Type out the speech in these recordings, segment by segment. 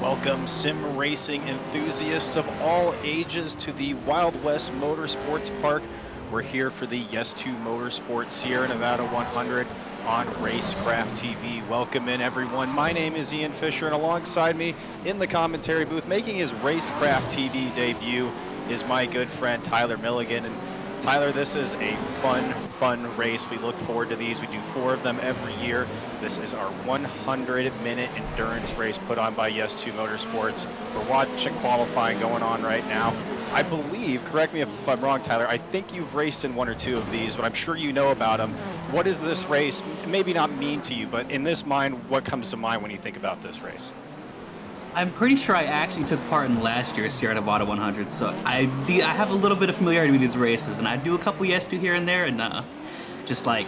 Welcome, sim racing enthusiasts of all ages, to the Wild West Motorsports Park. We're here for the Yes2 Motorsports Sierra Nevada 100 on Racecraft TV. Welcome in, everyone. My name is Ian Fisher, and alongside me in the commentary booth, making his Racecraft TV debut, is my good friend Tyler Milligan. And Tyler, this is a fun race. We look forward to these. We do 4 of them every year. This is our 100-minute endurance race put on by Yes2 Motorsports. We're watching qualifying going on right now. I believe, correct me if I'm wrong, Tyler, I think you've raced in 1 or 2 of these, but I'm sure you know about them. What does this race maybe not mean to you, but in this mind, what comes to mind when you think about this race? I'm pretty sure I actually took part in last year's Sierra Nevada 100, so I have a little bit of familiarity with these races, and I do a couple yes to here and there, and just like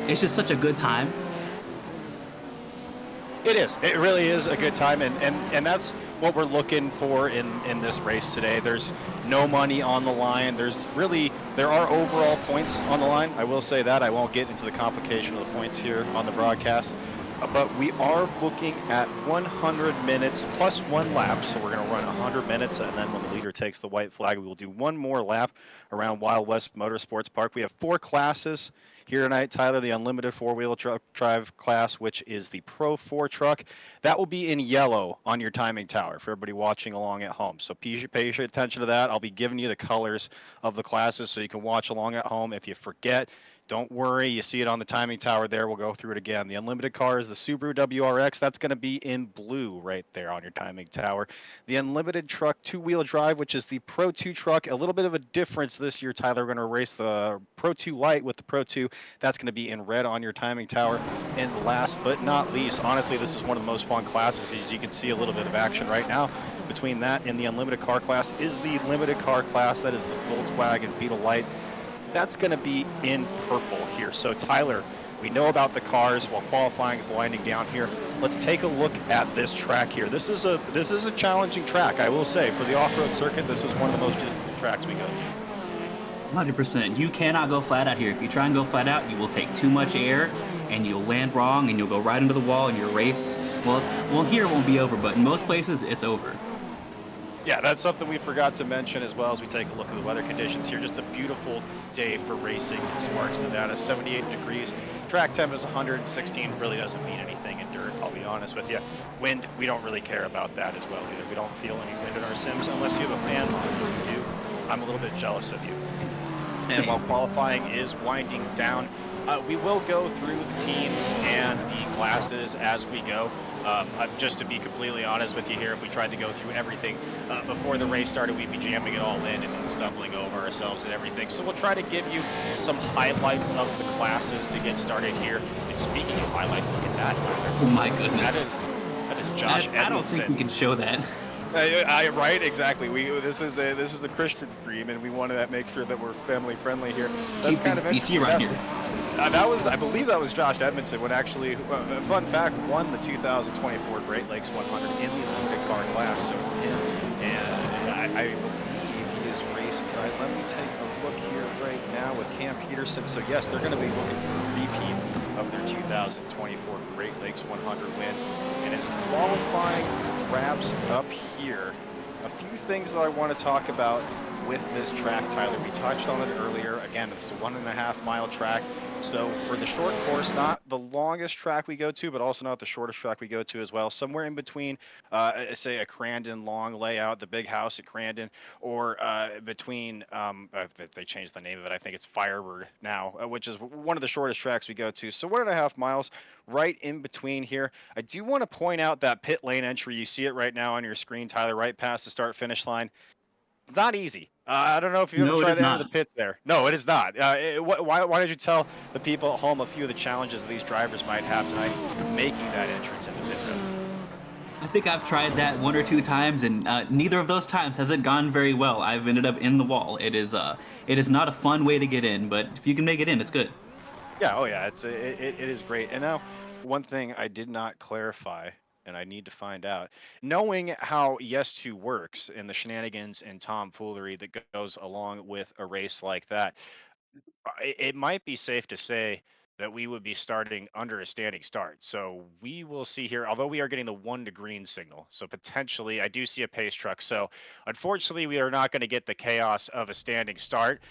it's just such a good time. It is. It really is a good time, and that's what we're looking for in this race today. There's no money on the line. There are overall points on the line. I will say that. I won't get into the complication of the points here on the broadcast. But we are looking at 100 minutes plus 1 lap. So we're going to run 100 minutes, and then when the leader takes the white flag, we will do 1 more lap around Wild West Motorsports Park. We have 4 classes here tonight, Tyler. The unlimited 4-wheel drive class, which is the Pro 4 truck. That will be in yellow on your timing tower for everybody watching along at home. So pay attention to that. I'll be giving you the colors of the classes so you can watch along at home. If you forget, don't worry, you see it on the timing tower there. We'll go through it again. The unlimited car is the Subaru WRX. That's going to be in blue right there on your timing tower. The unlimited truck 2-wheel drive, which is the Pro 2 truck. A little bit of a difference this year, Tyler. We're going to race the Pro 2 Lite with the Pro 2. That's going to be in red on your timing tower. And last but not least, honestly, this is one of the most fun classes. As you can see a little bit of action right now between that and the unlimited car class is the limited car class. That is the Volkswagen Beetle Lite. That's going to be in purple here. So Tyler, we know about the cars while qualifying is winding down here. Let's take a look at this track here. This is a challenging track, I will say. For the off-road circuit, this is one of the most difficult tracks we go to. 100%. You cannot go flat out here. If you try and go flat out, you will take too much air, and you'll land wrong, and you'll go right into the wall, and your race, well, here it won't be over, but in most places, it's over. Yeah, that's something we forgot to mention as well as we take a look at the weather conditions here. Just a beautiful day for racing in Sparks, Nevada. 78 degrees. Track temp is 116. Really doesn't mean anything in dirt, I'll be honest with you. Wind, we don't really care about that as well either. We don't feel any wind in our sims unless you have a fan on. If you do, I'm a little bit jealous of you. And while qualifying is winding down, we will go through the teams and the classes as we go. Just to be completely honest with you here, if we tried to go through everything before the race started, we'd be jamming it all in and stumbling over ourselves and everything. So we'll try to give you some highlights of the classes to get started here. And speaking of highlights, look at that, Tyler. Oh my goodness. That is Josh I don't think we Edmondson. can show that. Right, exactly. This is the Christian dream, and we want to make sure that we're family friendly here. That's Keep kind things of PG interesting. around here. I believe that was Josh Edmondson when actually, fun fact, won the 2024 Great Lakes 100 in the limited car class. So him, and I believe he is racing tonight. Let me take a look here right now with Cam Peterson. So yes, they're going to be looking for a repeat of their 2024 Great Lakes 100 win. And as qualifying wraps up here, a few things that I want to talk about with this track, Tyler. We touched on it earlier. Again, it's a 1.5-mile track. So for the short course, not the longest track we go to, but also not the shortest track we go to as well. Somewhere in between, say, a Crandon long layout, the big house at Crandon, or between, they changed the name of it. I think it's Firebird now, which is one of the shortest tracks we go to. So 1.5 miles right in between here. I do want to point out that pit lane entry. You see it right now on your screen, Tyler, right past the start-finish line. It's not easy. I don't know if you ever No, it tried is to enter the not. pits there. No, it is not. Why did you tell the people at home a few of the challenges these drivers might have tonight making that entrance into pit road? I think I've tried that 1 or 2 times, and neither of those times has it gone very well. I've ended up in the wall. It is not a fun way to get in, but if you can make it in, it's good. Yeah, oh yeah, it is great. And now, one thing I did not clarify, and I need to find out, knowing how Yes2 works and the shenanigans and tomfoolery that goes along with a race like that, it might be safe to say that we would be starting under a standing start. So we will see here, although we are getting the 1 to green signal. So potentially I do see a pace truck. So unfortunately we are not going to get the chaos of a standing start.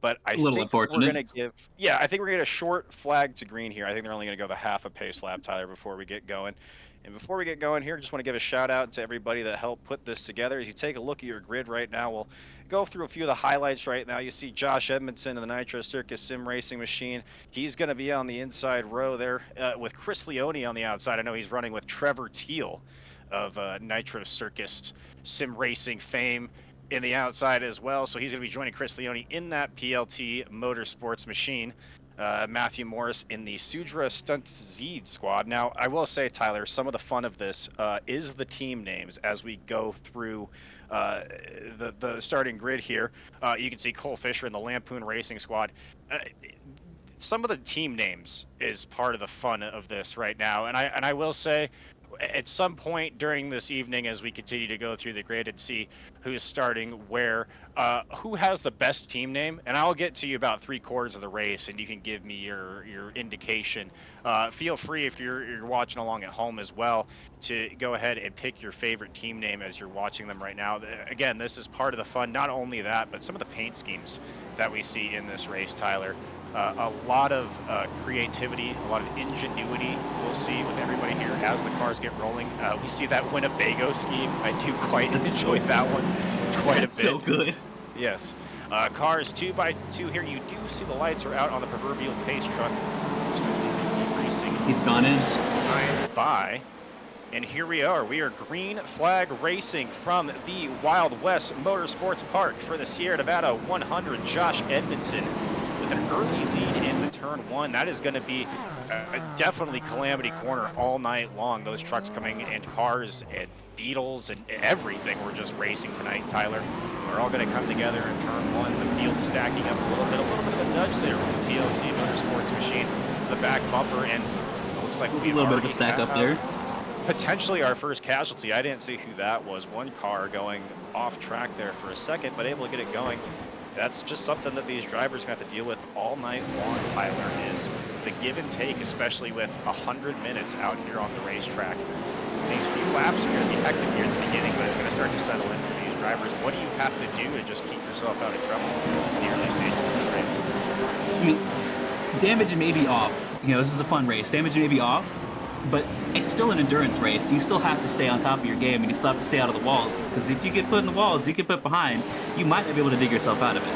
But I A little think we're unfortunate. going to give, yeah, I think we're going to get a short flag to green here. I think they're only going to go the half a pace lap, Tyler, before we get going. And before we get going here, just want to give a shout out to everybody that helped put this together. As you take a look at your grid right now, we'll go through a few of the highlights right now. You see Josh Edmondson in the Nitro Circus Sim Racing Machine. He's going to be on the inside row there with Chris Leone on the outside. I know he's running with Trevor Teal of Nitro Circus Sim Racing fame in the outside as well. So he's going to be joining Chris Leone in that PLT Motorsports machine. Matthew Morris in the Sudra Stunt Z squad. Now, I will say, Tyler, some of the fun of this is the team names as we go through the starting grid here. You can see Cole Fisher in the Lampoon Racing squad. Some of the team names is part of the fun of this right now, and I will say, at some point during this evening, as we continue to go through the grid and see who's starting where, who has the best team name, and I'll get to you about 3/4 of the race, and you can give me your indication. Feel free if you're watching along at home as well to go ahead and pick your favorite team name as you're watching them right now. Again, this is part of the fun. Not only that, but some of the paint schemes that we see in this race, Tyler. A lot of creativity, a lot of ingenuity we'll see with everybody here as the cars get rolling. We see that Winnebago scheme. I do quite enjoy that one quite a bit. So good. Yes. Cars 2x2 here. You do see the lights are out on the proverbial pace truck. Racing. He's gone in. By. And here we are. We are green flag racing from the Wild West Motorsports Park for the Sierra Nevada 100. Josh Edmondson with an early lead into turn 1. That is going to be definitely calamity corner all night long. Those trucks coming and cars and Beetles and everything. We're just racing tonight, Tyler. We're all going to come together in turn 1. The field stacking up a little bit of a nudge there from the TLC Motorsports machine to the back bumper, and it looks like a little bit of a stack up there. Potentially our first casualty. I didn't see who that was. One car going off track there for a second, but able to get it going. That's just something that these drivers have to deal with all night long, Tyler, is the give and take, especially with 100 minutes out here on the racetrack. These few laps are going to be hectic here at the beginning, but it's going to start to settle in for these drivers. What do you have to do to just keep yourself out of trouble in the early stages of this race? I mean, damage may be off. You know, this is a fun race. Damage may be off, but it's still an endurance race. You still have to stay on top of your game, and you still have to stay out of the walls. Because if you get put in the walls, you get put behind, you might not be able to dig yourself out of it.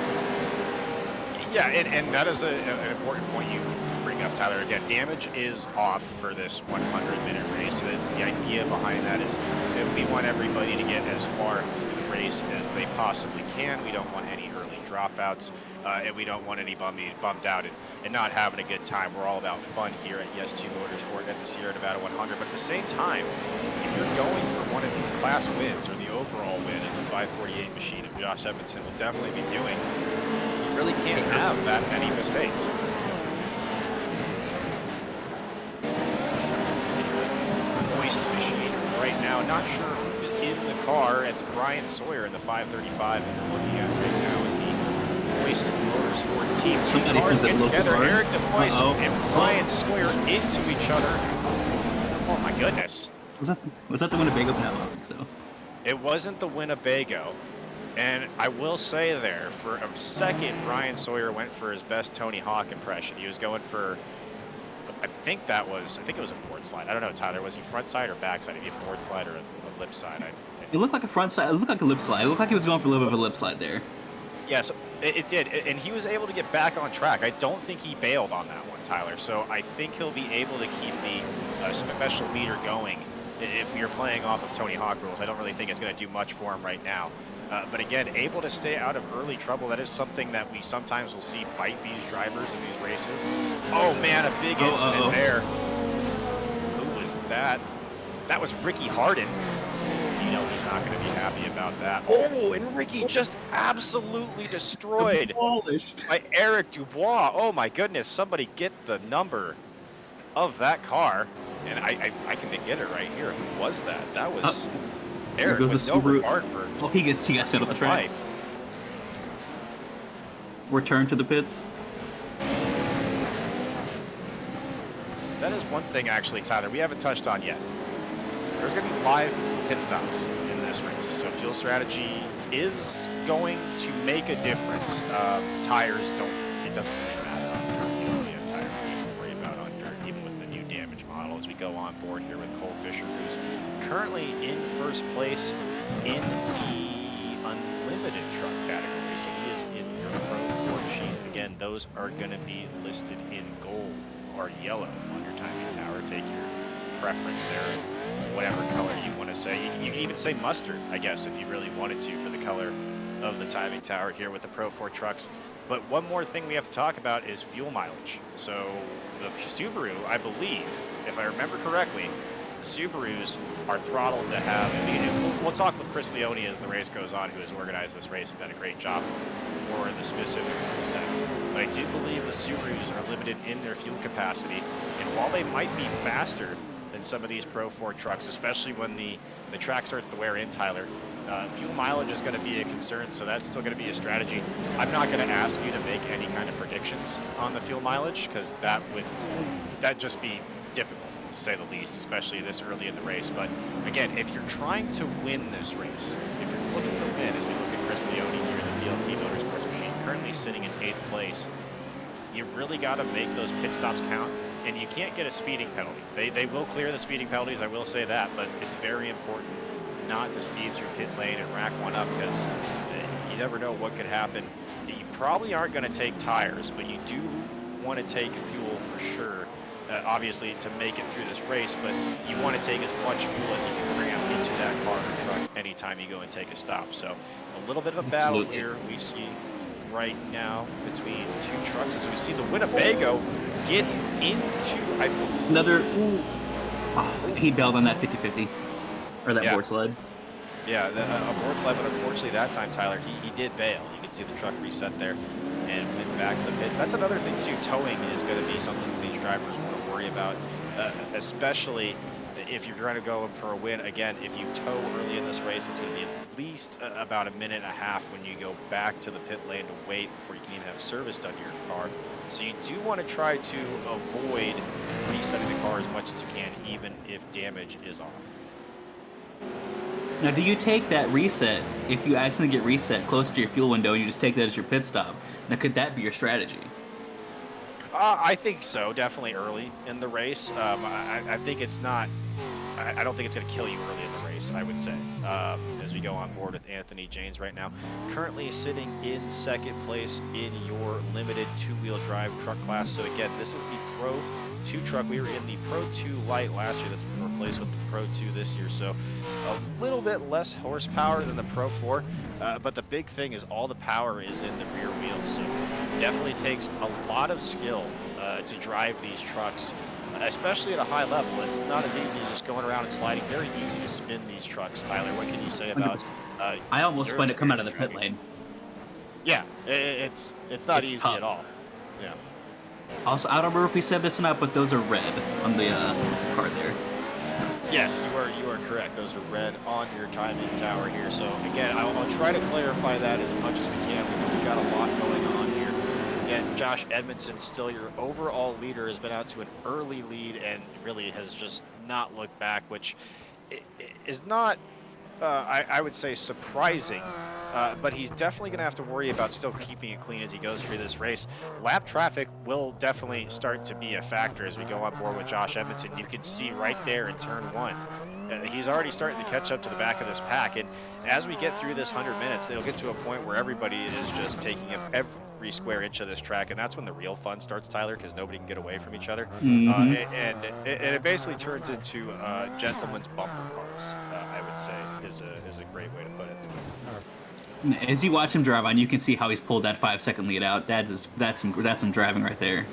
Yeah, and that is an important point you bring up, Tyler. Again, damage is off for this 100-minute race. The idea behind that is that we want everybody to get as far through the race as they possibly can. We don't want any early dropouts, and we don't want any bummed out and not having a good time. We're all about fun here at ES2 Motorsport at the Sierra Nevada 100. But at the same time, if you're going for one of these class wins or the overall win, as the 548 machine of Josh Edmondson will definitely be doing, you really can't have that many mistakes. Hoist machine right now. Not sure who's in the car. It's Brian Sawyer in the 535 that we're looking at right now in the Hoist Motorsports team. Somebody Cars says get that together. local Eric DeVois car. and Brian Sawyer into each other. Oh my goodness. Was that the Winnebago? No, I don't think so. It wasn't the Winnebago. And I will say there, for a second, Brian Sawyer went for his best Tony Hawk impression. He was going for, I think it was a board slide. I don't know, Tyler, was he front side or back side? Maybe a board slide or a lip side? It looked like a front side. It looked like a lip slide. It looked like he was going for a little bit of a lip slide there. Yes, it did. And he was able to get back on track. I don't think he bailed on that one, Tyler. So I think he'll be able to keep the special meter going if you're playing off of Tony Hawk rules. I don't really think it's going to do much for him right now. But again, able to stay out of early trouble. That is something that we sometimes will see bite these drivers in these races. Oh man, a big incident there. Who was that? That was Ricky Harden. You know he's not going to be happy about that. Oh, and Ricky just absolutely destroyed by Eric Dubois. Oh my goodness, somebody get the number of that car. And I can get it right here. Who was that? That was Eric goes with the no Subaru. regard for He got set off the track. Return to the pits. that is one thing actually, Tyler, we haven't touched on yet. There's going to be live pit stops in this race, so fuel strategy is going to make a difference. Tires don't, it doesn't really matter. You don't really have tire to worry about on dirt, even with the new damage model as we go on board here with Cole Fisher, who's currently in first place in the unlimited truck category. So he is in your Pro 4 machines. Again, those are going to be listed in gold or yellow on your timing tower. Take your preference there, whatever color you want to say. You can even say mustard, I guess, if you really wanted to, for the color of the timing tower here with the Pro 4 trucks. But one more thing we have to talk about is fuel mileage. So the Subaru, I believe, if I remember correctly, the Subarus are throttled to have, and we'll talk with Chris Leone as the race goes on, who has organized this race and done a great job more in the specific sense. But I do believe the Subarus are limited in their fuel capacity, and while they might be faster than some of these Pro 4 trucks, especially when the track starts to wear in, Tyler, fuel mileage is going to be a concern, so that's still going to be a strategy. I'm not going to ask you to make any kind of predictions on the fuel mileage, because that'd just be difficult, to say the least, especially this early in the race. But again, if you're trying to win this race, if you're looking to win, as we look at Chris Leone here in the VLT Motorsports machine, currently sitting in 8th place, you really got to make those pit stops count, and you can't get a speeding penalty. They will clear the speeding penalties, I will say that, but it's very important not to speed through pit lane and rack one up, because you never know what could happen. You probably aren't going to take tires, but you do want to take fuel for sure. Obviously to make it through this race, but you want to take as much fuel as you can cram into that car or truck anytime you go and take a stop. So a little bit of a battle here we see right now between two trucks, as we see the Winnebago gets into another. He bailed on that 50-50 or that board slide. Yeah, a board slide, but unfortunately that time, Tyler, he did bail. You can see the truck reset there and went back to the pits. That's another thing too. Towing is going to be something these drivers want to worry about, especially if you're trying to go for a win. Again, if you tow early in this race, it's going to be at least about a minute and a half when you go back to the pit lane to wait before you can even have service done to your car. So you do want to try to avoid resetting the car as much as you can, even if damage is off. Now, do you take that reset, if you accidentally get reset close to your fuel window and you just take that as your pit stop? Now, could that be your strategy? I think so, definitely early in the race. I think it's not, I don't think it's going to kill you early in the race, I would say, as we go on board with Anthony James right now. Currently sitting in second place in your limited two-wheel drive truck class. So again, this is the Pro 2 truck. We were in the Pro 2 Lite last year. That's been replaced with the Pro 2 this year. So a little bit less horsepower than the Pro 4. But the big thing is all the power is in the rear wheels. So it definitely takes a lot of skill to drive these trucks, especially at a high level. It's not as easy as just going around and sliding. Very easy to spin these trucks. Tyler, what can you say about I almost find it come out of the pit lane. Yeah, it's not easy tough at all. Yeah. Also, I don't remember if we said this or not, but those are red on the card there. Yes, you are correct. Those are red on your timing tower here. So again, I'll try to clarify that as much as we can. We've got a lot going on here. Again, Josh Edmondson, still your overall leader, has been out to an early lead and really has just not looked back, which is not, I would say, surprising. But he's definitely going to have to worry about still keeping it clean as he goes through this race. Lap traffic will definitely start to be a factor as we go on board with Josh Edmondson. You can see right there in turn one, he's already starting to catch up to the back of this pack. And as we get through this 100 minutes, it'll get to a point where everybody is just taking up every square inch of this track. And that's when the real fun starts, Tyler, because nobody can get away from each other. And it basically turns into gentlemen's bumper cars, I would say, is a great way to put it. As you watch him drive on, you can see how he's pulled that 5-second lead out. That's some driving right there.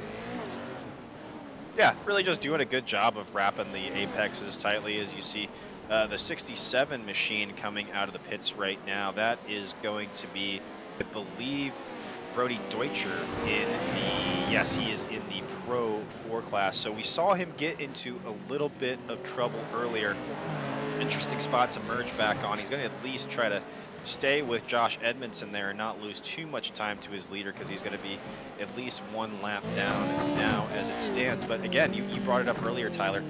Yeah, really just doing a good job of wrapping the apexes tightly. As you see the 67 machine coming out of the pits right now. That is going to be, I believe, Brody Deutscher in the, yes, he is in the Pro 4 class. So we saw him get into a little bit of trouble earlier. Interesting spot to merge back on. He's going to at least try to stay with Josh Edmondson there and not lose too much time to his leader, because he's going to be at least one lap down now as it stands. But again, you brought it up earlier, Tyler.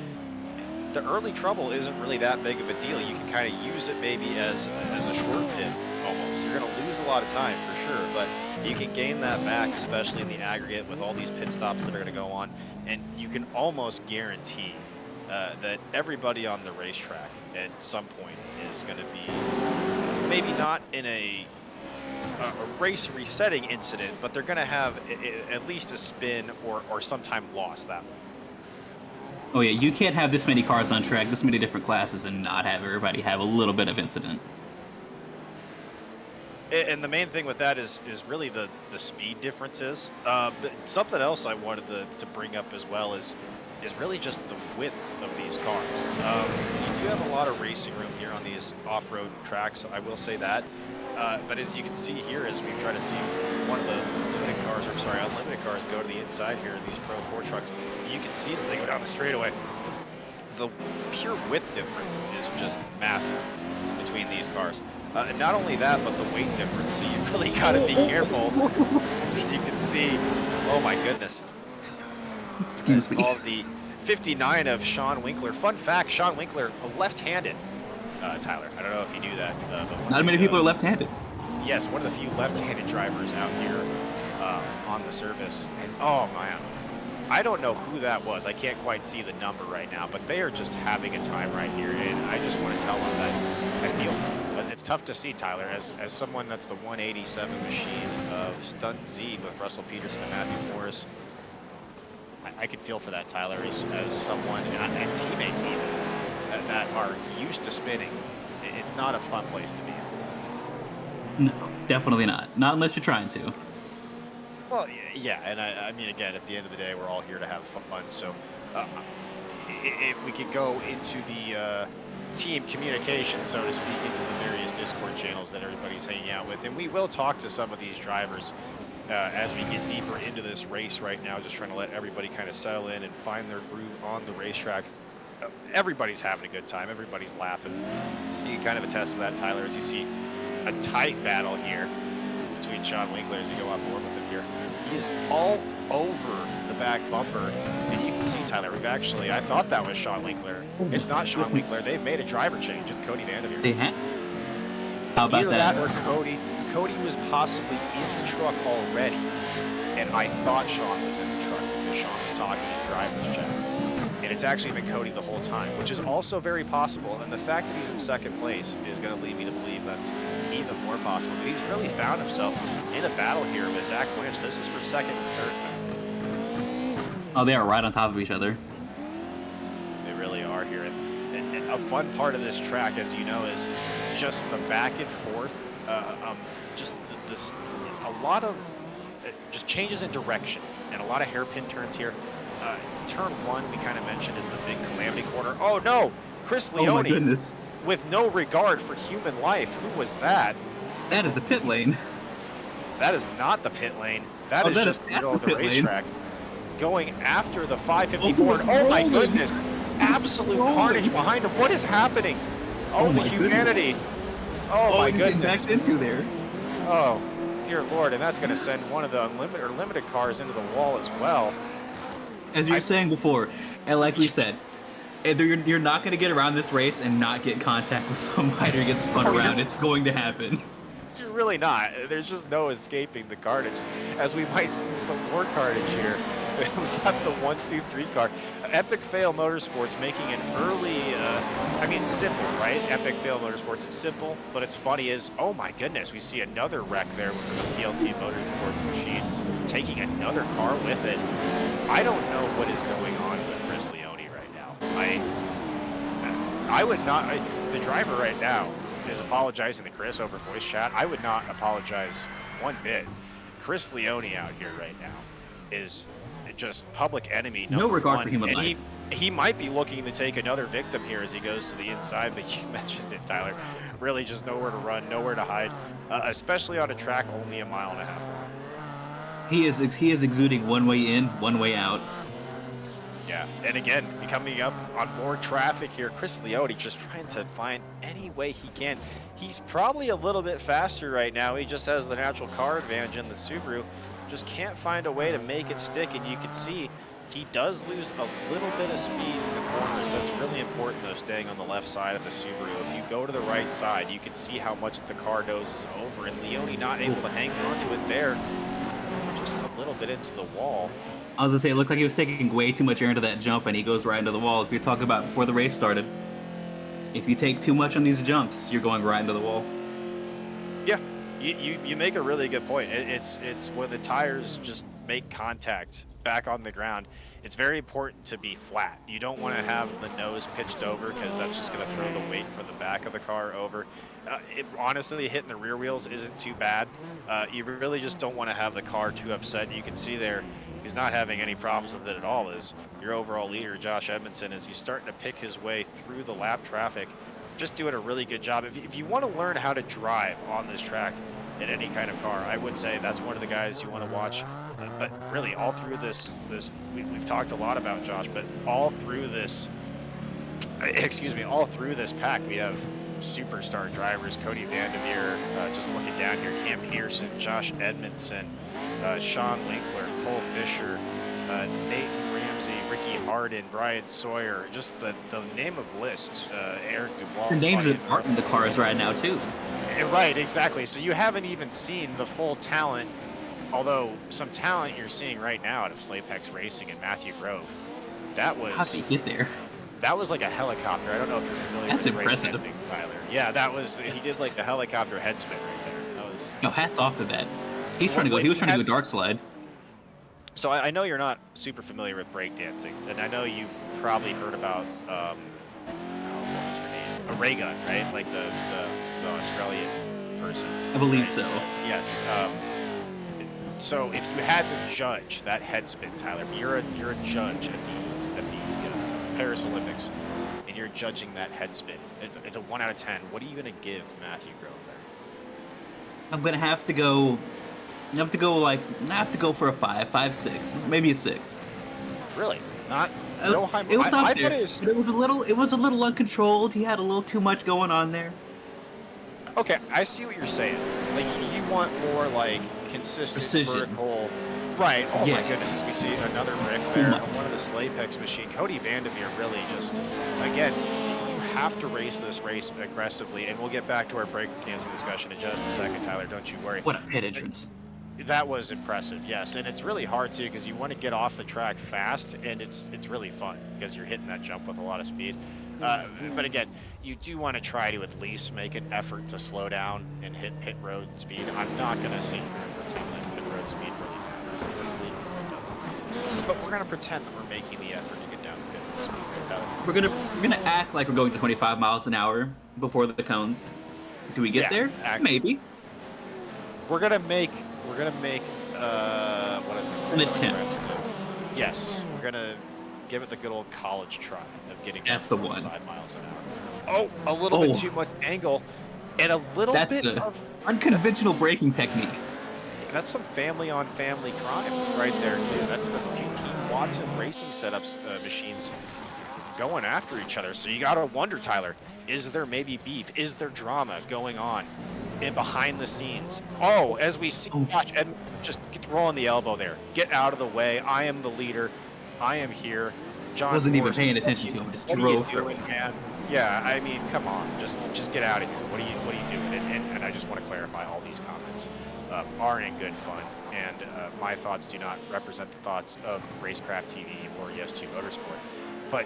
The early trouble isn't really that big of a deal. You can kind of use it maybe as a short pit almost. You're going to lose a lot of time for sure, but you can gain that back, especially in the aggregate with all these pit stops that are going to go on, and you can almost guarantee that everybody on the racetrack at some point is going to be maybe not in a race resetting incident, but they're going to have at least a spin or some time lost that way. Oh yeah, you can't have this many cars on track, this many different classes, and not have everybody have a little bit of incident. And the main thing with that is really the speed differences. But something else I wanted to bring up as well is really just the width of these cars. You do have a lot of racing room here on these off-road tracks, I will say that. But as you can see here, as we try to see one of the unlimited cars go to the inside here in these Pro 4 trucks, you can see as they go down the straightaway, the pure width difference is just massive between these cars. Not only that, but the weight difference, so you really got to be careful. As you can see, oh my goodness. Excuse me. Called the 59 of Sean Winkler. Fun fact, Sean Winkler, left-handed, Tyler. I don't know if you knew that. Not many people are left-handed. Yes, one of the few left-handed drivers out here on the surface. And oh man, I don't know who that was. I can't quite see the number right now, but they are just having a time right here, and I just want to tell them that I feel for them. But it's tough to see, Tyler, as someone that's the 187 machine of Stunt Z with Russell Peterson and Matthew Morris. I could feel for that, Tyler, as someone and teammates even that are used to spinning. It's not a fun place to be in. No, definitely not. Not unless you're trying to. Well, yeah, and I mean, again, at the end of the day, we're all here to have fun. So, if we could go into the team communication, so to speak, into the various Discord channels that everybody's hanging out with, and we will talk to some of these drivers as we get deeper into this race right now, just trying to let everybody kind of settle in and find their groove on the racetrack. Everybody's having a good time. Everybody's laughing. You can kind of attest to that, Tyler, as you see a tight battle here between Sean Winkler as we go on board with him here. He is all over the back bumper, and you can see, Tyler, I thought that was Sean Winkler. It's not Sean Winkler. They've made a driver change. It's Cody Vanderveer. They have. How about Either that? Or Cody was possibly in the truck already, and I thought Sean was in the truck because Sean was talking in driver's chat. And it's actually been Cody the whole time, which is also very possible. And the fact that he's in second place is going to lead me to believe that's even more possible. But he's really found himself in a battle here with Zach Lynch. This is for second and third time. Oh, they are right on top of each other. They really are here. And a fun part of this track, as you know, is just the back and forth. A lot of just changes in direction and a lot of hairpin turns here. Turn one, we kind of mentioned, is the big calamity corner. Oh no, Chris Leone. Oh my goodness. With no regard for human life. Who was that? That is the pit lane. That is not the pit lane. That is just the middle of the racetrack. Going after the 554. Oh my goodness. Absolute carnage behind him. What is happening? Oh, the humanity. Oh my goodness. Getting backed into there. Oh, dear Lord. And that's going to send one of the limited cars into the wall as well. As you were saying before, and like we said, either you're not going to get around this race and not get in contact with somebody or get spun around. It's going to happen. You're really not. There's just no escaping the carnage. As we might see some more carnage here. We got the 1, 2, 3 car. Epic Fail Motorsports making an early, it's simple, right? Epic Fail Motorsports, it's simple, but it's funny is, oh my goodness, we see another wreck there with the PLT Motorsports machine taking another car with it. I don't know what is going on with Chris Leone right now. I would not, the driver right now is apologizing to Chris over voice chat. I would not apologize one bit. Chris Leone out here right now is just public enemy number no regard one. for human and life. He might be looking to take another victim here as he goes to the inside, but you mentioned it, Tyler. Really just nowhere to run, nowhere to hide, especially on a track only 1.5 miles long. He is exuding one way in, one way out. Yeah, and again, coming up on more traffic here, Chris Leote just trying to find any way he can. He's probably a little bit faster right now. He just has the natural car advantage in the Subaru. Just can't find a way to make it stick, and you can see he does lose a little bit of speed in the corners. That's really important, though, staying on the left side of the Subaru. If you go to the right side, you can see how much the car noses over, and Leote not able to hang on to it there. Just a little bit into the wall. I was gonna say, it looked like he was taking way too much air into that jump, and he goes right into the wall. We were talking about before the race started. If you take too much on these jumps, you're going right into the wall. Yeah, you make a really good point. It's when the tires just make contact back on the ground. It's very important to be flat. You don't want to have the nose pitched over because that's just going to throw the weight for the back of the car over. Honestly, hitting the rear wheels isn't too bad. You really just don't want to have the car too upset. You can see there he's not having any problems with it at all. Is your overall leader, Josh Edmondson, as he's starting to pick his way through the lap traffic, just doing a really good job. If you want to learn how to drive on this track in any kind of car, I would say that's one of the guys you want to watch. But really, all through this we've talked a lot about Josh, but all through this, all through this pack, we have superstar drivers: Cody Vanderveer, just looking down here, Cam Pearson, Josh Edmondson, Sean Winkler, Cole Fisher, Nathan Ramsey, Ricky Hardin, Brian Sawyer, just the name of list, Eric Duval. The names that aren't in the cars right now, too. Right, exactly. So you haven't even seen the full talent, although some talent you're seeing right now out of Slapex Racing and Matthew Grove. That was... How did he get there? That was like a helicopter. I don't know if you're familiar That's with impressive. breakdancing, Tyler. Yeah, that was... He did like the helicopter head spin right there. That was... No, hats off to that. He was trying to go dark slide. So I know you're not super familiar with breakdancing, and I know you probably heard about, what was her name? A ray gun, right? Like the Australian person. I believe right? so. Yes. So if you had to judge that head spin, Tyler, you're a judge at the Paris Olympics, and you're judging that head spin. It's a 1 out of 10. What are you gonna give Matthew Grove there? I'm gonna have to go. I have to go for a 5, 6, maybe a 6. Really? Not? It was, high. it was I up thought there. it was. But it was a little uncontrolled. He had a little too much going on there. Okay, I see what you're saying. Like you want more like consistent Precision. vertical. Right. Oh Yeah. my goodness, as we see another Rick there on one of the Slapex machine. Cody Vanderveer really just, again, you have to race this race aggressively, and we'll get back to our breakdancing discussion in just a second, Tyler. Don't you worry. What a pit entrance. That was impressive, yes, and it's really hard too because you want to get off the track fast, and it's really fun because you're hitting that jump with a lot of speed. But again, you do want to try to at least make an effort to slow down and hit pit road speed. I'm not going to sit here and pretend that pit road speed really matters in this league because it doesn't. But we're going to pretend that we're making the effort to get down to pit road speed. We're gonna act like we're going to 25 miles an hour before the cones. Do we get there? Maybe. We're gonna make what is it? An attempt. Yes, we're gonna give it the good old college try of getting. That's the one. 5 miles an hour. Oh, a little bit too much angle, and a little That's bit of unconventional braking technique. That's some family-on-family crime right there too. That's two Team Watson racing setups machines going after each other. So you gotta wonder, Tyler, is there maybe beef? Is there drama going on in behind the scenes? Oh, as we see, watch Ed, just get rolling the elbow there. Get out of the way. I am the leader. I am here. John Wasn't even Morrison, paying attention to him. Just what are you drove through. doing, man? Yeah, I mean, come on, just get out of here. What are you doing? And I just want to clarify, all these comments are in good fun, and my thoughts do not represent the thoughts of Racecraft TV or Yes2 Motorsport. But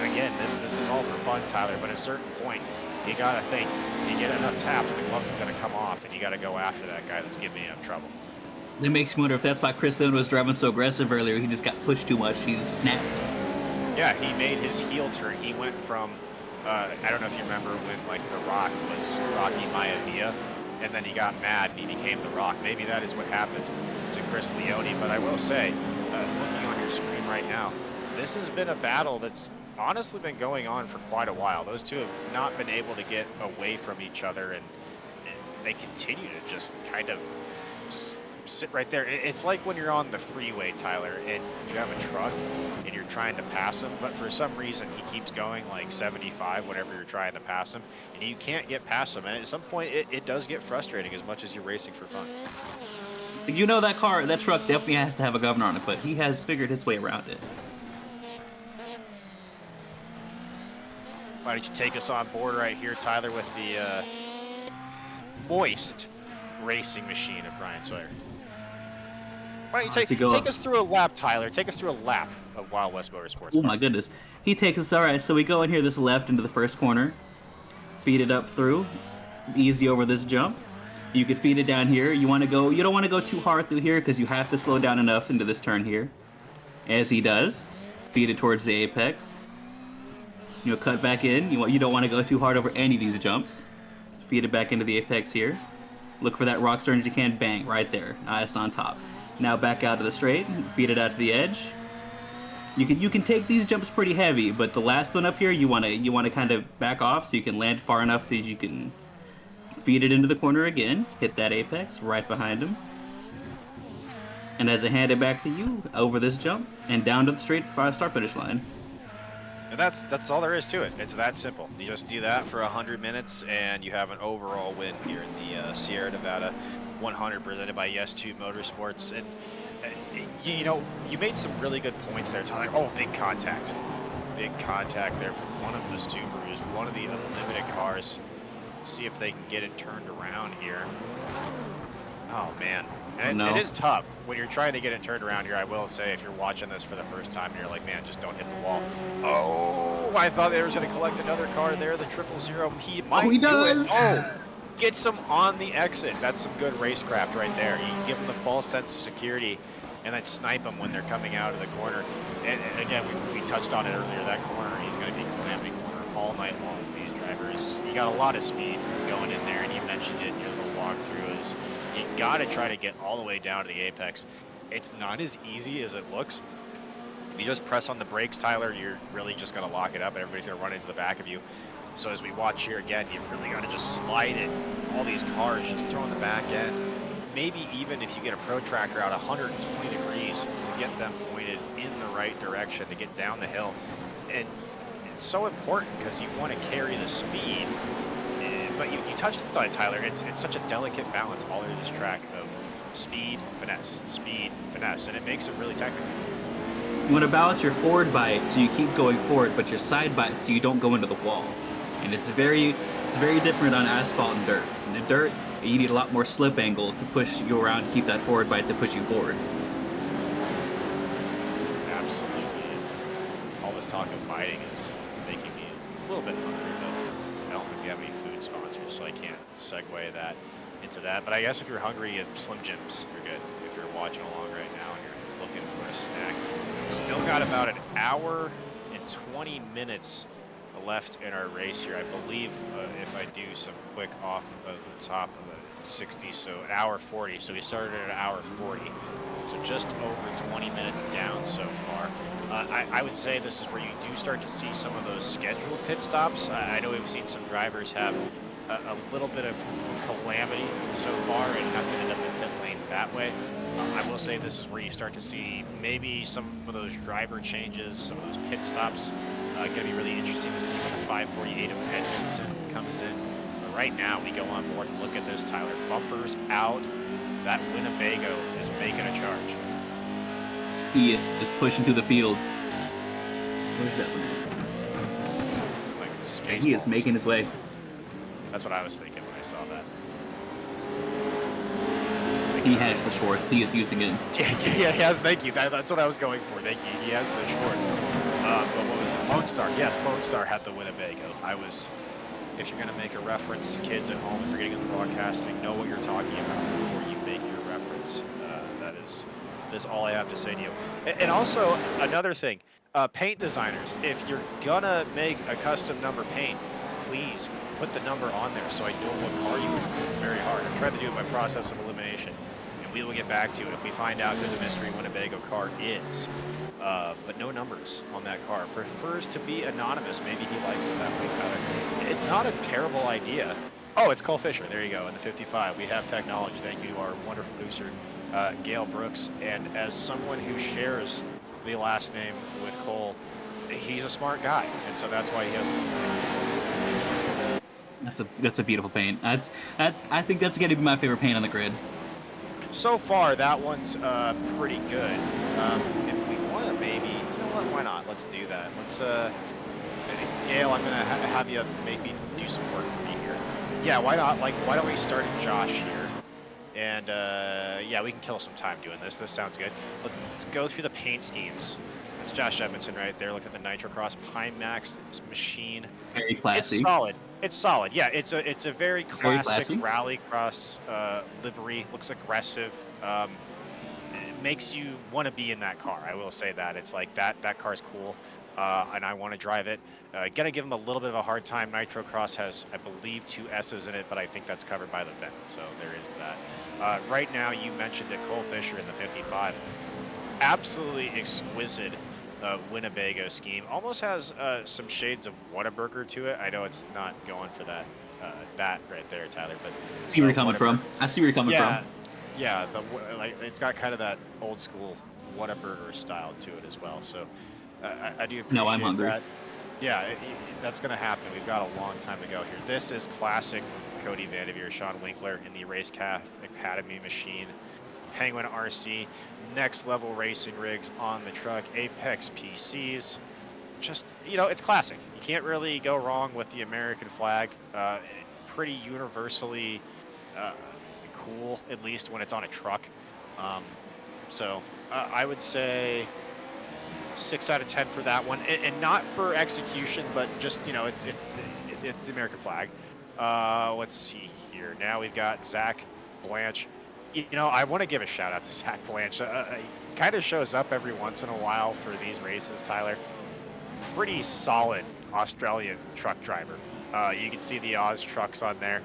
again, this is all for fun, Tyler. But at a certain point, you gotta think. You get enough taps, the gloves are gonna come off, and you gotta go after that guy that's giving you trouble. It makes me wonder if that's why Chris Dillon was driving so aggressive earlier. He just got pushed too much. He just snapped. Yeah, he made his heel turn. He went from, I don't know if you remember when like The Rock was Rocky Maivia, and then he got mad and he became The Rock. Maybe that is what happened to Chris Leote. But I will say, looking on your screen right now, this has been a battle that's honestly been going on for quite a while. Those two have not been able to get away from each other, and they continue to just kind of just sit right there. It's like when you're on the freeway, Tyler, and you have a truck and you're trying to pass him, but for some reason he keeps going like 75 whenever you're trying to pass him, and you can't get past him. And at some point, it does get frustrating as much as you're racing for fun. You know, that truck definitely has to have a governor on it, but he has figured his way around it. Why don't you take us on board right here, Tyler, with the moist racing machine of Brian Sawyer? Why don't you take us through a lap, Tyler? Take us through a lap of Wild West Motorsports Park. Oh my goodness. He takes us, all right, so we go in here this left into the first corner, feed it up through, easy over this jump. You could feed it down here. You don't want to go too hard through here because you have to slow down enough into this turn here. As he does, feed it towards the apex. Cut back in. You don't want to go too hard over any of these jumps. Feed it back into the apex here. Look for that rock star as you can. Bang, right there. Nice on top. Now back out to the straight. Feed it out to the edge. You can take these jumps pretty heavy, but the last one up here, you want to kind of back off so you can land far enough that you can feed it into the corner again. Hit that apex right behind him. And as I hand it back to you, over this jump and down to the straight start finish line. And that's all there is to it. It's that simple. You just do that for 100 minutes, and you have an overall win here in the Sierra Nevada 100 presented by Yes2 Motorsports. And you made some really good points there, Tyler. Oh, big contact there from one of the Subarus, one of the unlimited cars. See if they can get it turned around here. Oh man. And it is tough when you're trying to get it turned around here. I will say, if you're watching this for the first time and you're like, man, just don't hit the wall. Oh, I thought they were going to collect another car there, the 000. He might he does. do it. Oh, gets him on the exit. That's some good racecraft right there. You give them the false sense of security and then snipe them when they're coming out of the corner. And again, we touched on it earlier, that corner, he's going to be clamming corner all night long. These drivers, you got a lot of speed going in there, and you mentioned it in your little walkthrough, is you got to try to get all the way down to the apex. It's not as easy as it looks. If you just press on the brakes, Tyler, you're really just going to lock it up, and everybody's going to run into the back of you. So as we watch here again, you really got to just slide it. All these cars just throwing the back end. Maybe even if you get a protractor out 120 degrees to get them pointed in the right direction to get down the hill. And it's so important because you want to carry the speed. But you touched on it, Tyler. It's such a delicate balance all over this track of speed, finesse, and it makes it really technical. You want to balance your forward bite so you keep going forward, but your side bite so you don't go into the wall. And it's very different on asphalt and dirt. In the dirt, you need a lot more slip angle to push you around to keep that forward bite to push you forward. Absolutely. All this talk of biting is making me a little bit hungry, though. I don't think we have any food sponsors, so I can't segue that into that. But I guess if you're hungry at Slim Jims, you're good. If you're watching along right now and you're looking for a snack, still got about an hour and 20 minutes left in our race here. I believe if I do some quick off of the top of the 60, so an hour 40. So we started at an hour 40. So just over 20 minutes down so far. I would say this is where you do start to see some of those scheduled pit stops. I know we've seen some drivers have a little bit of calamity so far and have to end up in pit lane that way. I will say this is where you start to see maybe some of those driver changes, some of those pit stops. Going to be really interesting to see when the 548 of Edmondson comes in. But right now, we go on board and look at this, Tyler. Bumpers out. That Winnebago is making a charge. He is pushing through the field. Where's that one? Like space He balls. is making his way. That's what I was thinking when I saw that. He has the shorts. He is using it. Yeah, he has. Thank you. That's what I was going for. Thank you. He has the short. But what was it? Lone Star. Yes, Lone Star had the Winnebago. If you're going to make a reference, kids at home, if you're getting into broadcasting, know what you're talking about before you make your reference. That is all I have to say to you. And also, another thing, paint designers, if you're going to make a custom number paint, please put the number on there so I know what car you want. It's very hard. I'm trying to do it by process of elimination. We will get back to it if we find out who the mystery Winnebago car is. But no numbers on that car. Prefers to be anonymous. Maybe he likes it that way, Tyler. It's not a terrible idea. Oh, it's Cole Fisher. There you go. In the 55. We have technology. Thank you to our wonderful producer, Gail Brooks, and as someone who shares the last name with Cole, he's a smart guy, and so that's why he has. That's a beautiful paint. I think that's gonna be my favorite paint on the grid. So far, that one's pretty good. If we want to maybe, you know what, why not? Let's do that. Let's, Gail, I'm going to have you maybe do some work for me here. Yeah, why not? Like, why don't we start Josh here? And, yeah, we can kill some time doing this. This sounds good. Let's go through the paint schemes. That's Josh Edmondson right there. Look at the Nitrocross Pine Max machine. Very classy. It's solid. It's solid. Yeah, it's a very classic classy. rallycross livery. Looks aggressive. It makes you want to be in that car. I will say that. It's like that car's cool, and I want to drive it. Gotta give them a little bit of a hard time. Nitrocross has, I believe, 2 S's in it, but I think that's covered by the vent, so there is that. Right now, you mentioned it, Cole Fisher in the 55. Absolutely exquisite Winnebago scheme. Almost has some shades of Whataburger to it. I know it's not going for that right there, Tyler, but I see where you're coming from. I see where you're coming from. Yeah, like it's got kind of that old school Whataburger style to it as well. So I do appreciate No, I'm hungry. that. Yeah, that's going to happen. We've got a long time to go here. This is classic Cody Vanderveer, Sean Winkler in the Racecraft Academy machine. Penguin RC, next level racing rigs on the truck, Apex PCs. Just, you know, it's classic. You can't really go wrong with the American flag. Pretty universally cool, at least when it's on a truck. So I would say 6 out of 10 for that one, and not for execution, but just, you know, it's the American flag. Let's see here. Now we've got Zach Blanche. You know, I want to give a shout out to Zach Blanche. He kind of shows up every once in a while for these races, Tyler. Pretty solid Australian truck driver. You can see the Oz trucks on there.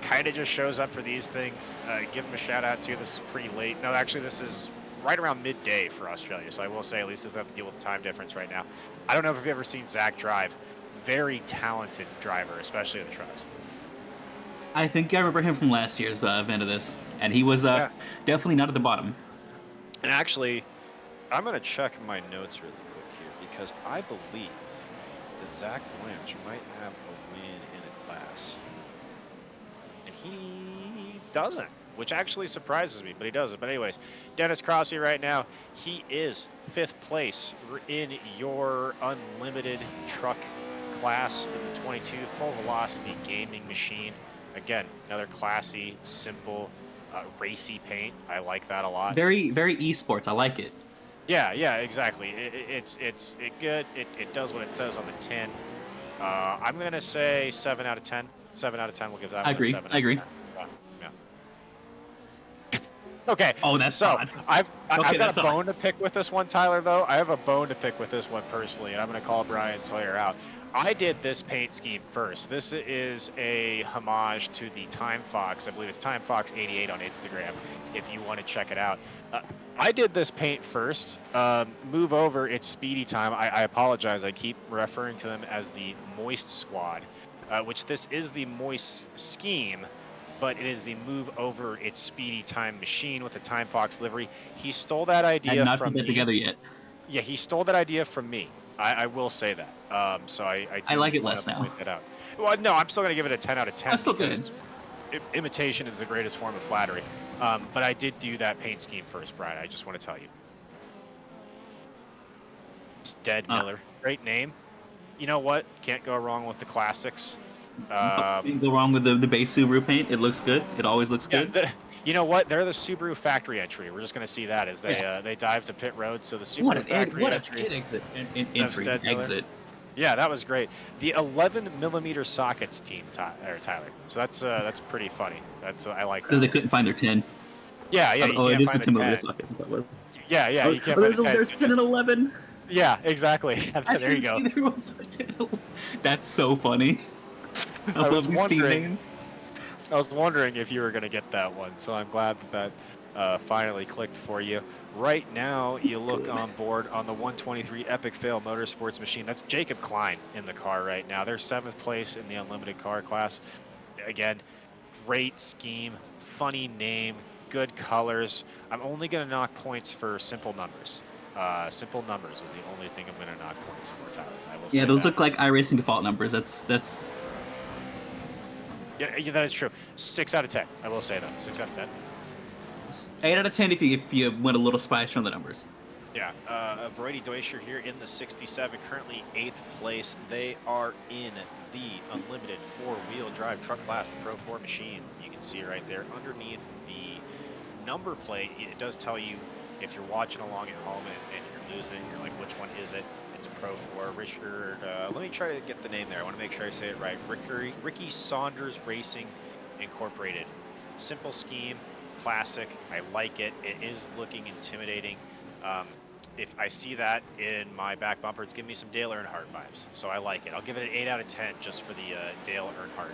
Kind of just shows up for these things. Give him a shout out too. This is pretty late. No, actually, this is right around midday for Australia. So I will say at least doesn't have to deal with the time difference right now. I don't know if you've ever seen Zach drive. Very talented driver, especially in the trucks. I think I remember him from last year's event of this, and he was definitely not at the bottom. And actually, I'm going to check my notes really quick here, because I believe that Zach Blanche might have a win in a class. And he doesn't, which actually surprises me, but he doesn't. But anyways, Dennis Crosby right now, he is 5th place in your unlimited truck class in the 22 full velocity gaming machine. Again, another classy, simple, racy paint. I like that a lot. Very, very eSports. I like it. Yeah, exactly. It's good. It does what it says on the tin. I'm gonna say 7 out of 10. 7 out of 10. We'll give that. I agree. I agree. Yeah. Okay. Oh, that's so odd. I've got a bone odd. to pick with this one, Tyler. Though I have a bone to pick with this one personally, and I'm gonna call Brian Sawyer out. I did this paint scheme first. This is a homage to the Time Fox. I believe it's Time Fox 88 on Instagram, if you want to check it out. I did this paint first. Move over, it's Speedy Time. I apologize. I keep referring to them as the Moist Squad, which this is the Moist scheme, but it is the Move Over, it's Speedy Time machine with the Time Fox livery. He stole that idea I've not from put that me. together yet. Yeah, he stole that idea from me. I will say that. So I like it wanna less now. point that out. Well, no, I'm still going to give it a 10 out of 10. That's still good. Imitation is the greatest form of flattery. But I did do that paint scheme first, Brian. I just want to tell you. It's Dead Miller. Great name. You know what? Can't go wrong with the classics. You can go wrong with the base Subaru paint. It looks good. It always looks good. You know what? They're the Subaru factory entry. We're just going to see that as they dive to pit road. So the Subaru factory entry. What a pit exit. Yeah, that was great. The 11mm sockets team, Tyler. So that's pretty funny. I like that. Because they couldn't find their 10. Yeah. You can't find the 10. Socket, that was. Yeah. You can't find the 10. There's 10 and 11. Yeah, exactly. There you go. See there was a 10. That's so funny. I love these team names. I was wondering if you were going to get that one, so I'm glad that finally clicked for you. Right now, you look on board on the 123 Epic Fail Motorsports machine. That's Jacob Klein in the car right now. They're 7th place in the unlimited car class. Again, great scheme, funny name, good colors. I'm only going to knock points for simple numbers. Simple numbers is the only thing I'm going to knock points for, Tyler. I will Yeah, say those that. look like iRacing default numbers. That's Yeah, that is true. 6 out of 10. I will say that. 6 out of 10. 8 out of 10 if you went a little spice from the numbers. Yeah, Brody Deutscher here in the 67, currently 8th place. They are in the unlimited 4-wheel drive truck class, the Pro 4 machine. You can see right there underneath the number plate. It does tell you if you're watching along at home and you're losing it, you're like, which one is it? It's a Pro 4. Richard, let me try to get the name there. I want to make sure I say it right. Ricky Saunders Racing Incorporated. Simple scheme, classic. I like it. It is looking intimidating. If I see that in my back bumper, it's giving me some Dale Earnhardt vibes. So I like it. I'll give it an 8 out of 10 just for the Dale Earnhardt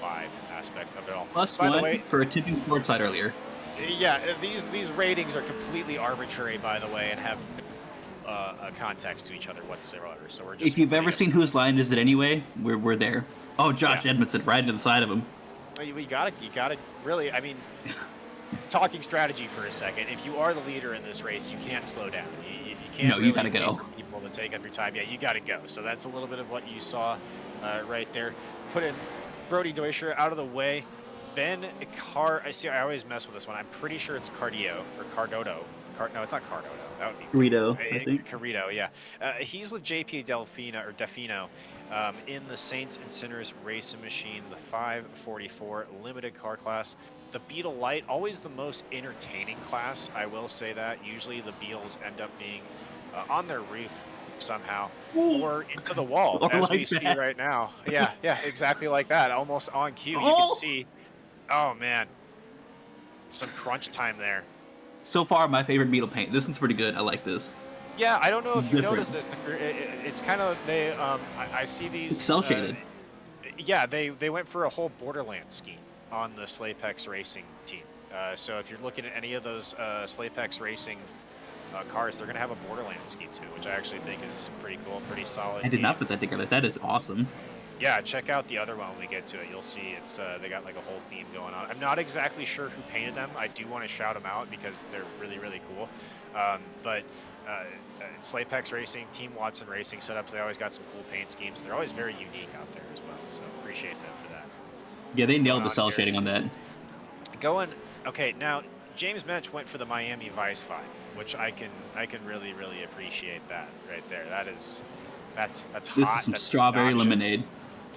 vibe aspect of it all. Plus By one the way, for tipping the court side earlier. yeah, these ratings are completely arbitrary, by the way, and have a context to each other whatsoever. So we're just. If you've ever seen Whose Line Is It Anyway, we're there. Oh, Josh Edmondson right into the side of him. You gotta really. I mean, talking strategy for a second. If you are the leader in this race, you can't slow down. You can't. No, you really gotta go. wait for people to take up your time. Yeah, you gotta go. So that's a little bit of what you saw right there. Put in Brody Deutscher out of the way. Ben Car. I see. I always mess with this one. I'm pretty sure it's Cardio or Cardodo. No, it's not Cardodo. That would be Rito, I think. Carrito, yeah. He's with JP Defino in the Saints Incinerus Racing Machine, the 544 limited car class. The Beetle Lite, always the most entertaining class, I will say that. Usually the Beetles end up being on their roof somehow or into the wall, Or as like we see that. right now. Yeah, exactly like that. Almost on cue. You can see. Oh, man. Some crunch time there. So far, my favorite Beetle paint. This one's pretty good. I like this. Yeah, I don't know It's if you different. noticed it. It's kind of they. I see these. It's cell shaded. Yeah, they went for a whole Borderlands scheme on the Slapex Racing team. So if you're looking at any of those Slapex Racing cars, they're gonna have a Borderlands scheme too, which I actually think is pretty cool, pretty solid. I did not put that together. That is awesome. Yeah, check out the other one when we get to it. You'll see it's they got like a whole theme going on. I'm not exactly sure who painted them. I do want to shout them out because they're really, really cool. But Slapex Racing, Team Watson Racing setups, they always got some cool paint schemes. They're always very unique out there as well, so appreciate them for that. Yeah, they nailed the cell shading on that. Okay, now James Mensch went for the Miami Vice vibe, which I can really, really appreciate that right there. That's hot. This is some that's strawberry obnoxious. lemonade.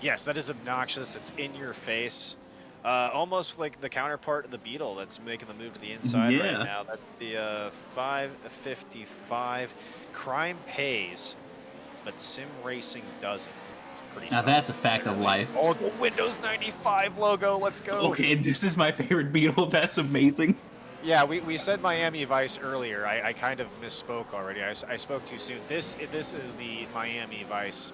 Yes, that is obnoxious. It's in your face. Almost like the counterpart of the Beetle that's making the move to the inside right now. That's the 555. Crime pays, but sim racing doesn't. It's pretty Now solid. that's a fact of life. Oh, the Windows 95 logo. Let's go. Okay, this is my favorite Beetle. That's amazing. Yeah, we said Miami Vice earlier. I kind of misspoke already. I spoke too soon. This is the Miami Vice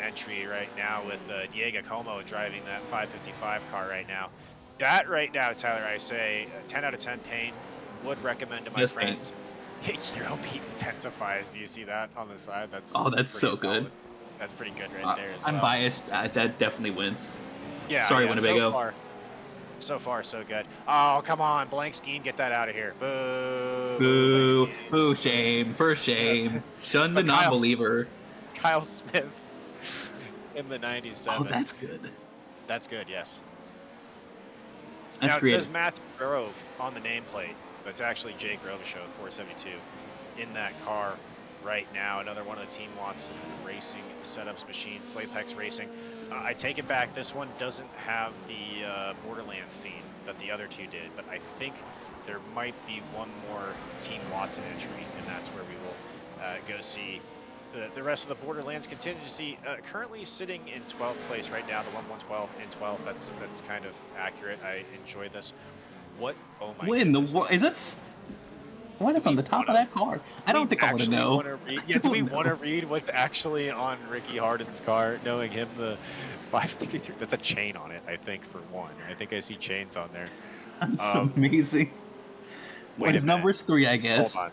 entry right now with Diego Como driving that 555 car right now. That right now, Tyler, I say 10 out of 10 paint. Would recommend to my friends. Hero Pete intensifies. Do you see that on the side? That's so good. That's pretty good right there as well. I'm biased. That definitely wins. Yeah. Sorry, yeah, Winnebago. So far, so good. Oh, come on. Blank scheme. Get that out of here. Boo. Boo. Boo. Shame. For shame. Shun the non-believer. Kyle Smith in the 97. Oh, that's good. That's good, yes. That's now, creative. It says Matt Grove on the nameplate, but it's actually Jake Robichaud, 472, in that car right now. Another one of the Team Watson Racing setups machine, Slapex Racing. I take it back. This one doesn't have the Borderlands theme that the other two did, but I think there might be one more Team Watson entry, and that's where we will go see the rest of the Borderlands contingency. Currently sitting in 12th place right now, the 1-1-12 in 12th. That's kind of accurate. I enjoy this. What? Oh my! When the what is that? What is on the top of that car? I don't think I want to know. Do we want to read what's actually on Ricky Harden's car, knowing him the 553? That's a chain on it, I think, for one. I think I see chains on there. That's amazing. His number's 3, I guess. Hold on.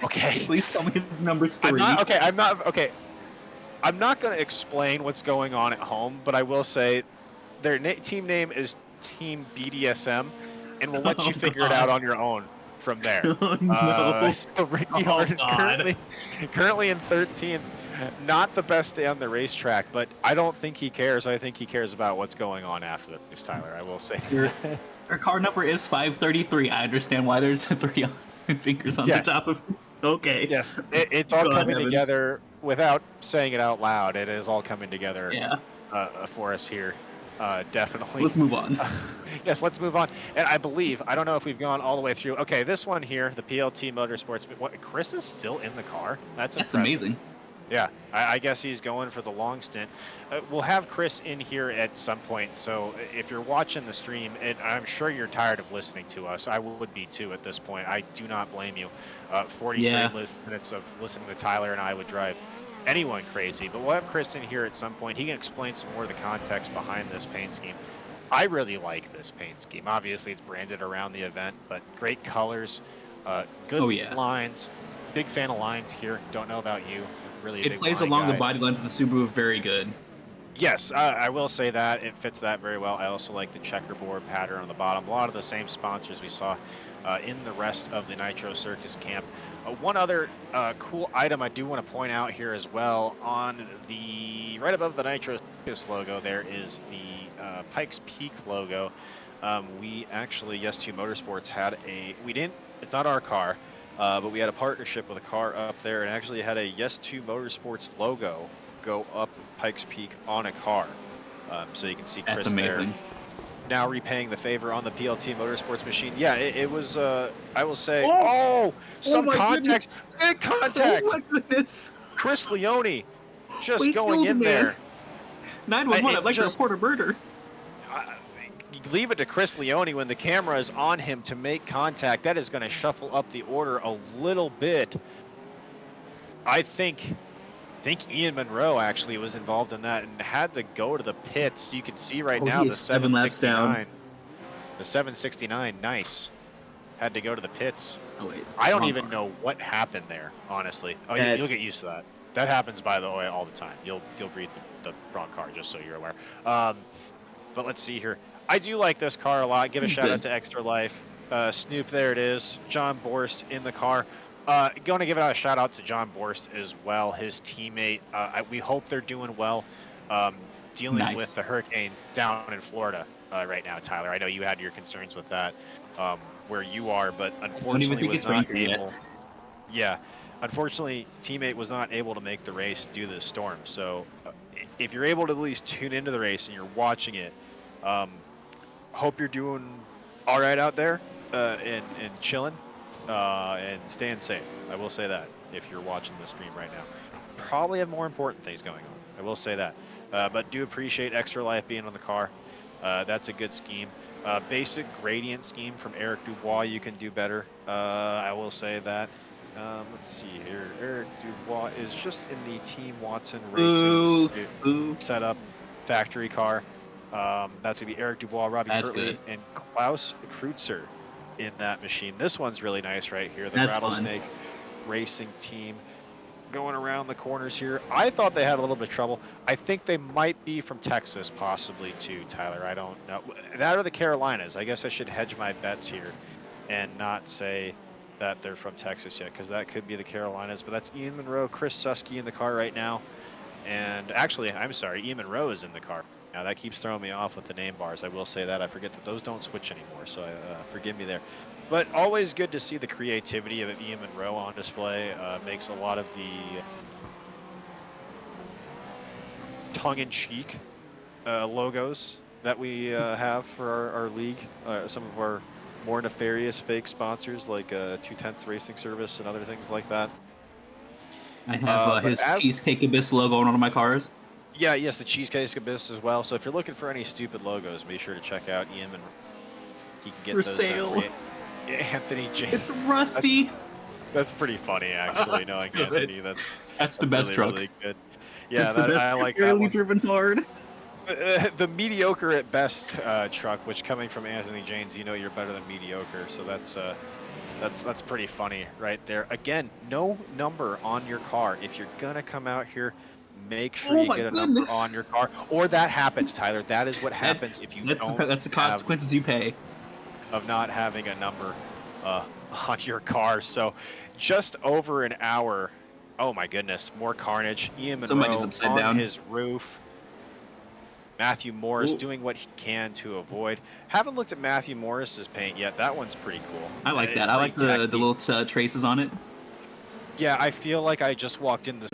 Okay. Please tell me his number's 3. I'm not going to explain what's going on at home, but I will say their team name is Team BDSM, and we'll let Oh you figure it out God. on your own from there. Oh no. So Ricky Oh Harden God. currently in 13th. Not the best day on the racetrack, but I don't think he cares. I think he cares about what's going on after this, Tyler. I will say Your that. your car number is 533. I understand why there's three fingers on the Yes. top of it. Okay. Yes, it's all God coming heavens. together without saying it out loud. It is all coming together Yeah. for us here, definitely. Let's move on. Yes, let's move on. And I believe, I don't know if we've gone all the way through. Okay, this one here, the PLT Motorsports. What? Chris is still in the car. That's That's impressive. amazing. Yeah, I guess he's going for the long stint. We'll have Chris in here at some point. So if you're watching the stream, and I'm sure you're tired of listening to us, I would be too at this point. I do not blame you. 40 Yeah. straight minutes of listening to Tyler and I would drive anyone crazy. But we'll have Chris in here at some point. He can explain some more of the context behind this paint scheme. I really like this paint scheme. Obviously, it's branded around the event, but great colors, good Oh yeah. lines. Big fan of lines here. Don't know about you. Really a It big plays line along the guy. body lines of the Subaru very good. Yes, I will say that it fits that very well. I also like the checkerboard pattern on the bottom. A lot of the same sponsors we saw in the rest of the Nitro Circus camp. One other cool item I do want to point out here as well, on the right above the Nitro Circus logo, there is the Pikes Peak logo. We actually, Yes2 Motorsports had it's not our car, but we had a partnership with a car up there, and actually had a Yes2 Motorsports logo go up Pikes Peak on a car. So you can see That's Chris there amazing. now repaying the favor on the PLT Motorsports machine. Yeah, it was, I will say, Oh! some my contact, goodness! big contact. Oh my goodness! Chris Leone just We going killed a in man. there. 911, It I'd like to just, report a murder. you leave it to Chris Leone when the camera is on him to make contact. That is going to shuffle up the order a little bit. I think Ian Monroe actually was involved in that and had to go to the pits. You can see right Oh, now he the is 7 laps down. 769. The 769, nice. Had to go to the pits. Oh wait, I don't wrong even car. know what happened there, honestly. Oh, you'll That's- get used to that. That happens, by the way, all the time. You'll read the wrong car, just so you're aware. But let's see here. I do like this car a lot. Give a This is shout out good. to Extra Life. Snoop, there it is. John Borst in the car. Going to give a shout out to John Borst as well, his teammate. We hope they're doing well. Dealing Nice. with the hurricane down in Florida right now, Tyler. I know you had your concerns with that where you are, but unfortunately think was it's not rained here yet. able. Yeah, unfortunately, teammate was not able to make the race due to the storm. So if you're able to at least tune into the race and you're watching it, hope you're doing all right out there and chilling and staying safe. I will say that if you're watching the stream right now. Probably have more important things going on. I will say that. But do appreciate Extra Life being on the car. That's a good scheme. Basic gradient scheme from Eric Dubois. You can do better. I will say that. Let's see here. Eric Dubois is just in the Team Watson Racing setup factory car. That's going to be Eric Dubois, Robbie That's Kirtley, good. and Klaus Kreutzer in that machine. This one's really nice right here. The That's fun. Rattlesnake Racing team going around the corners here. I thought they had a little bit of trouble. I think they might be from Texas, possibly too, Tyler. I don't know. That or the Carolinas. I guess I should hedge my bets here and not say that they're from Texas yet, because that could be the Carolinas. But that's Ian Monroe, Chris Susky in the car right now. And actually, I'm sorry, Ian Monroe is in the car. Now that keeps throwing me off with the name bars. I will say that. I forget that those don't switch anymore, so forgive me there. But always good to see the creativity of Ian Monroe on display. Makes a lot of the tongue-in-cheek logos that we have for our league. Some of our more nefarious fake sponsors like 2/10 Racing Service and other things like that. I have his Cheesecake Abyss logo on one of my cars. Yeah, yes, the Cheesecake Abyss as well. So if you're looking for any stupid logos, be sure to check out Ian and he can get For those sale. done for you. Anthony James. It's rusty. That's pretty funny, actually, knowing That's good. Anthony. That's the best really, truck. really good. Yeah, That's the best. I like Barely that one. driven hard. The mediocre at best truck, which coming from Anthony James, you know you're better than mediocre. So that's pretty funny right there. Again, no number on your car. If you're gonna come out here, make sure Oh you my get a number goodness. on your car. Or that happens, Tyler. That is what happens if you don't That's the have consequences you pay. of not having a number on your car. So just over an hour. Oh my goodness, more carnage. Ian Somebody's Monroe upside on down. his roof. Matthew Morris Ooh. doing what he can to avoid. Haven't looked at Matthew Morris's paint yet. That one's pretty cool. I like that. I like Pretty the techy. little traces on it. Yeah, I feel like I just walked in this.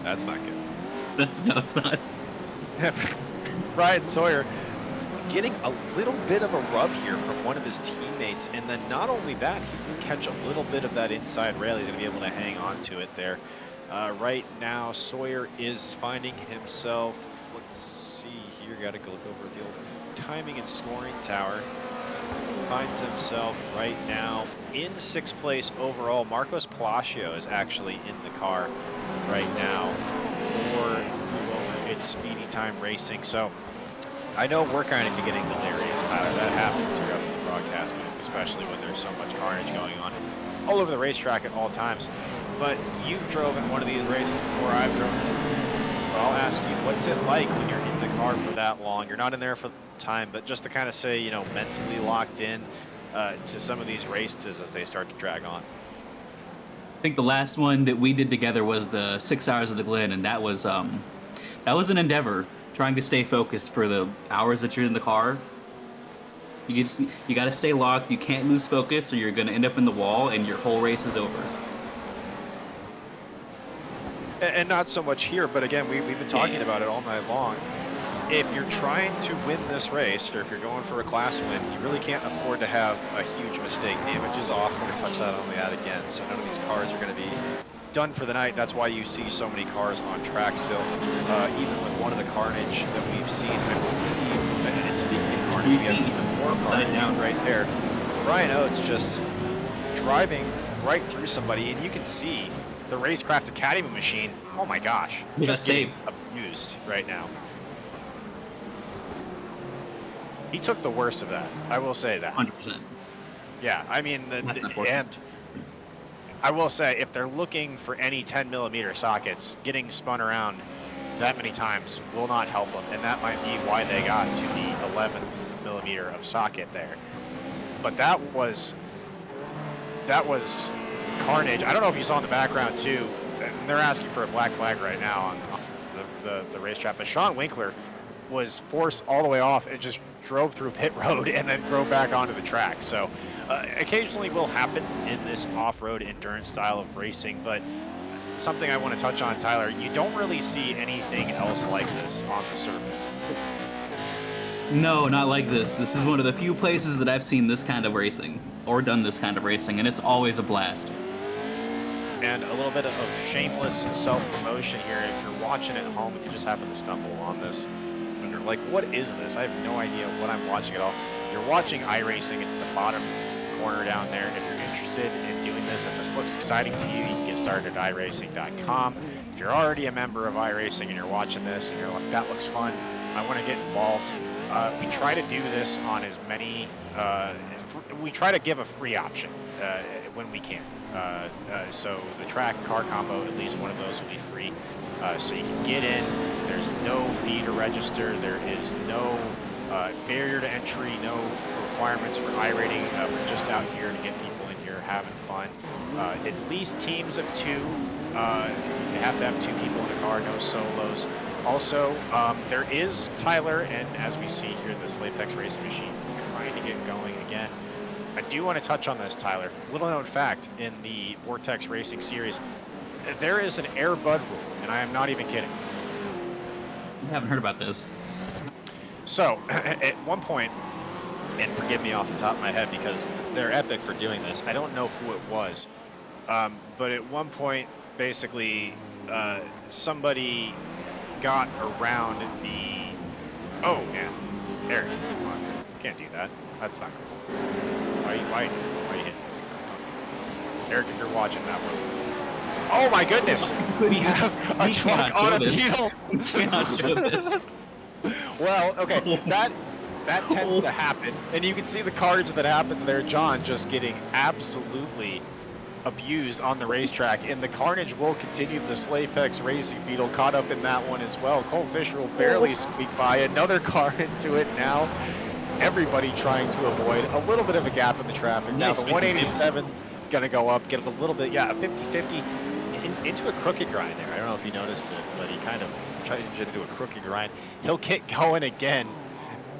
That's not good. No, it's not. Brian Sawyer getting a little bit of a rub here from one of his teammates, and then not only that, he's going to catch a little bit of that inside rail. He's going to be able to hang on to it there. Right now, Sawyer is finding himself, let's see here, got to go look over at the old timing and scoring tower. Finds himself right now in 6th place overall. Marcos Palacio is actually in the car right now for It's Speedy Time Racing. So I know we're kind of getting delirious, Tyler. That happens throughout the broadcast booth, especially when there's so much carnage going on all over the racetrack at all times. But you've drove in one of these races before. I've driven. But I'll ask you, what's it like when you're in the car for that long? You're not in there for time, but just to kind of say, you know, mentally locked in to some of these races as they start to drag on. I think the last one that we did together was the 6 Hours of the Glen, and that was an endeavor, trying to stay focused for the hours that you're in the car. You got to stay locked. You can't lose focus, or you're going to end up in the wall, and your whole race is over. And not so much here, but again, we've been talking about it all night long. If you're trying to win this race, or if you're going for a class win, you really can't afford to have a huge mistake. Damage is off. We're going to touch that on that again. So none of these cars are going to be done for the night. That's why you see so many cars on track still. Even with one of the carnage that we've seen, I believe, and speaking of carnage, we have even more carnage down right there. Brian Oates just driving right through somebody, and you can see the Racecraft Academy machine. Oh my gosh, Yeah, just getting same. abused right now. He took the worst of that. I will say that. 100%. Yeah, I mean, That's unfortunate. and I will say, if they're looking for any 10mm sockets, getting spun around that many times will not help them, and that might be why they got to the 11mm of socket there. But that was carnage. I don't know if you saw in the background too. And they're asking for a black flag right now on the racetrack, but Sean Winkler was forced all the way off and just drove through pit road and then drove back onto the track. So occasionally will happen in this off-road endurance style of racing, but something I want to touch on, Tyler, you don't really see anything else like this on the surface. No, not like this. This is one of the few places that I've seen this kind of racing, or done this kind of racing, and it's always a blast. And a little bit of shameless self-promotion here. If you're watching at home, if you just happen to stumble on this, and you're like, what is this? I have no idea what I'm watching at all. You're watching iRacing. It's the bottom corner down there. If you're interested in doing this, if this looks exciting to you, you can get started at iRacing.com. If you're already a member of iRacing and you're watching this and you're like, that looks fun, I want to get involved. We try to do this on as many, we try to give a free option when we can. So the track car combo, at least one of those will be free. So you can get in, there's no fee to register, there is no barrier to entry, no requirements for iRating. We're just out here to get people in here having fun. At least teams of 2, you have to have 2 people in the car, no solos. Also, there is Tyler, and as we see here, this Latex racing machine trying to get going again. I do want to touch on this, Tyler. Little known fact, in the VORTEX Racing Series, there is an air bud rule, and I am not even kidding. I haven't heard about this. So, at one point, and forgive me off the top of my head because they're epic for doing this, I don't know who it was, but at one point, basically, somebody got around the... Oh, man. Eric, come on. Can't do that. That's not cool. Why are you hitting me? Eric, if you're watching that one. Oh my goodness! We have a truck on a Beetle! We cannot show this. Well, okay, that tends to happen. And you can see the carnage that happens there. John just getting absolutely abused on the racetrack, and the carnage will continue. The Slapex Racing Beetle caught up in that one as well. Cole Fisher will barely squeak by. Another car into it now. Everybody trying to avoid a little bit of a gap in the traffic. Now Nice the 187's going to go up, get a little bit, yeah, 50-50 into a crooked grind there. I don't know if you noticed it, but he kind of tried to do a crooked grind. He'll get going again.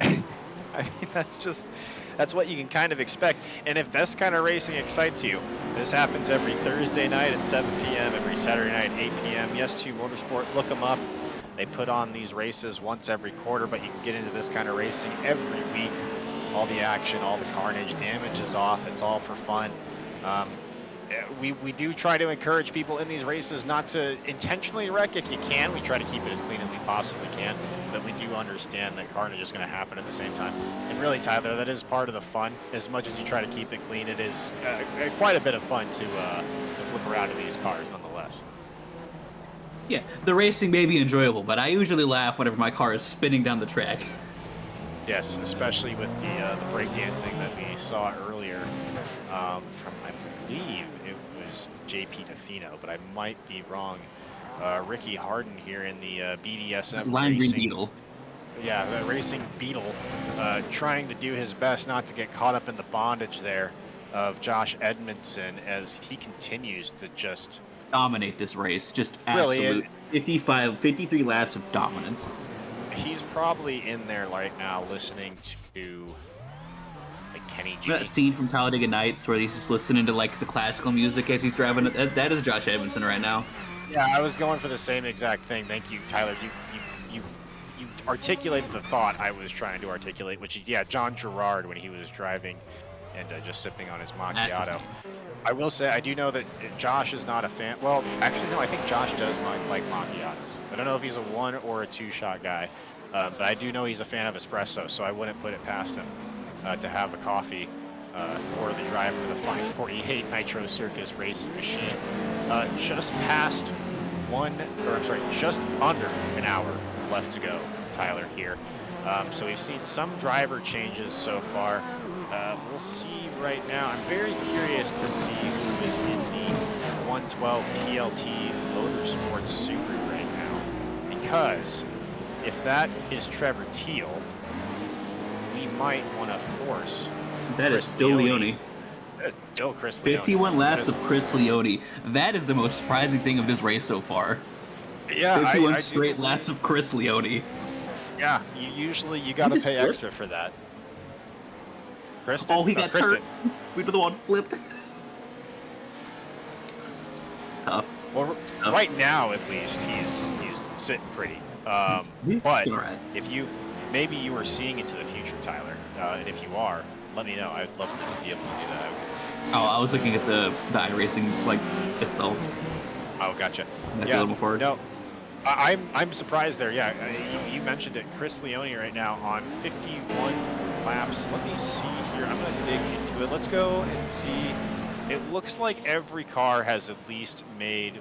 I mean, that's what you can kind of expect. And if this kind of racing excites you, this happens every Thursday night at 7 p.m., every Saturday night at 8 p.m. Yes, to Motorsport, look them up. They put on these races once every quarter, but you can get into this kind of racing every week. All the action, all the carnage, damage is off. It's all for fun. We do try to encourage people in these races not to intentionally wreck if you can. We try to keep it as clean as we possibly can, but we do understand that carnage is going to happen at the same time. And really, Tyler, that is part of the fun. As much as you try to keep it clean, it is quite a bit of fun to flip around in these cars nonetheless. Yeah, the racing may be enjoyable, but I usually laugh whenever my car is spinning down the track. Yes, especially with the breakdancing that we saw earlier from, I believe it was JP DeFino, but I might be wrong. Ricky Harden here in the BDSM Lime Green racing. Beetle. Yeah, the racing Beetle, trying to do his best not to get caught up in the bondage there of Josh Edmondson as he continues to just Dominate this race. Just Really, absolute 53 laps of dominance. He's probably in there right now listening to like Kenny G. That scene from Talladega Nights where he's just listening to like the classical music as he's driving. That is Josh Edmondson right now. Yeah, I was going for the same exact thing. Thank you, Tyler. You articulated the thought I was trying to articulate, which is, yeah, John Gerard when he was driving and just sipping on his That's his macchiato. name. I will say, I do know that Josh is not a fan. Well, actually, no, I think Josh does like macchiatos. I don't know if he's a 1 or a 2 shot guy, but I do know he's a fan of espresso, so I wouldn't put it past him to have a coffee for the driver of the 548 Nitro Circus racing machine. Just just under an hour left to go, Tyler, here. So we've seen some driver changes so far. We'll see right now. I'm very curious to see who is in the 112 PLT Motorsports Subaru right now, because if that is Trevor Teal, we might want to force. That is still Leone. Still Chris Leone. 51 laps of Chris Leone. That is the most surprising thing of this race so far. Yeah, 51 straight laps of Chris Leone. Yeah, you got to pay extra for that. Kristen? Oh, he got Kristen. hurt. We were the one flipped. Tough. Well, Tough. right now at least he's sitting pretty. He's But all right. if maybe you are seeing into the future, Tyler, and if you are, let me know. I'd love to be able to do that. Oh, I was looking at the iRacing like itself. Oh, gotcha. Might be Yeah, a little forward. no, I'm surprised there. Yeah, you mentioned it. Chris Leone right now on 51 laps. Let me see here. I'm gonna dig into it. Let's go and see. It looks like every car has at least made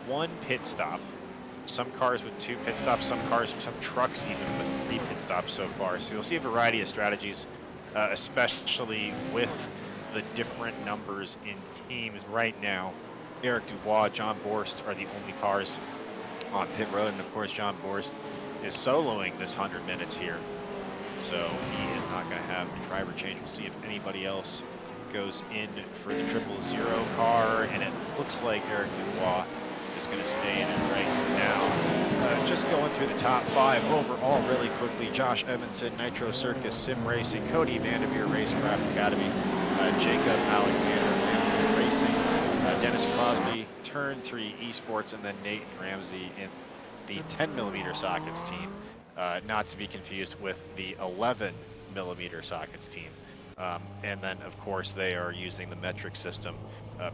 1 pit stop. Some cars with 2 pit stops, some trucks even with 3 pit stops so far. So you'll see a variety of strategies, especially with the different numbers in teams right now. Eric Dubois, John Borst are the only cars on pit road, and of course John Borst is soloing this 100 minutes here, so he is not going to have a driver change. We'll see if anybody else goes in for the 000 car, and it looks like Eric Dubois is going to stay in it right now. Just going through the top 5 overall really quickly: Josh Edmondson, Nitro Circus Sim Racing; Cody Vanderveer, Racecraft Academy; Jacob Alexander, Racing; Dennis Crosby, Turn 3 eSports; and then Nate Ramsey in the 10mm sockets team, not to be confused with the 11mm sockets team. And then, of course, they are using the metric system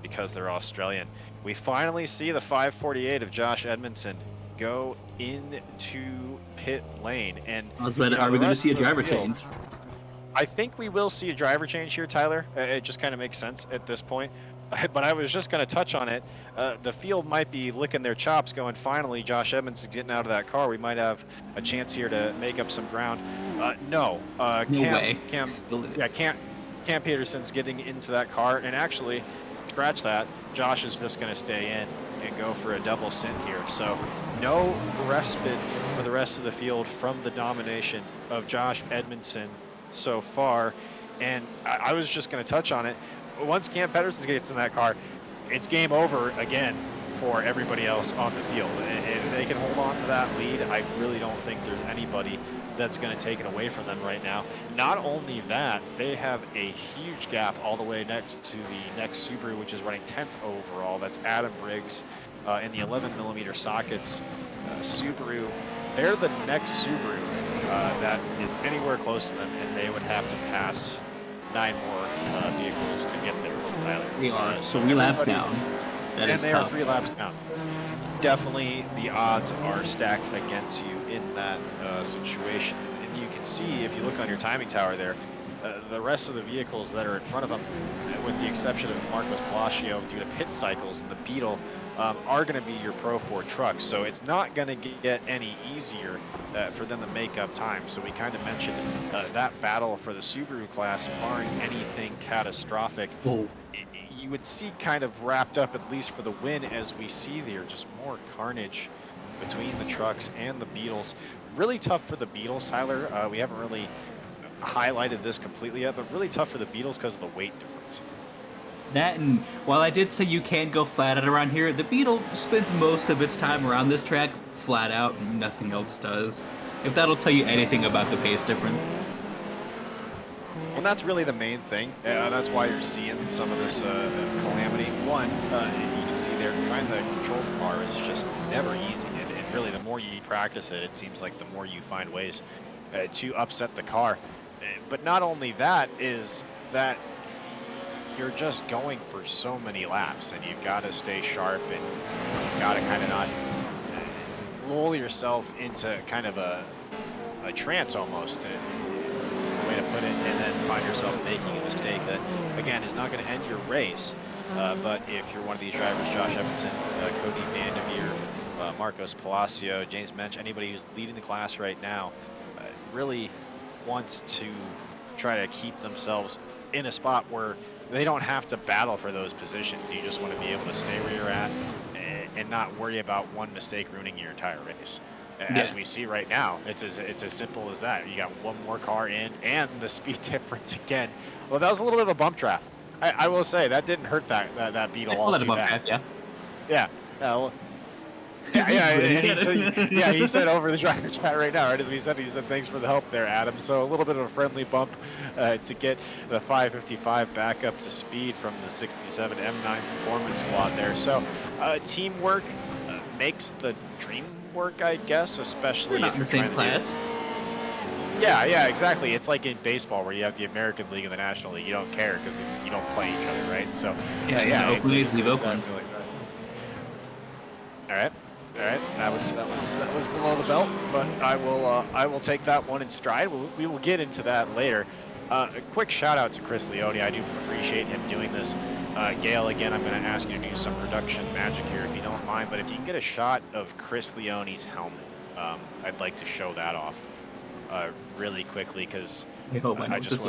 because they're Australian. We finally see the 548 of Josh Edmondson go into pit lane. And I was are we going to see a driver change? I think we will see a driver change here, Tyler. It just kind of makes sense at this point. But I was just going to touch on it. The field might be licking their chops going, finally, Josh Edmondson's getting out of that car. We might have a chance here to make up some ground. No. No way. Cam Peterson's getting into that car. And actually, scratch that. Josh is just going to stay in and go for a double stint here. So no respite for the rest of the field from the domination of Josh Edmondson so far. And I was just going to touch on it. Once Cam Pedersen gets in that car, it's game over again for everybody else on the field. And if they can hold on to that lead, I really don't think there's anybody that's going to take it away from them right now. Not only that, they have a huge gap all the way next to the next Subaru, which is running 10th overall. That's Adam Briggs in the 11mm sockets. Subaru, they're the next Subaru that is anywhere close to them, and they would have to pass 9 more vehicles to get there, Tyler. We are So 3 laps down. That is and they tough. are 3 laps down. Definitely the odds are stacked against you in that situation. And you can see, if you look on your timing tower there, the rest of the vehicles that are in front of them, with the exception of Marcos Palacio due to pit cycles and the Beetle, are going to be your Pro 4 trucks. So it's not going to get any easier for them to make up time. So we kind of mentioned that battle for the Subaru class, barring anything catastrophic. Oh. You would see kind of wrapped up, at least for the win, as we see there, just more carnage between the trucks and the Beetles. Really tough for the Beetles, Tyler. We haven't really highlighted this completely yet, but really tough for the Beetles because of the weight difference. That, and while I did say you can go flat out around here, the Beetle spends most of its time around this track flat out, and nothing else does. If that'll tell you anything about the pace difference. Well, that's really the main thing. That's why you're seeing some of this calamity. One, you can see there, trying to control the car is just never easy. And really, the more you practice it, it seems like the more you find ways to upset the car. But not only that, is that you're just going for so many laps, and you've got to stay sharp, and you've got to kind of not lull yourself into kind of a trance almost. Is the way to put it, and then find yourself making a mistake that, again, is not going to end your race. But if you're one of these drivers, Josh Evanson, Cody Vanderveer, Marcos Palacio, James Mensch, anybody who's leading the class right now, really wants to try to keep themselves in a spot where they don't have to battle for those positions. You just want to be able to stay where you're at and not worry about one mistake ruining your entire race. As we see right now, it's as simple as that. You got one more car in, and the speed difference again. Well, that was a little bit of a bump draft. I will say that didn't hurt that Beetle all too bad. Yeah. Yeah. Well, yeah. He said over the driver chat right now, right as we said, he said thanks for the help there, Adam. So a little bit of a friendly bump to get the 555 back up to speed from the 67 M9 Performance Squad there. So teamwork makes the dream work, I guess, especially We're not if in you're the same trying class. Yeah, exactly. It's like in baseball where you have the American League and the National League. You don't care because you don't play each other, right? So Oakland A's leave Oakland. Exactly like that. All right. That was below the belt, but I will take that one in stride. We will get into that later. A quick shout out to Chris Leone. I do appreciate him doing this. Gail, again, I'm going to ask you to do some production magic here if you don't mind, but if you can get a shot of Chris Leone's helmet, I'd like to show that off really quickly, because I just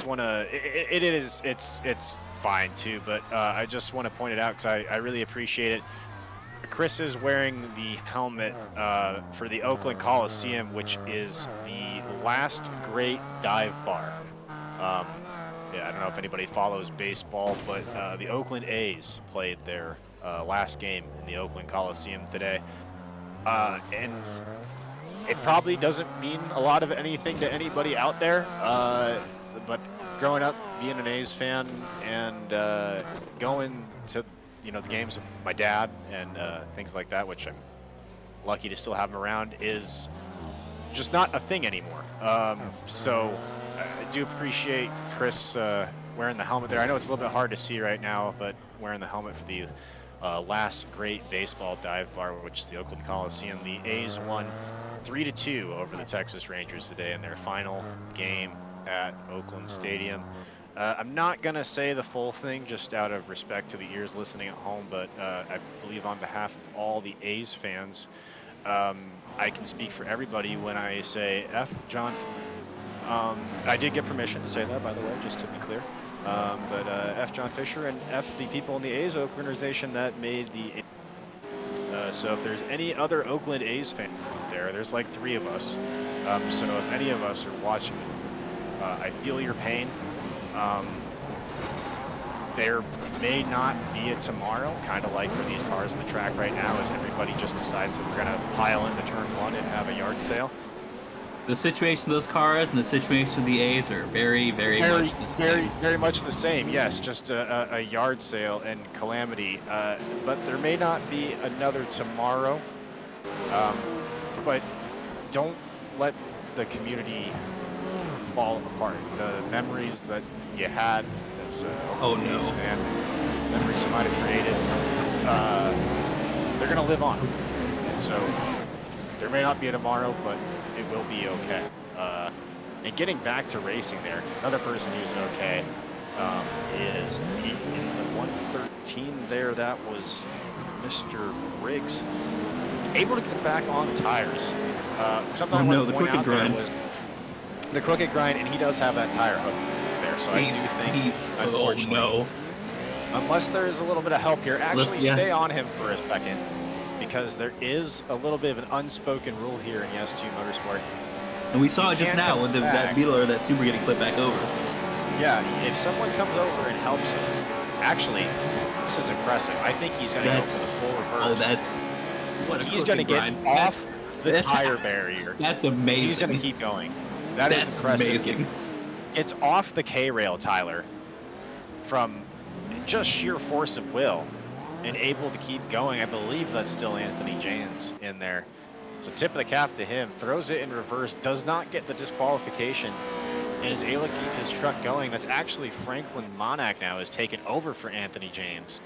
want to. It's fine too, but I just want to point it out because I really appreciate it. Chris is wearing the helmet for the Oakland Coliseum, which is the last great dive bar. I don't know if anybody follows baseball, but the Oakland A's played their last game in the Oakland Coliseum today. And it probably doesn't mean a lot of anything to anybody out there, but growing up, being an A's fan and going to the games with my dad and things like that, which I'm lucky to still have him around, is just not a thing anymore. So I do appreciate Chris wearing the helmet there. I know it's a little bit hard to see right now, but wearing the helmet for the last great baseball dive bar, which is the Oakland Coliseum. The A's won 3-2 over the Texas Rangers today in their final game at Oakland Stadium. I'm not going to say the full thing just out of respect to the ears listening at home, but I believe on behalf of all the A's fans, I can speak for everybody when I say F. John. I did get permission to say that, by the way, just to be clear. But F. John Fisher and F. the people in the A's organization that made the. So if there's any other Oakland A's fan there, there's like 3 of us. So if any of us are watching, I feel your pain. There may not be a tomorrow, kind of like for these cars on the track right now, as everybody just decides that we're going to pile into turn 1 and have a yard sale. The situation of those cars and the situation of the A's are very, very much the same. Very much the same, yes, just a yard sale and calamity. But there may not be another tomorrow. But don't let the community fall apart. The memories that you had as a A's fan, memories you might have created, they're going to live on. And so there may not be a tomorrow, but it will be okay. And getting back to racing there, another person who's okay is in the 113 there. That was Mr. Briggs. Able to get back on tires. Something I want to point out there was the crooked grind, and he does have that tire hook there. So I do think, unfortunately, unless there is a little bit of help here, actually stay on him for a second, because there is a little bit of an unspoken rule here in S2 Motorsport. And we saw it just now with that Beetle or that Subaru getting flipped back over. Yeah, if someone comes over and helps him, actually, this is impressive. I think he's going to go for the full reverse. Oh, that's what he's going to get off the tire barrier. That's amazing. He's going to keep going. That's impressive. Amazing. Gets off the K-rail, Tyler, from just sheer force of will, and able to keep going. I believe that's still Anthony James in there. So tip of the cap to him. Throws it in reverse, does not get the disqualification, and is able to keep his truck going. That's actually Franklin Monac now has taken over for Anthony James.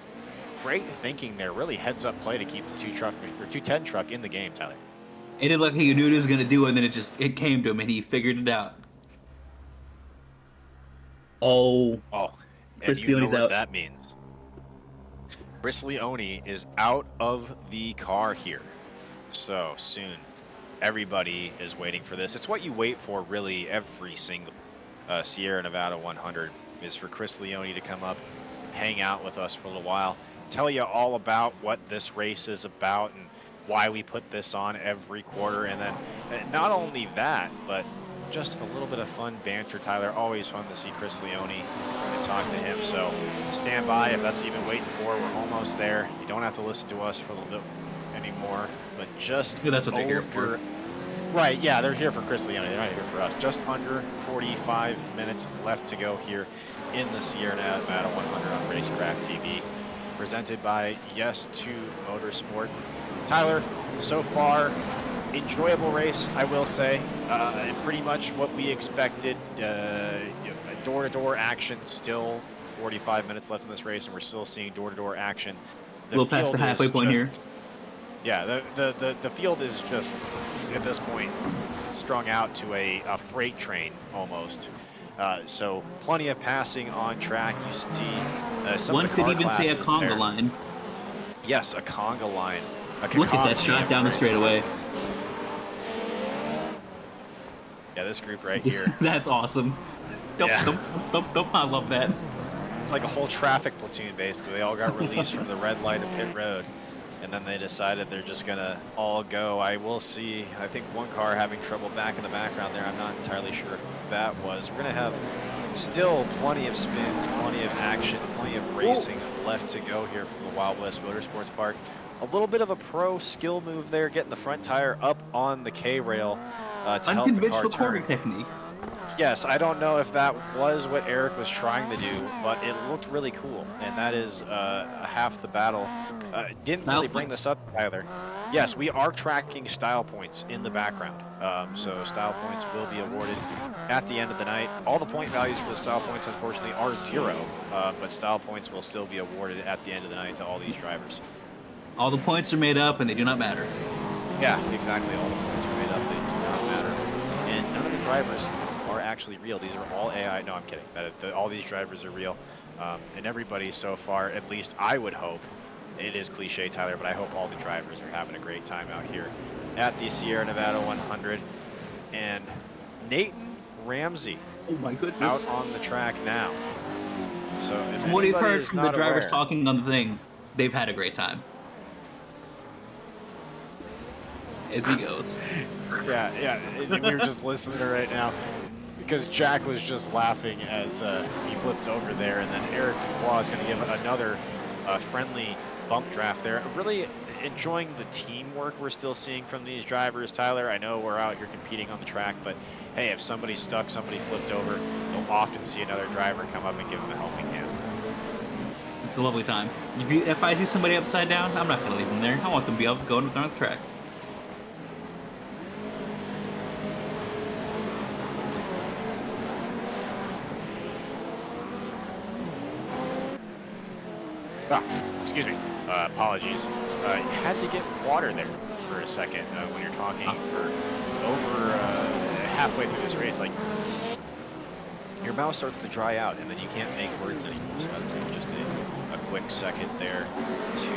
Great thinking there. Really heads up play to keep the 210 truck in the game, Tyler. It did look like he knew what he was going to do, and then it came to him, and he figured it out. Oh, Chris Leone's out. What that means. Chris Leone is out of the car here. So soon, everybody is waiting for this. It's what you wait for, really, every single Sierra Nevada 100 is for Chris Leone to come up, hang out with us for a little while, tell you all about what this race is about and why we put this on every quarter. And then not only that, but just a little bit of fun banter, Tyler. Always fun to see Chris Leone and talk to him. So stand by if that's what you've been waiting for. We're almost there. You don't have to listen to us for a little bit anymore, but just that's what they're here for. Right, yeah, they're here for Chris Leone. They're not here for us. Just under 45 minutes left to go here in the Sierra Nevada 100 on Racecraft TV, presented by Yes2 Motorsport. Tyler, so far, enjoyable race, I will say. Pretty much what we expected. Door-to-door action, still 45 minutes left in this race, and we're still seeing door-to-door action. A little past the halfway point here. Yeah, the field is just, at this point, strung out to a freight train, almost. So plenty of passing on track. You see some one of the could even say a conga there. line. Yes, a conga line. Look at that shot down the straightaway. Yeah, this group right here. That's awesome. I love that. It's like a whole traffic platoon, basically. They all got released from the red light of pit road, and then they decided they're just going to all go. I will see, I think one car having trouble back in the background there. I'm not entirely sure if that was. We're going to have still plenty of spins, plenty of action, plenty of racing left to go here from the Wild West Motorsports Park. A little bit of a pro skill move there, getting the front tire up on the K-rail to help the car Unconventional turn. corner technique. Yes, I don't know if that was what Eric was trying to do, but it looked really cool, and that is half the battle. Didn't really bring this up, Tyler. Yes, we are tracking style points in the background, so style points will be awarded at the end of the night. All the point values for the style points, unfortunately, are 0, but style points will still be awarded at the end of the night to all these drivers. All the points are made up, and they do not matter. Yeah, exactly. All the points are made up. They do not matter. And none of the drivers are actually real. These are all AI. No, I'm kidding. All these drivers are real. And everybody so far, at least I would hope, it is cliche, Tyler, but I hope all the drivers are having a great time out here at the Sierra Nevada 100. And Nathan Ramsey oh my goodness, out on the track now. So if From what we've anybody heard is from the not drivers aware- talking on the thing, they've had a great time. As he goes. Yeah, and we were just listening to right now because Jack was just laughing as he flipped over there, and then Eric Dubois is going to give another friendly bump draft there. Really enjoying the teamwork we're still seeing from these drivers, Tyler. I know we're out here competing on the track, but hey, if somebody's stuck, somebody flipped over, you'll often see another driver come up and give them a helping hand. It's a lovely time. If I see somebody upside down, I'm not going to leave them there. I want them to be able to go on the track. Excuse me. Apologies. Had to get water there for a second when you're talking for over halfway through this race. Like, your mouth starts to dry out, and then you can't make words anymore. So I'll take just a quick second there to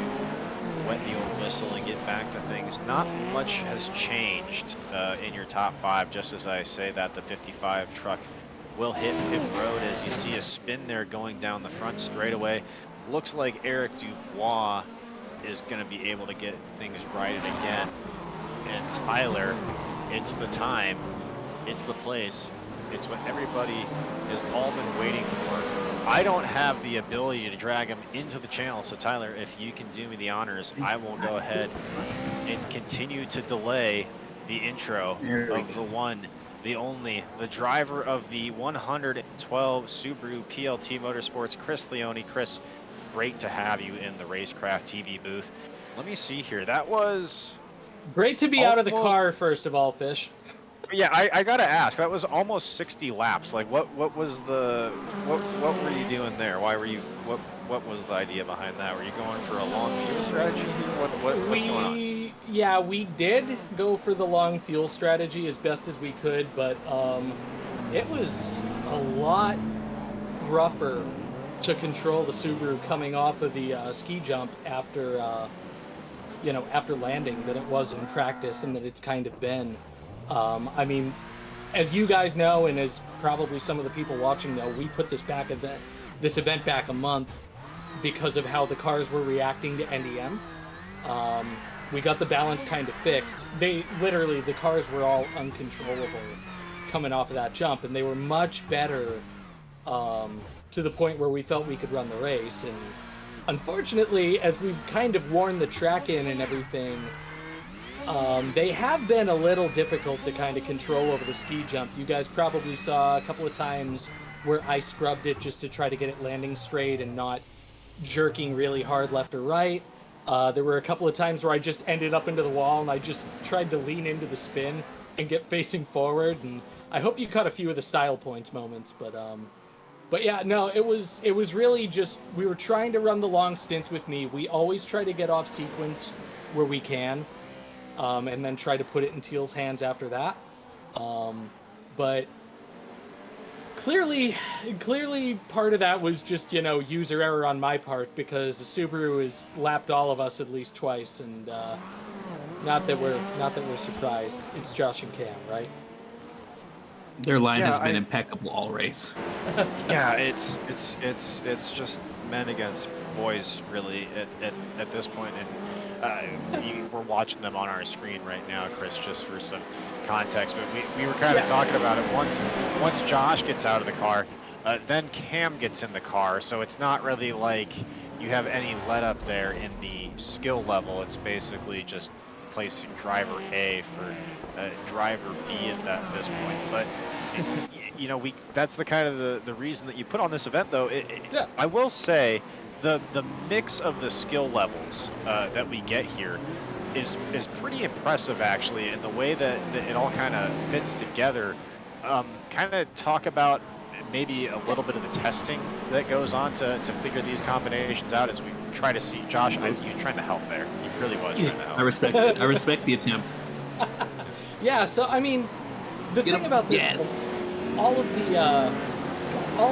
wet the old whistle and get back to things. Not much has changed in your top 5. Just as I say that, the 55 truck will hit pit road as you see a spin there going down the front straightaway. Looks like Eric Dubois is going to be able to get things righted again. And Tyler, it's the time, it's the place, it's what everybody has all been waiting for. I don't have the ability to drag him into the channel, so Tyler, if you can do me the honors, I will go ahead and continue to delay the intro of the one, the only, the driver of the 112 Subaru PLT Motorsports, Chris Leone. Chris, great to have you in the Racecraft TV booth. Let me see here. That was great to be out of the car, first of all, Fish. Yeah, I gotta ask. That was almost 60 laps. Like, what was the what were you doing there? Why were you what was the idea behind that? Were you going for a long fuel strategy here? What's going on? Yeah, we did go for the long fuel strategy as best as we could, but it was a lot rougher to control the Subaru coming off of the ski jump after after landing than it was in practice, and that it's kind of been. I mean, as you guys know, and as probably some of the people watching know, we put this event back a month because of how the cars were reacting to NDM. We got the balance kind of fixed. The cars were all uncontrollable coming off of that jump, and they were much better to the point where we felt we could run the race. And unfortunately, as we've kind of worn the track in and everything, they have been a little difficult to kind of control over the ski jump. You guys probably saw a couple of times where I scrubbed it just to try to get it landing straight and not jerking really hard left or right. There were a couple of times where I just ended up into the wall and I just tried to lean into the spin and get facing forward. And I hope you caught a few of the style points moments, but yeah, no, it was really just, we were trying to run the long stints with me. We always try to get off sequence where we can, and then try to put it in Teal's hands after that. But clearly part of that was just, user error on my part, because the Subaru has lapped all of us at least twice, and not that we're surprised. It's Josh and Cam, right? Their line has been impeccable all race. Yeah, it's just men against boys really at this point, and we're watching them on our screen right now, Chris, just for some context. But we were kind of talking about it once Josh gets out of the car, then Cam gets in the car, so it's not really like you have any let up there in the skill level. It's basically just placing driver A for driver B at this point. But that's the kind of the reason that you put on this event, though. I will say the mix of the skill levels that we get here is pretty impressive, actually, and the way that it all kind of fits together. Kind of talk about maybe a little bit of the testing that goes on to figure these combinations out as we try to see. Josh, you trying to help there. He really was trying to help. I respect it. I respect the attempt. Yeah, so I mean, the thing about this, all the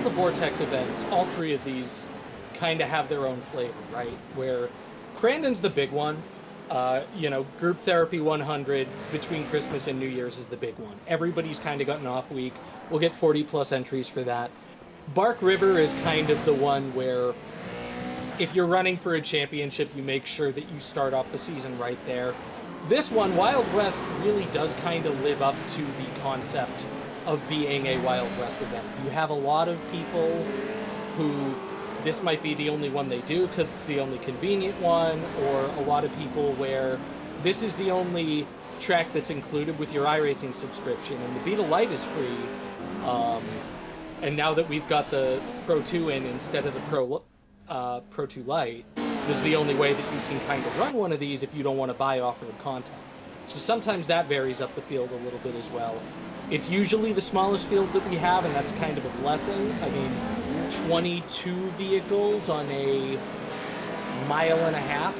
VORTEX events, all three of these kind of have their own flavor, right? Where Crandon's the big one. Group Therapy 100 between Christmas and New Year's is the big one. Everybody's kind of got an off week. We'll get 40 plus entries for that. Bark River is kind of the one where if you're running for a championship, you make sure that you start off the season right there. This one, Wild West, really does kind of live up to the concept of being a Wild West event. You have a lot of people who this might be the only one they do because it's the only convenient one, or a lot of people where this is the only track that's included with your iRacing subscription, and the Beetle Lite is free. And now that we've got the Pro 2 in instead of the Pro 2 Lite, this is the only way that you can kind of run one of these if you don't want to buy off-road content. So sometimes that varies up the field a little bit as well. It's usually the smallest field that we have, and that's kind of a blessing. I mean, 22 vehicles on a mile and a half.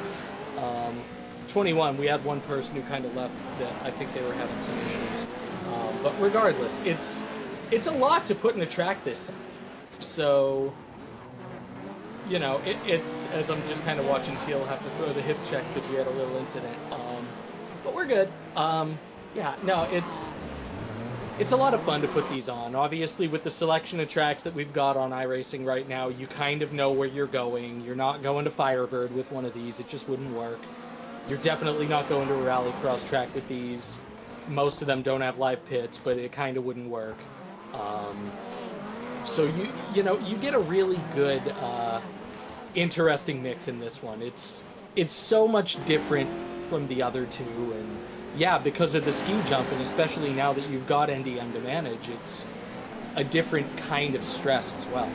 21, we had one person who kind of left that I think they were having some issues. But regardless, it's a lot to put in a track this size. So, you know, it's, as I'm just kind of watching Teal have to throw the hip check because we had a little incident. But we're good. Yeah, no, it's a lot of fun to put these on. Obviously, with the selection of tracks that we've got on iRacing right now, you kind of know where you're going. You're not going to Firebird with one of these. It just wouldn't work. You're definitely not going to a rallycross track with these. Most of them don't have live pits, but it kind of wouldn't work. So you know, you get a really good, interesting mix in this one. It's so much different from the other two, and yeah, because of the ski jump, and especially now that you've got NDM to manage, it's a different kind of stress as well.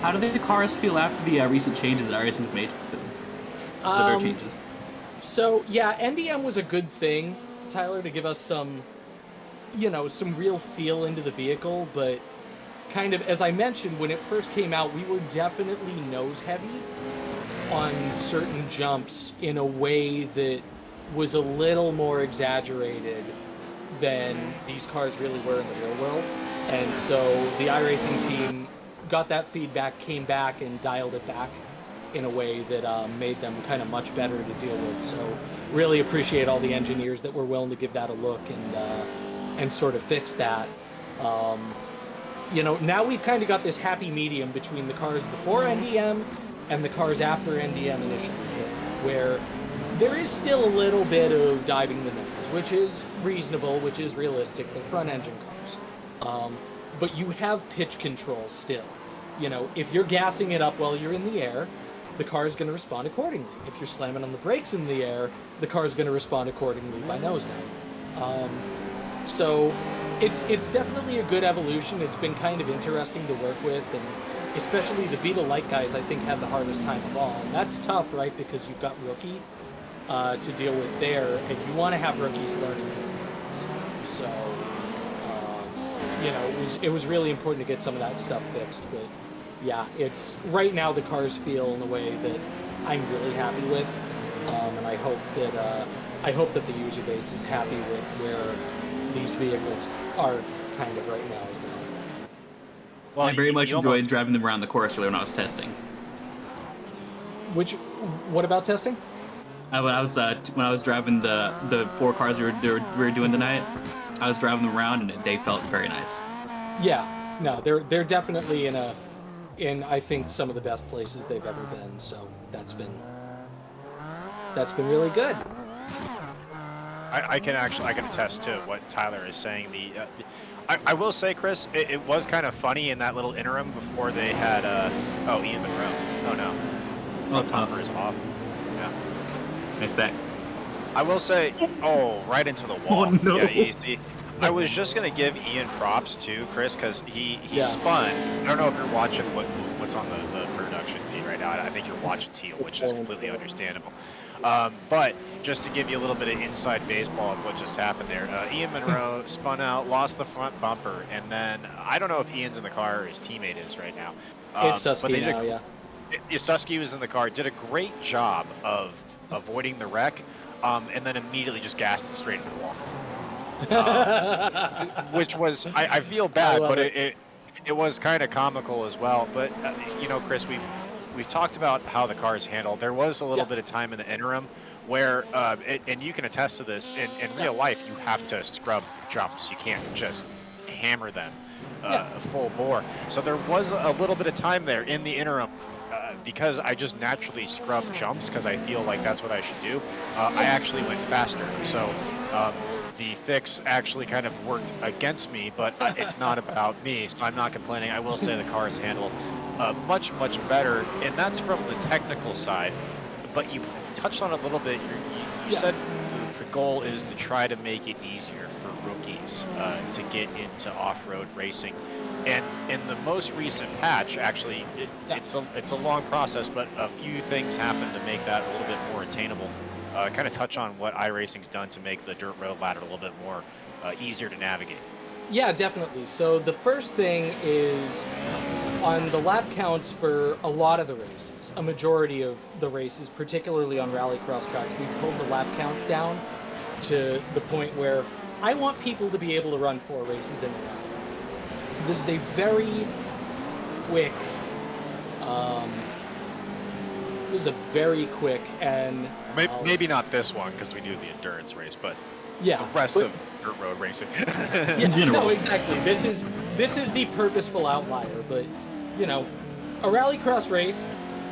How do the cars feel after the recent changes that iRacing's made? The rare changes. So yeah, NDM was a good thing, Tyler, to give us some, you know, some real feel into the vehicle, but kind of, as I mentioned, when it first came out, we were definitely nose heavy on certain jumps in a way that was a little more exaggerated than these cars really were in the real world. And so the iRacing team got that feedback, came back and dialed it back in a way that made them kind of much better to deal with. So really appreciate all the engineers that were willing to give that a look and sort of fix that. You know, now we've kind of got this happy medium between the cars before NDM and the cars after NDM initially hit, where there is still a little bit of diving the nose, which is reasonable, which is realistic. They're front-engine cars. But you have pitch control still. You know, if you're gassing it up while you're in the air, the car is going to respond accordingly. If you're slamming on the brakes in the air, the car is going to respond accordingly by nosedive. So it's definitely a good evolution. It's been kind of interesting to work with, and especially the Beetle Lite guys, I think, had the hardest time of all. And that's tough, right? Because you've got rookie to deal with there, and you want to have rookies learning things. So, you know, it was really important to get some of that stuff fixed. But yeah, it's right now the cars feel in a way that I'm really happy with, and I hope that the user base is happy with where these vehicles are kind of right now as well. Well, I very much enjoyed driving them around the course when I was testing. What about testing? When I was driving the 4 cars we were doing tonight, I was driving them around and they felt very nice. Yeah, no, they're definitely in I think some of the best places they've ever been. So that's been really good. I can attest to what Tyler is saying. I will say, Chris, it was kind of funny in that little interim before they had Ian Monroe. Oh no, front bumper is off. Yeah, it's back. I will say, right into the wall. Oh no. Yeah, easy. I was just gonna give Ian props too, Chris, because he spun. I don't know if you're watching what's on the production feed right now. I think you're watching Teal, which is completely understandable. But just to give you a little bit of inside baseball of what just happened there, Ian Monroe spun out, lost the front bumper, and then I don't know if Ian's in the car or his teammate is right now. It's Susky now, yeah. Susky was in the car, did a great job of avoiding the wreck, and then immediately just gassed it straight into the wall. Which was, I feel bad, but it was kind of comical as well. But, you know, Chris, we've talked about how the cars handle. There was a little bit of time in the interim where, and you can attest to this, in real life, you have to scrub jumps. You can't just hammer them. full bore. So there was a little bit of time there in the interim. Because I just naturally scrub jumps because I feel like that's what I should do, I actually went faster. So the fix actually kind of worked against me, but it's not about me, so I'm not complaining. I will say the cars handle much, much better, and that's from the technical side. But you touched on it a little bit. You said the goal is to try to make it easier for rookies to get into off-road racing. And in the most recent patch, actually, it's a long process, but a few things happened to make that a little bit more attainable. Kind of touch on what iRacing's done to make the dirt road ladder a little bit more easier to navigate. Yeah, definitely. So the first thing is on the lap counts for a lot of the races, a majority of the races, particularly on rallycross tracks, we've pulled the lap counts down to the point where I want people to be able to run 4 races in a row. This is a very quick, and Maybe not this one because we do the endurance race, but yeah, the rest of dirt road racing. Yeah, no, exactly. This is the purposeful outlier, but you know, a rallycross race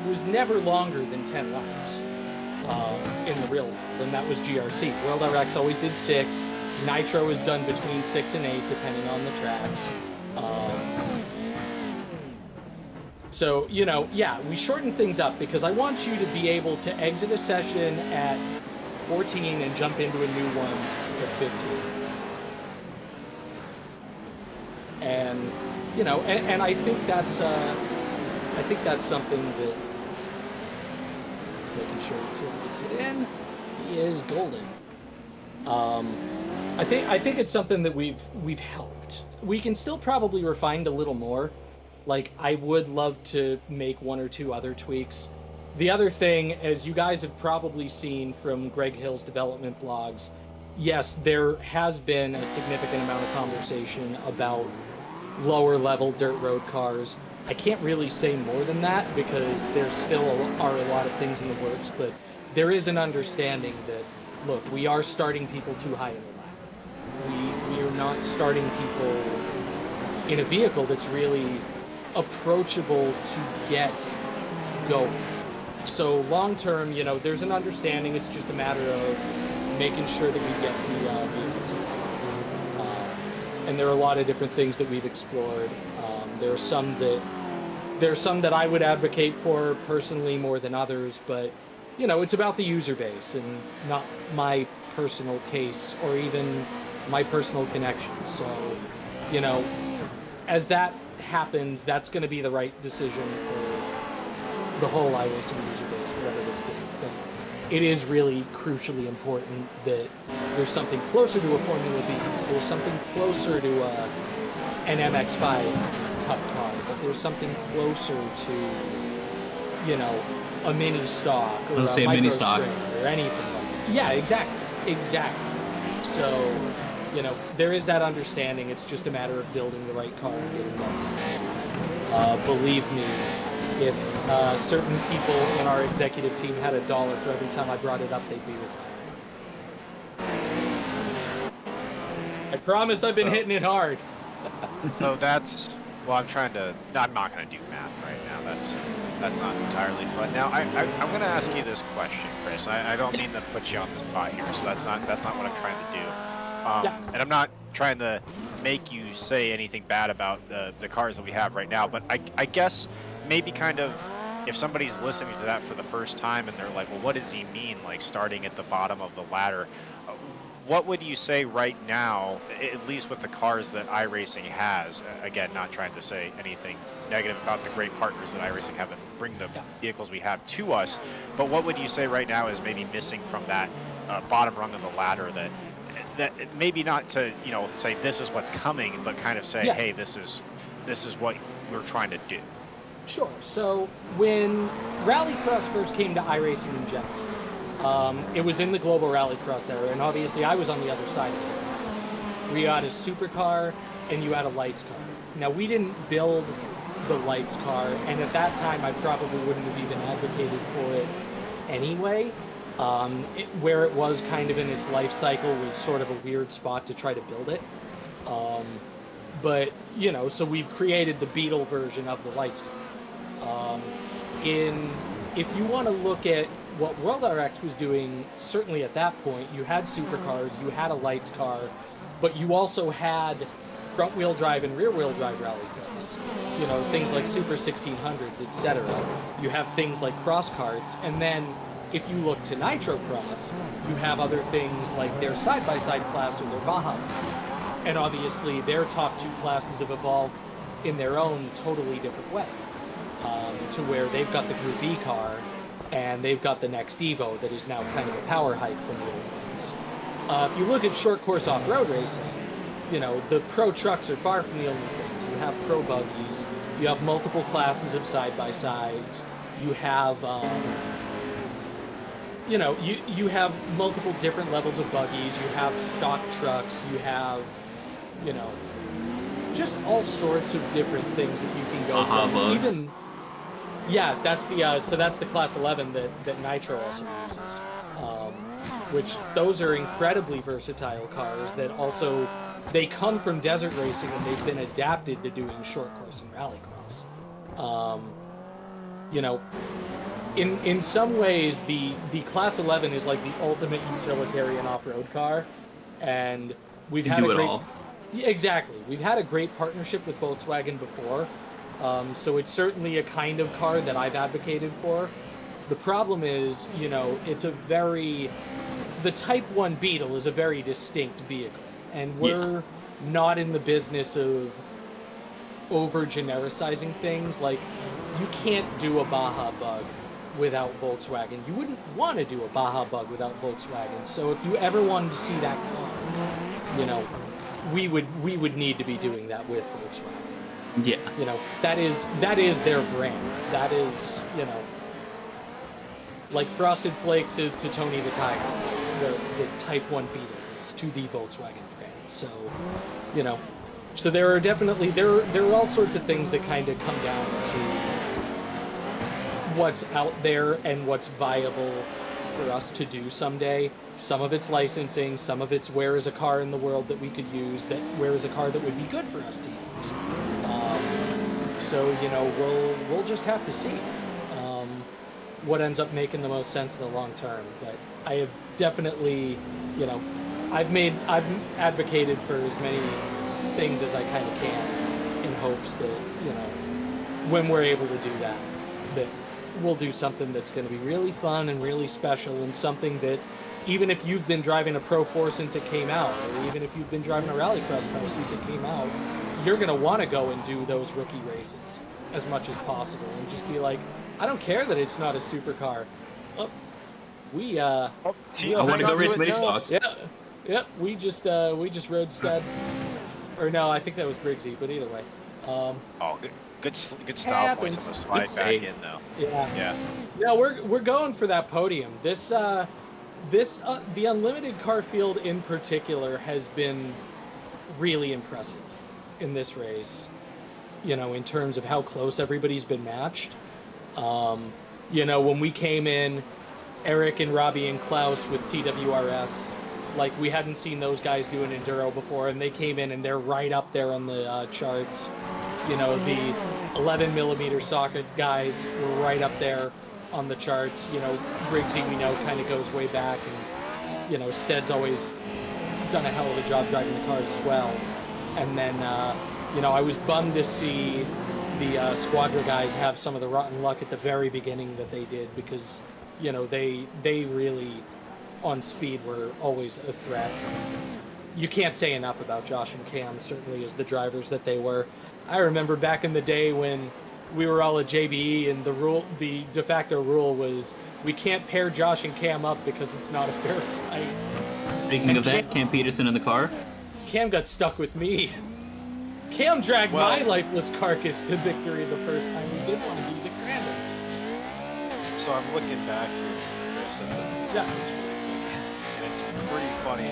was never longer than 10 laps in the real world, and that was GRC. World RX always did 6. Nitro is done between 6 and 8, depending on the tracks. So, you know, yeah, we shorten things up because I want you to be able to exit a session at 14 and jump into a new one at 15. And, you know, and I think that's something that, making sure Tim gets it in, he is golden. I think it's something that we've helped. We can still probably refine a little more. Like, I would love to make 1 or 2 other tweaks. The other thing, as you guys have probably seen from Greg Hill's development blogs, yes, there has been a significant amount of conversation about lower level dirt road cars. I can't really say more than that because there still are a lot of things in the works, but there is an understanding that, look, we are starting people too high in the ladder. We are not starting people in a vehicle that's really approachable to get going. So long term, you know, there's an understanding. It's just a matter of making sure that we get the vehicles. And there are a lot of different things that we've explored. There are some that I would advocate for personally more than others, but you know, it's about the user base and not my personal tastes or even my personal connections. So, you know, as that happens, that's going to be the right decision for the whole iRacing user base, whatever that's been. But it is really crucially important that there's something closer to a Formula V, there's something closer to an MX-5 Cup car, but there's something closer to, you know, a mini stock or a mini stock or anything like that. Yeah, exactly. So, you know, there is that understanding. It's just a matter of building the right car and getting them. Believe me, if certain people in our executive team had $1 for every time I brought it up, they'd be retired. I promise I've been hitting it hard. So that's, well, I'm not going to do math right now. That's not entirely fun. Now, I'm going to ask you this question, Chris. I don't mean to put you on the spot here, so that's not what I'm trying to do. And I'm not trying to make you say anything bad about the cars that we have right now, but I guess maybe kind of if somebody's listening to that for the first time and they're like, well, what does he mean, like starting at the bottom of the ladder? What would you say right now, at least with the cars that iRacing has? Again, not trying to say anything negative about the great partners that iRacing have that bring the vehicles we have to us, but what would you say right now is maybe missing from that bottom rung of the ladder that maybe not to, you know, say this is what's coming, but kind of say, hey, this is what we're trying to do? Sure. So when Rallycross first came to iRacing in general, it was in the global Rallycross era, and obviously I was on the other side of it. We had a supercar, and you had a lights car. Now, we didn't build the lights car, and at that time I probably wouldn't have even advocated for it anyway. Where it was kind of in its life cycle was sort of a weird spot to try to build it. But, you know, so we've created the Beetle version of the Lights car. If you want to look at what WorldRX was doing, certainly at that point, you had supercars, you had a Lights car, but you also had front-wheel drive and rear-wheel drive rallycross. You know, things like Super 1600s, etc. You have things like cross karts, and then if you look to Nitro Cross, you have other things like their side-by-side class or their Baja class. And obviously, their top two classes have evolved in their own totally different way, to where they've got the Group E car, and they've got the next Evo that is now kind of a power hike from the old ones. If you look at short course off-road racing, you know, the pro trucks are far from the only things. You have pro buggies, you have multiple classes of side-by-sides, you have, you know, you have multiple different levels of buggies, you have stock trucks, you have, you know, just all sorts of different things that you can go from. Bugs. Even, yeah, that's the so that's the Class 11 that Nitro also uses. Which those are incredibly versatile cars that also they come from desert racing and they've been adapted to doing short course and rallycross. You know, in some ways the Class 11 is like the ultimate utilitarian off-road car, and we've had a great exactly we've had a great partnership with Volkswagen before. So it's certainly a kind of car that I've advocated for. The problem is, you know, the Type 1 Beetle is a very distinct vehicle, and we're not in the business of over-genericizing things. Like, you can't do a Baja Bug without Volkswagen. You wouldn't want to do a Baja Bug without Volkswagen. So if you ever wanted to see that car, you know, we would need to be doing that with Volkswagen. Yeah. You know, that is their brand. That is, you know, like Frosted Flakes is to Tony the Tiger, the Type 1 Beetle is to the Volkswagen brand. So, you know, so there are definitely, there are all sorts of things that kind of come down to what's out there and what's viable for us to do someday. Some of it's licensing, some of it's where is a car in the world that we could use, where is a car that would be good for us to use. So, you know, we'll just have to see what ends up making the most sense in the long term. But I have definitely, you know, I've advocated for as many things as I kind of can in hopes that, you know, when we're able to do that we'll do something that's going to be really fun and really special, and something that even if you've been driving a Pro 4 since it came out, or even if you've been driving a rallycross car since it came out, you're going to want to go and do those rookie races as much as possible and just be like, I don't care that it's not a supercar. Oh, I want to go race mini stocks. Yeah, yep. We just rode stud, or no, I think that was Briggsy, but either way. Good style points on the slide back in though. Yeah. Yeah, we're going for that podium. The unlimited car field in particular has been really impressive in this race. You know, in terms of how close everybody's been matched. You know, when we came in, Eric and Robbie and Klaus with TWRS, like, we hadn't seen those guys do an enduro before, and they came in and they're right up there on the charts. You know, the 11 millimeter socket guys were right up there on the charts. You know, Briggsy, we know, kind of goes way back, and, you know, Stead's always done a hell of a job driving the cars as well. And then, you know, I was bummed to see the Squadra guys have some of the rotten luck at the very beginning that they did, because, you know, they really, on speed, were always a threat. You can't say enough about Josh and Cam, certainly, as the drivers that they were. I remember back in the day when we were all at JBE, and the de facto rule was we can't pair Josh and Cam up because it's not a fair fight. Speaking of that, Cam Peterson in the car. Cam got stuck with me. Cam dragged my lifeless carcass to victory the first time we did one of these at Grandin. So I'm looking back here, Chris, at the and it's pretty funny.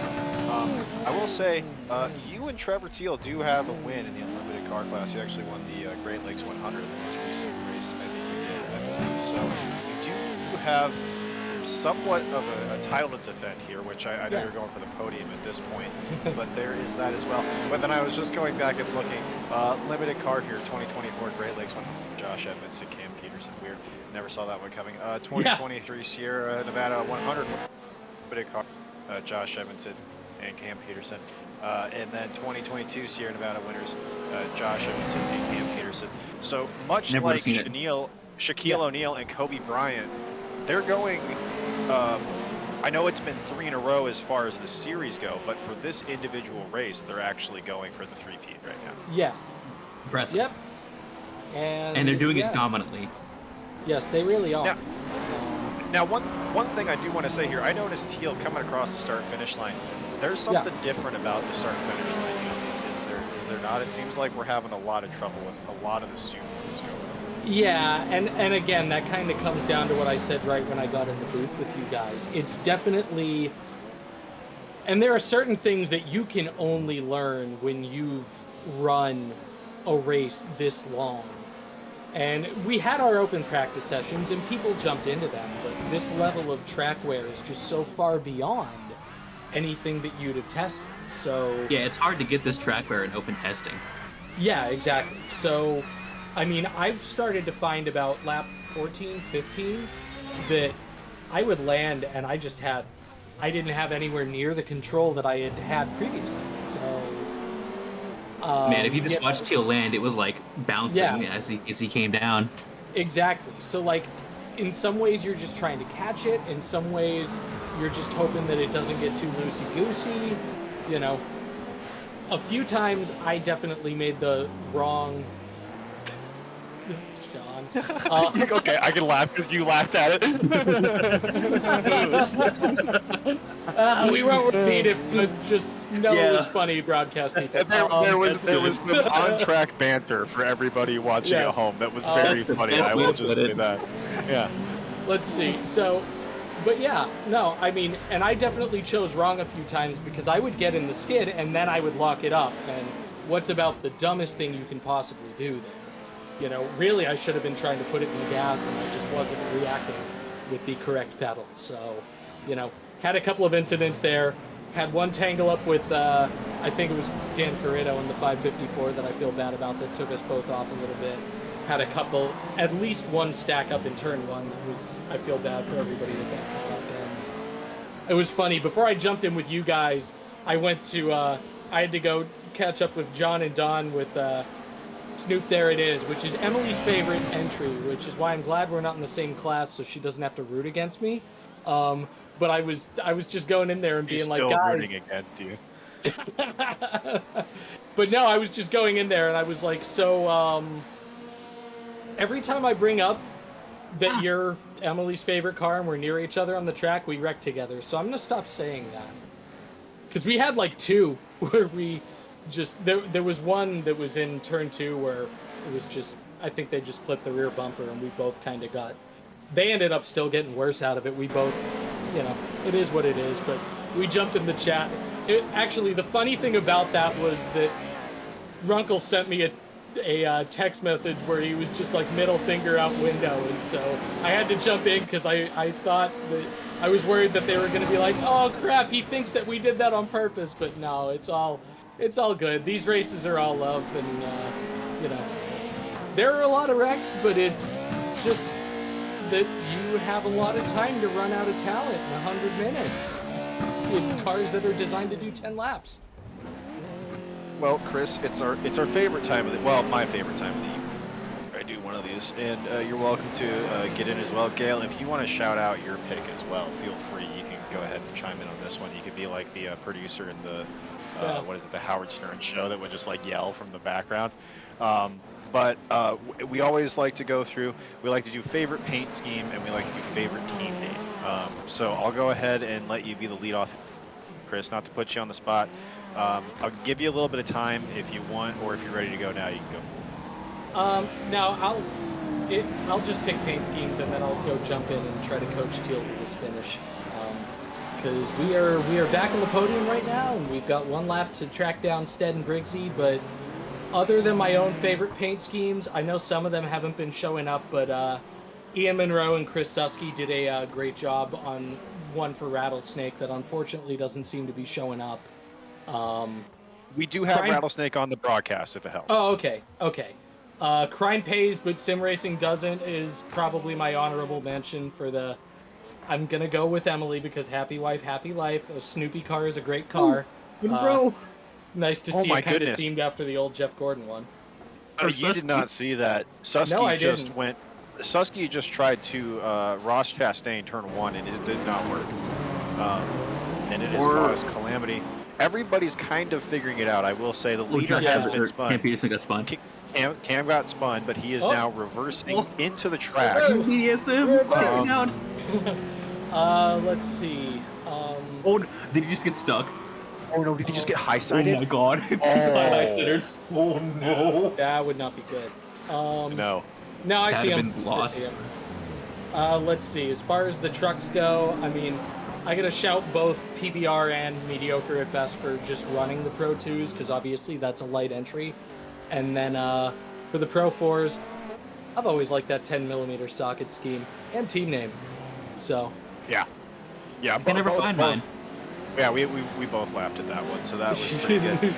I will say, you and Trevor Teal do have a win in the unlimited car class. You actually won the Great Lakes 100 in the most recent race I think you did, I believe. So you do have somewhat of a title to defend here, which I know Yeah. you're going for the podium at this point, but there is that as well. But then I was just going back and looking, limited car here, 2024 Great Lakes, one Josh Evans and Cam Peterson. Weird, never saw that one coming. 2023 Sierra Nevada 100 limited car, Josh Evans and Cam Peterson. And then 2022 Sierra Nevada winners, Josh Evans and Cam Peterson. So much Never like seen it. Shaquille O'Neal and Kobe Bryant, they're going, I know it's been 3 in a row as far as the series go, but for this individual race, they're actually going for the three-peat right now. Yeah. Impressive. Yep. And And they're doing yeah. it dominantly. Yes, they really are. Now, one thing I do want to say here, I noticed Teal coming across the start-finish line. There's something different about the start-finish line, is there not? It seems like we're having a lot of trouble with a lot of the Subarus going on. Yeah, and again, that kind of comes down to what I said right when I got in the booth with you guys. It's definitely, and there are certain things that you can only learn when you've run a race this long. And we had our open practice sessions and people jumped into them, but this level of track wear is just so far beyond anything that you'd have tested. So Yeah, it's hard to get this track wear in open testing. yeah, exactly. So, I mean, I've started to find about lap 14, 15 that I would land and I didn't have anywhere near the control that I had had previously. So, Man, if you just watched Teal land, it was like bouncing as he came down. Exactly. So, like, in some ways you're just trying to catch it. In some ways you're just hoping that it doesn't get too loosey-goosey. You know, a few times I definitely made the wrong... John. Okay, I can laugh because you laughed at it. We won't repeat it, but just know it was funny, broadcast people. there was some on-track banter for everybody watching Yes. at home. That was very That's the funny. best I way will to just put it. say that. Yeah. Let's see. So, but yeah, no, I mean, and I definitely chose wrong a few times because I would get in the skid and then I would lock it up. And what's about the dumbest thing you can possibly do there? You know, really, I should have been trying to put it in the gas and I just wasn't reacting with the correct pedal. So, you know, had a couple of incidents there. Had one tangle up with, I think it was Dan Corritto in the 554 that I feel bad about that took us both off a little bit. Had a couple, at least one stack up in turn one that was, I feel bad for everybody that got caught up in. It was funny, before I jumped in with you guys, I went to, I had to go catch up with John and Don with Snoop There It Is, which is Emily's favorite entry, which is why I'm glad we're not in the same class so she doesn't have to root against me. But I was just going in there and being He's like, still guys... rooting against you. But no, I was just going in there and I was like, so, every time I bring up that you're Emily's favorite car and we're near each other on the track, we wreck together. So I'm going to stop saying that. Because we had like 2 where we just... There was one that was in turn 2 where it was just... I think they just clipped the rear bumper and we both kind of got... They ended up still getting worse out of it. We both... You know, it is what it is. But we jumped in the chat. Actually, the funny thing about that was that Runkle sent me a text message where he was just like middle finger out window, and so I had to jump in because I thought that I was worried that they were going to be like, oh crap, he thinks that we did that on purpose, but no, it's all good. These races are all love, and you know, there are a lot of wrecks, but it's just that you have a lot of time to run out of talent in 100 minutes in cars that are designed to do 10 laps. Well, Chris, it's our favorite time of the, well, my favorite time of the evening. I do one of these, and you're welcome to get in as well. Gail, if you want to shout out your pick as well, feel free. You can go ahead and chime in on this one. You could be like the producer in the what is it, the Howard Stern show that would just like yell from the background. But we always like to go through. We like to do favorite paint scheme, and we like to do favorite team name. So I'll go ahead and let you be the lead off, Chris. Not to put you on the spot. I'll give you a little bit of time if you want, or if you're ready to go now, you can go. Now I'll just pick paint schemes and then I'll go jump in and try to coach Teal to this finish. Because we are back on the podium right now, and we've got one lap to track down Stead and Briggsy. But other than my own favorite paint schemes, I know some of them haven't been showing up, but Ian Monroe and Chris Susky did a great job on one for Rattlesnake that unfortunately doesn't seem to be showing up. We do have Crime- Rattlesnake on the broadcast if it helps. Oh, okay. Crime Pays, but Sim Racing doesn't is probably my honorable mention for the... I'm going to go with Emily because Happy Wife, Happy Life. A Snoopy car is a great car. Nice to Oh see my it kind of goodness. themed after the old Jeff Gordon one. Oh, you did not see that. Susky I just didn't. went. Susky just tried to Ross Chastain turn 1 and it did not work. And it has caused calamity. Everybody's kind of figuring it out. I will say the leader has been spun. Cam Peterson got spun. Cam got spun, but he is now reversing into the track. BDSM. Let's see. Oh, did he just get stuck? Oh no, did he just get high-sided? Oh my god. Oh no. That would not be good. No. No, I see him. Been lost. Let's see. As far as the trucks go, I mean, I gotta shout both PBR and mediocre at best for just running the Pro 2s, because obviously that's a light entry. And then for the Pro 4s, I've always liked that 10mm socket scheme and team name. So. Yeah. I can never find mine. Yeah, we both laughed at that one, so that was pretty good.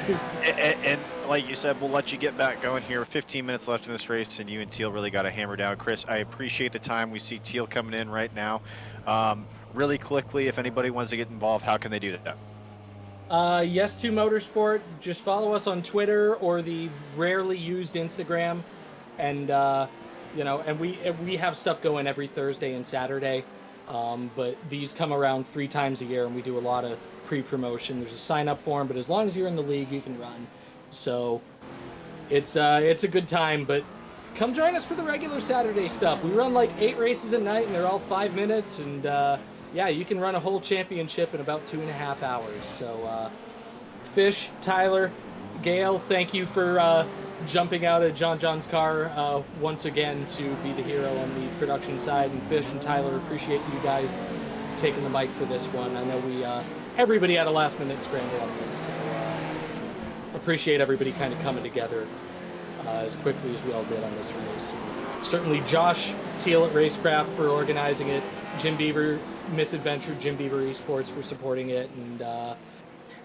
and like you said, we'll let you get back going here. 15 minutes left in this race, and you and Teal really got to hammer down. Chris, I appreciate the time. We see Teal coming in right now. Really quickly, if anybody wants to get involved, how can they do that? Yes to Motorsport. Just follow us on Twitter or the rarely used Instagram, and and we have stuff going every Thursday and Saturday. But these come around 3 times a year, and we do a lot of pre-promotion. There's a sign-up form, but as long as you're in the league, you can run. So it's a good time. But come join us for the regular Saturday stuff. We run like 8 races a night, and they're all 5 minutes. And yeah, you can run a whole championship in about 2.5 hours. So Fish, Tyler, Gail, thank you for jumping out of John's car once again to be the hero on the production side. And Fish and Tyler, appreciate you guys taking the mic for this one. I know everybody had a last minute scramble on this, so appreciate everybody kind of coming together as quickly as we all did on this race. And certainly Josh Teal at Racecraft for organizing it, Jim Beaver, Misadventure, Jim Beaver eSports for supporting it,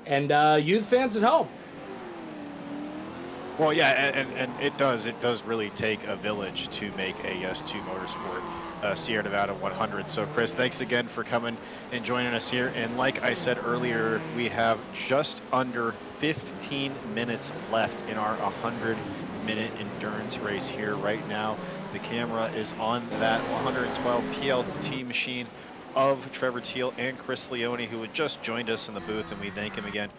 and you the fans at home. Well, yeah, and it does really take a village to make a Yes2 Motorsport Sierra Nevada 100. So, Chris, thanks again for coming and joining us here. And like I said earlier, we have just under 15 minutes left in our 100-minute endurance race here right now. The camera is on that 112 PLT machine of Trevor Teal and Chris Leone, who had just joined us in the booth, and we thank him again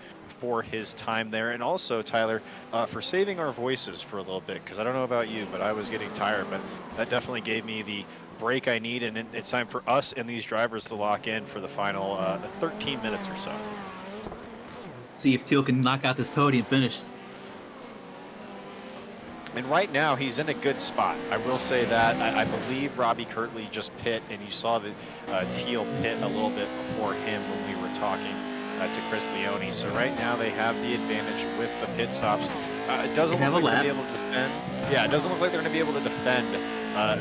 for his time there. And also, Tyler, for saving our voices for a little bit, because I don't know about you, but I was getting tired, but that definitely gave me the break I need, and it's time for us and these drivers to lock in for the final 13 minutes or so. See if Teal can knock out this podium finish. And right now, he's in a good spot. I will say that. I believe Robbie Kirtley just pit, and you saw the Teal pit a little bit before him when we were talking to Chris Leone. So right now, they have the advantage with the pit stops. It doesn't look like they're going to be able to defend. Yeah, it doesn't look like they're going to be able to defend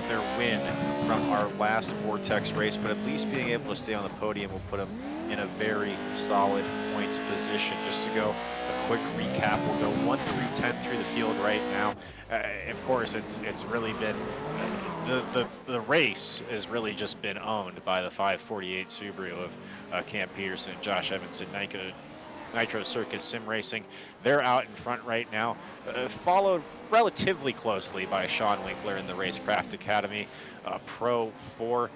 their win from our last Vortex race, but at least being able to stay on the podium will put them in a very solid points position. Just to go a quick recap, we'll go 1 through 10 through the field right now. Of course, it's really been the race has really just been owned by the 548 Subaru of Cam Peterson, Josh Evanson, Nitro Circus Sim Racing. They're out in front right now, followed relatively closely by Sean Winkler in the Racecraft Academy Pro 4.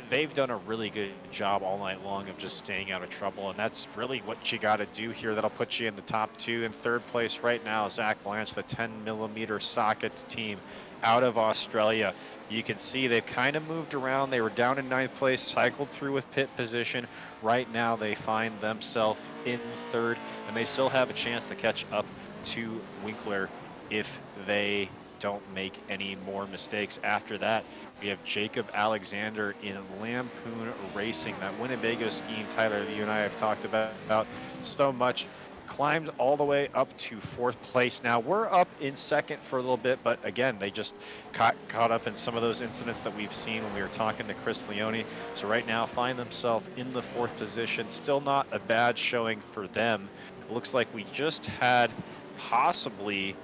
They've done a really good job all night long of just staying out of trouble, and that's really what you got to do here. That'll put you in the top 2. In third place right now, Zach Blanche, the 10mm sockets team out of Australia. You can see they've kind of moved around. They were down in 9th place, cycled through with pit position. Right now they find themselves in 3rd, and they still have a chance to catch up to Winkler if they don't make any more mistakes. After that, we have Jacob Alexander in Lampoon Racing, that Winnebago scheme, Tyler, you and I have talked about so much. climbed all the way up to 4th place. Now we're up in 2nd for a little bit, but again, they just caught up in some of those incidents that we've seen when we were talking to Chris Leone. So right now find themselves in the 4th position. Still not a bad showing for them. It looks like we just had possibly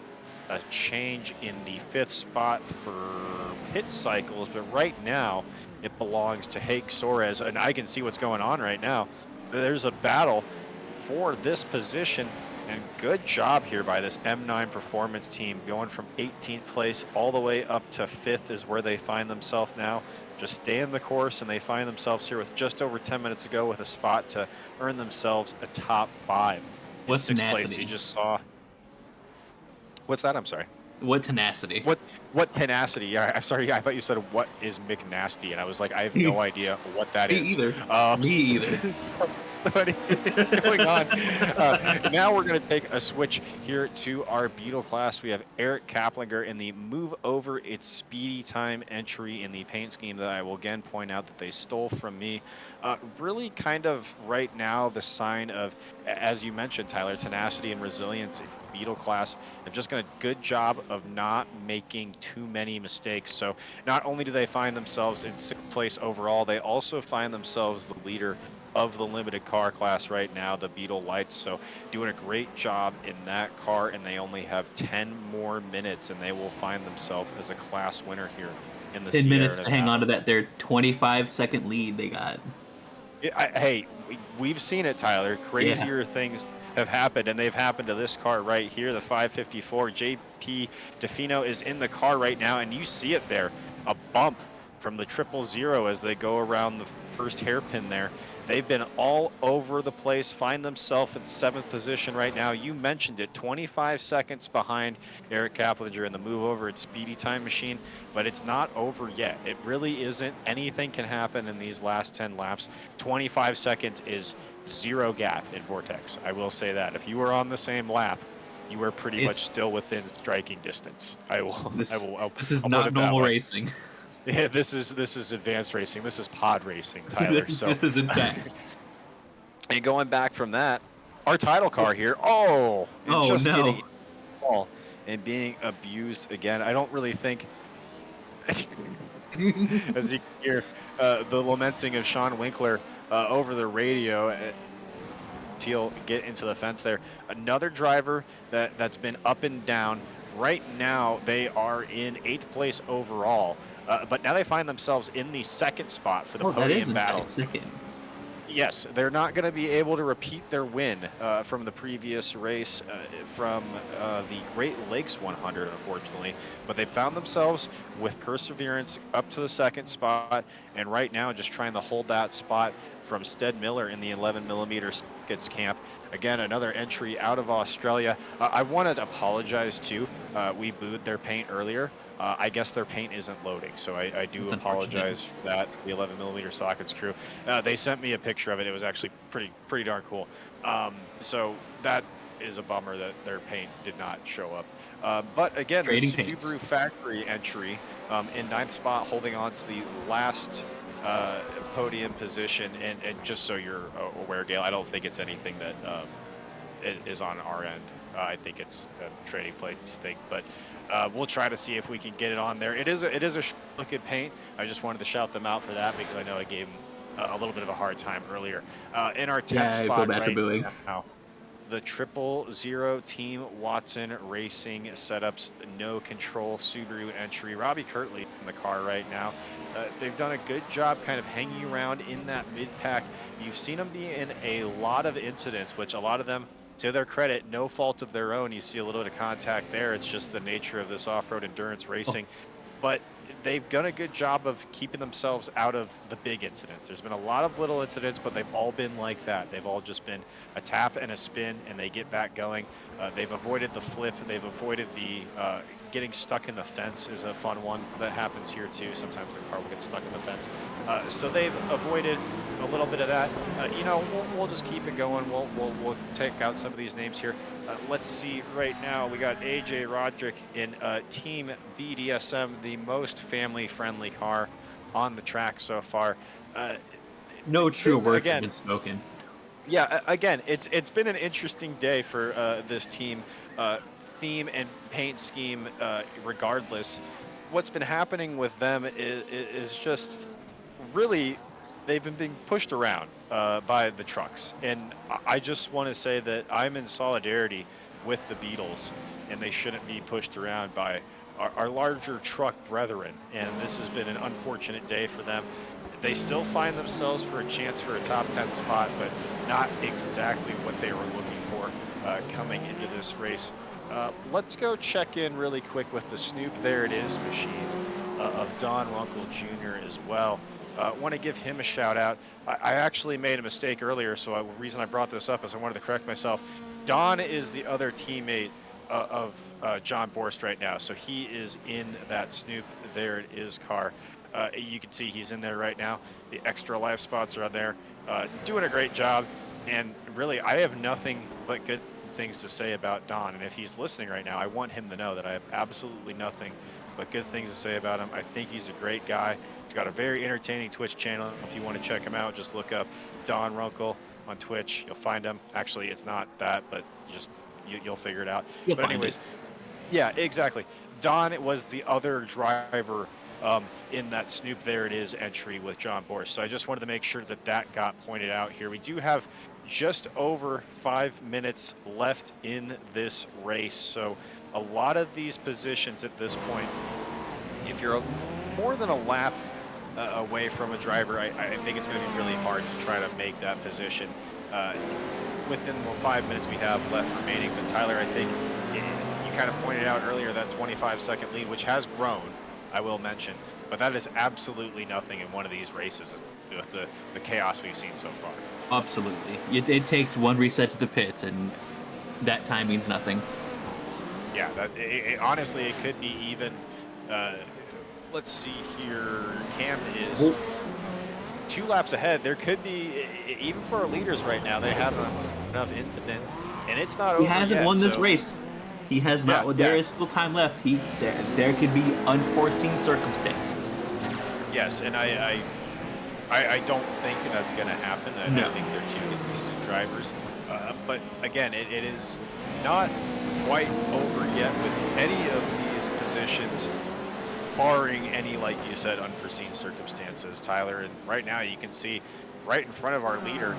a change in the 5th spot for pit cycles, but right now it belongs to Hake Soares, and I can see what's going on right now. There's a battle for this position, and good job here by this M9 Performance team, going from 18th place all the way up to 5th is where they find themselves now. Just stay in the course, and they find themselves here with just over 10 minutes to go with a spot to earn themselves a top 5. What's in 6th place, tenacity? you just saw. What's that? I'm sorry. What tenacity? What tenacity? Yeah, I'm sorry. I thought you said what is McNasty, and I was like, I have no idea what that Me is. either. Me either. What is going on? Now we're going to take a switch here to our Beetle class. We have Eric Kaplinger in the Move Over Its Speedy Time entry in the paint scheme that I will again point out that they stole from me. Really kind of right now the sign of, as you mentioned, Tyler, tenacity and resilience in Beetle class. They've just done a good job of not making too many mistakes. So not only do they find themselves in 6th place overall, they also find themselves the leader of the limited car class right now, the Beetle Lights. So doing a great job in that car, and they only have 10 more minutes, and they will find themselves as a class winner here in the 10 minutes Sierra to hang on Nevada. to that their 25-second lead they got. Hey, we've seen it, Tyler. Crazier things have happened, and they've happened to this car right here, the 554. JP DeFino is in the car right now, and you see it there, a bump from the 000 as they go around the first hairpin there. They've been all over the place, find themselves in 7th position right now. You mentioned it, 25 seconds behind Eric Kaplinger in the Move Over Its Speedy Time machine, but it's not over yet. It really isn't. Anything can happen in these last 10 laps. 25 seconds is zero gap in Vortex. I will say that. If you were on the same lap, you were pretty much still within striking distance. This is I'll not put it that normal way. racing. Yeah, this is advanced racing. This is pod racing, Tyler. So This isn't bad. and going back from that, our title car here. Oh, and Oh, just no. getting ball and being abused again. I don't really think, as you can hear, the lamenting of Sean Winkler over the radio. Teal get into the fence there. Another driver that's been up and down. Right now, they are in 8th place overall, but now they find themselves in the 2nd spot for the podium battle. Second. Yes, they're not going to be able to repeat their win from the previous race from the Great Lakes 100, unfortunately. But they found themselves with perseverance up to the 2nd spot, and right now just trying to hold that spot from Stead Miller in the 11mm Skits camp. Again, another entry out of Australia. I want to apologize too. We booed their paint earlier. I guess their paint isn't loading, so I do apologize for that, for the 11mm Sockets crew. They sent me a picture of it. It was actually pretty darn cool. So that is a bummer that their paint did not show up. But again, the Subaru factory entry in 9th spot, holding on to the last podium position. And just so you're aware, Gail, I don't think it's anything that is on our end. I think it's a trading plates thing, but we'll try to see if we can get it on there. It is a looking paint. I just wanted to shout them out for that because I know I gave them a little bit of a hard time earlier. In our 10th spot right now, the 000 Team Watson Racing Setups No Control Subaru entry. Robbie Kirtley in the car right now. They've done a good job kind of hanging around in that mid-pack. You've seen them be in a lot of incidents, which a lot of them, to their credit, no fault of their own. You see a little bit of contact there. It's just the nature of this off-road endurance racing. But they've done a good job of keeping themselves out of the big incidents. There's been a lot of little incidents, but they've all been like that. They've all just been a tap and a spin, and they get back going. They've avoided the flip, and they've avoided the getting stuck in the fence is a fun one that happens here too. Sometimes the car will get stuck in the fence. So they've avoided a little bit of that. We'll just keep it going. We'll take out some of these names here. Let's see right now. We got AJ Roderick in Team BDSM, the most family-friendly car on the track so far. No true words have been spoken. Yeah, again, it's been an interesting day for this team, theme and paint scheme. Regardless, what's been happening with them is just really they've been being pushed around by the trucks, and I just want to say that I'm in solidarity with the Beatles, and they shouldn't be pushed around by our larger truck brethren. And this has been an unfortunate day for them. They still find themselves for a chance for a top 10 spot, but not exactly what they were looking for coming into this race. Let's go check in really quick with the Snoop There It Is machine of Don Runkle Jr. as well. Want to give him a shout out. I actually made a mistake earlier, so the reason I brought this up is I wanted to correct myself. Don is the other teammate of John Borst right now, so he is in that Snoop There It Is car. You can see he's in there right now. The extra live spots are on there. Doing a great job, and really I have nothing but good things to say about Don, and if he's listening right now, I want him to know that I have absolutely nothing but good things to say about him. I think he's a great guy. He's got a very entertaining Twitch channel. If you want to check him out, just look up Don Runkle on Twitch. You'll find him. Actually, it's not that, but you'll figure it out. You'll But find anyways, it. yeah, exactly. Don was the other driver in that Snoop There It Is entry with John Borst. So I just wanted to make sure that that got pointed out here. We do have just over 5 minutes left in this race. So a lot of these positions at this point, if you're more than a lap away from a driver, I think it's going to be really hard to try to make that position within the 5 minutes we have left remaining. But Tyler, I think you kind of pointed out earlier that 25-second lead, which has grown, I will mention, but that is absolutely nothing in one of these races with the chaos we've seen so far. Absolutely. It takes one reset to the pits, and that time means nothing. Yeah, honestly, it could be even. Let's see here. Cam is 2 laps ahead. There could be, even for our leaders right now, they have enough incident, and it's not over He hasn't yet, won this so- race. He has not. Yeah, There yeah. is still time left. There could be unforeseen circumstances. Yes, and I don't think that's going to happen. I No. think they're 2 consistent drivers. But again, it is not quite over yet with any of these positions, barring any, like you said, unforeseen circumstances, Tyler. And right now you can see right in front of our leader,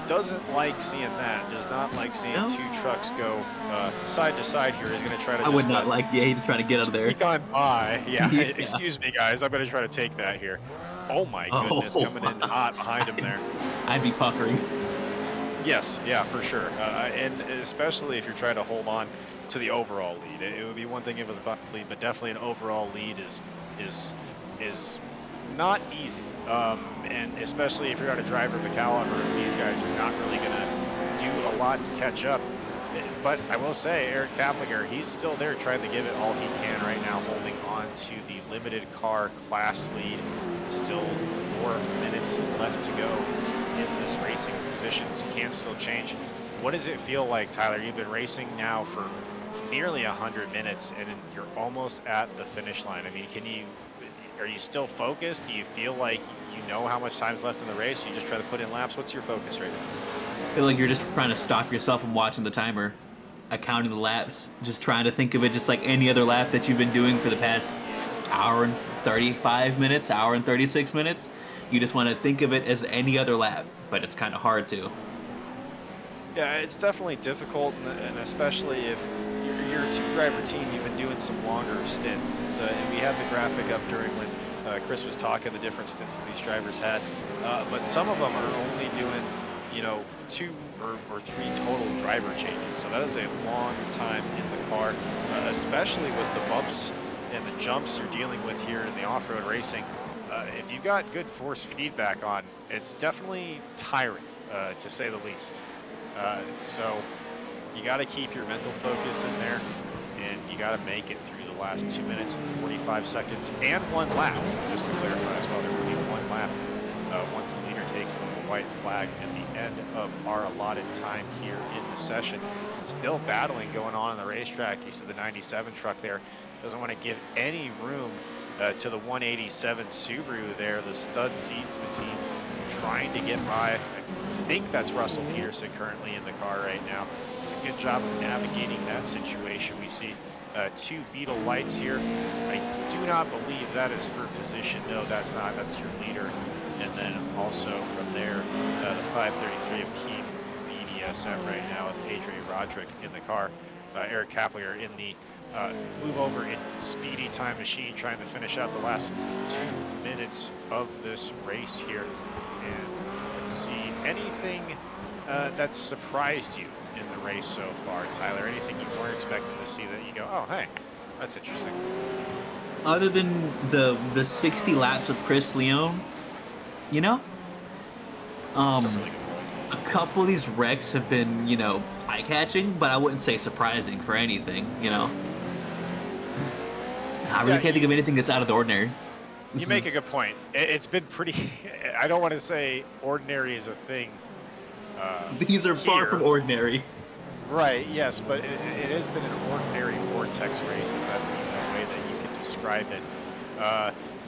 doesn't like seeing that, does not like seeing No. 2 trucks go side to side here. He's going to try to I would not like. Yeah, he's just trying to get out of there. sneak on by. Yeah, Yeah. excuse me, guys. I'm going to try to take that here. Oh my goodness, Oh, coming in hot behind him there. I'd be puckering. Yes, yeah, for sure. And especially if you're trying to hold on to the overall lead. It would be one thing if it was a 5 lead, but definitely an overall lead is not easy. And especially if you're on a driver of the caliber of these guys, you're not really going to do a lot to catch up. But I will say, Eric Kaplinger, he's still there trying to give it all he can right now, holding on to the limited car class lead. Still 4 minutes left to go in this racing. Positions can still change. What does it feel like, Tyler? You've been racing now for nearly 100 minutes, and you're almost at the finish line. I mean, are you still focused? Do you feel like you know how much time's left in the race? You just try to put in laps? What's your focus right now? I feel like you're just trying to stop yourself from watching the timer, counting the laps, just trying to think of it just like any other lap that you've been doing for the past hour and 35 minutes, hour and 36 minutes. You just want to think of it as any other lap, but it's kind of hard to. Yeah, it's definitely difficult, and especially if you're a 2-driver team, you've been doing some longer stints. And we had the graphic up during when Chris was talking the different stints that these drivers had. But some of them are only doing, 2 or 3 total driver changes. So that is a long time in the car, especially with the bumps and the jumps you're dealing with here in the off-road racing. If you've got good force feedback on, it's definitely tiring, to say the least. So you got to keep your mental focus in there, and you got to make it through the last 2 minutes and 45 seconds and 1 lap. Just to clarify as well, there will be 1 lap once the leader takes the white flag at the end of our allotted time here in the session. Still battling going on the racetrack. You see the 97 truck there doesn't want to give any room to the 187 Subaru there, the stud seeds machine, trying to get by. think that's Russell Peterson currently in the car right now. Does a good job of navigating that situation. We see 2 Beetle Lights here. I do not believe that is for position. No, that's not. That's your leader. And then also from there, the 533 of Team BDSM right now with Adrian Roderick in the car. Eric Kaplinger in the move over in Speedy Time Machine, trying to finish out the last 2 minutes of this race here. And let's see, anything that surprised you in the race so far, Tyler? Anything you weren't expecting to see that you go, oh, hey, that's interesting? Other than the 60 laps of Chris Leone, you know, That's a really good point. a couple of these wrecks have been, you know, eye-catching, but I wouldn't say surprising for anything, you know. I really can't think of anything that's out of the ordinary. You make a good point. It's been pretty, I don't want to say ordinary is a thing. These are far here. from ordinary. Right, yes, but it has been an ordinary VORTEX race, if that's even a way that you can describe it.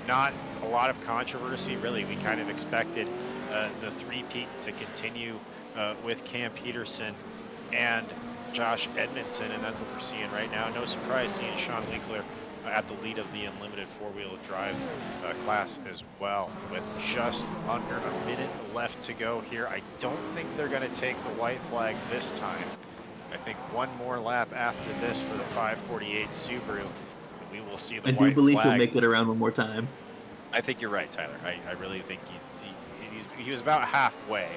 Not a lot of controversy, really. We kind of expected the three-peat to continue with Cam Peterson and Josh Edmondson, and that's what we're seeing right now. No surprise seeing Sean Winkler at the lead of the unlimited four-wheel drive class as well, with just under a minute left to go here. I don't think they're going to take the white flag this time. I think one more lap after this for the 548 Subaru, and we will see the white flag. I do believe he'll make it around one more time. I think you're right, Tyler. I really think he was about halfway.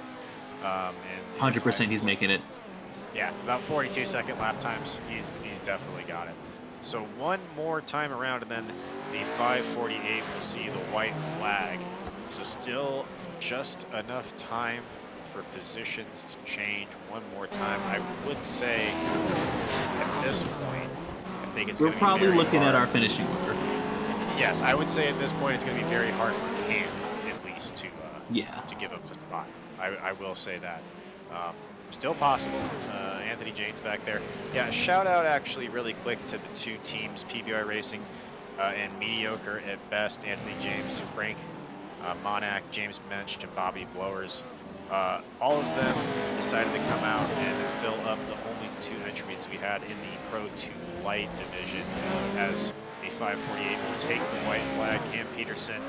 100% he's making it. Yeah, about 42-second lap times. He's definitely got it. So one more time around, and then the 548 will see the white flag. So still just enough time for positions to change one more time. I would say at this point, I think it's going to be probably very looking hard. at our finishing order. Yes, I would say at this point it's going to be very hard for Cam, at least, to give up the spot. I will say that. Still possible. Anthony James back there. Yeah, shout out actually really quick to the 2 teams, PBR Racing and Mediocre at best. Anthony James, Frank Monac, James Mensch, and Bobby Blowers. All of them decided to come out and fill up the only 2 entries we had in the Pro 2 Lite division, as the 548 will take the white flag. Cam Peterson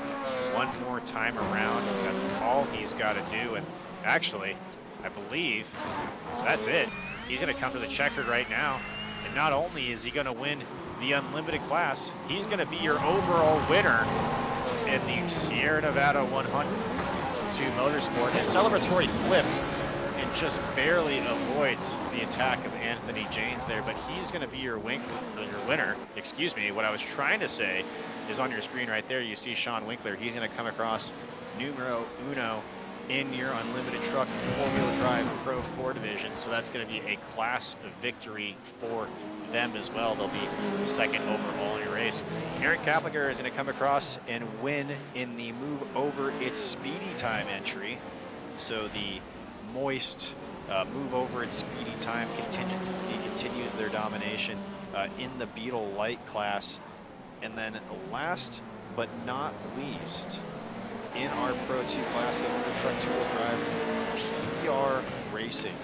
one more time around. That's all he's got to do. And actually, I believe that's it. He's going to come to the checkered right now. And not only is he going to win the unlimited class, he's going to be your overall winner in the Sierra Nevada 102 Motorsport. His celebratory flip and just barely avoids the attack of Anthony James there, but he's going to be your winner. Excuse me, what I was trying to say is on your screen right there, you see Sean Winkler. He's going to come across numero uno in your unlimited truck four-wheel drive Pro 4 division, so that's going to be a class victory for them as well. They'll be second overall in your race. Eric Kaplinger is going to come across and win in the move over its speedy time entry. So the moist move over its speedy time continues their domination in the Beetle Lite class. And then last but not least, in our Pro 2 class of under truck two-wheel drive, PR Racing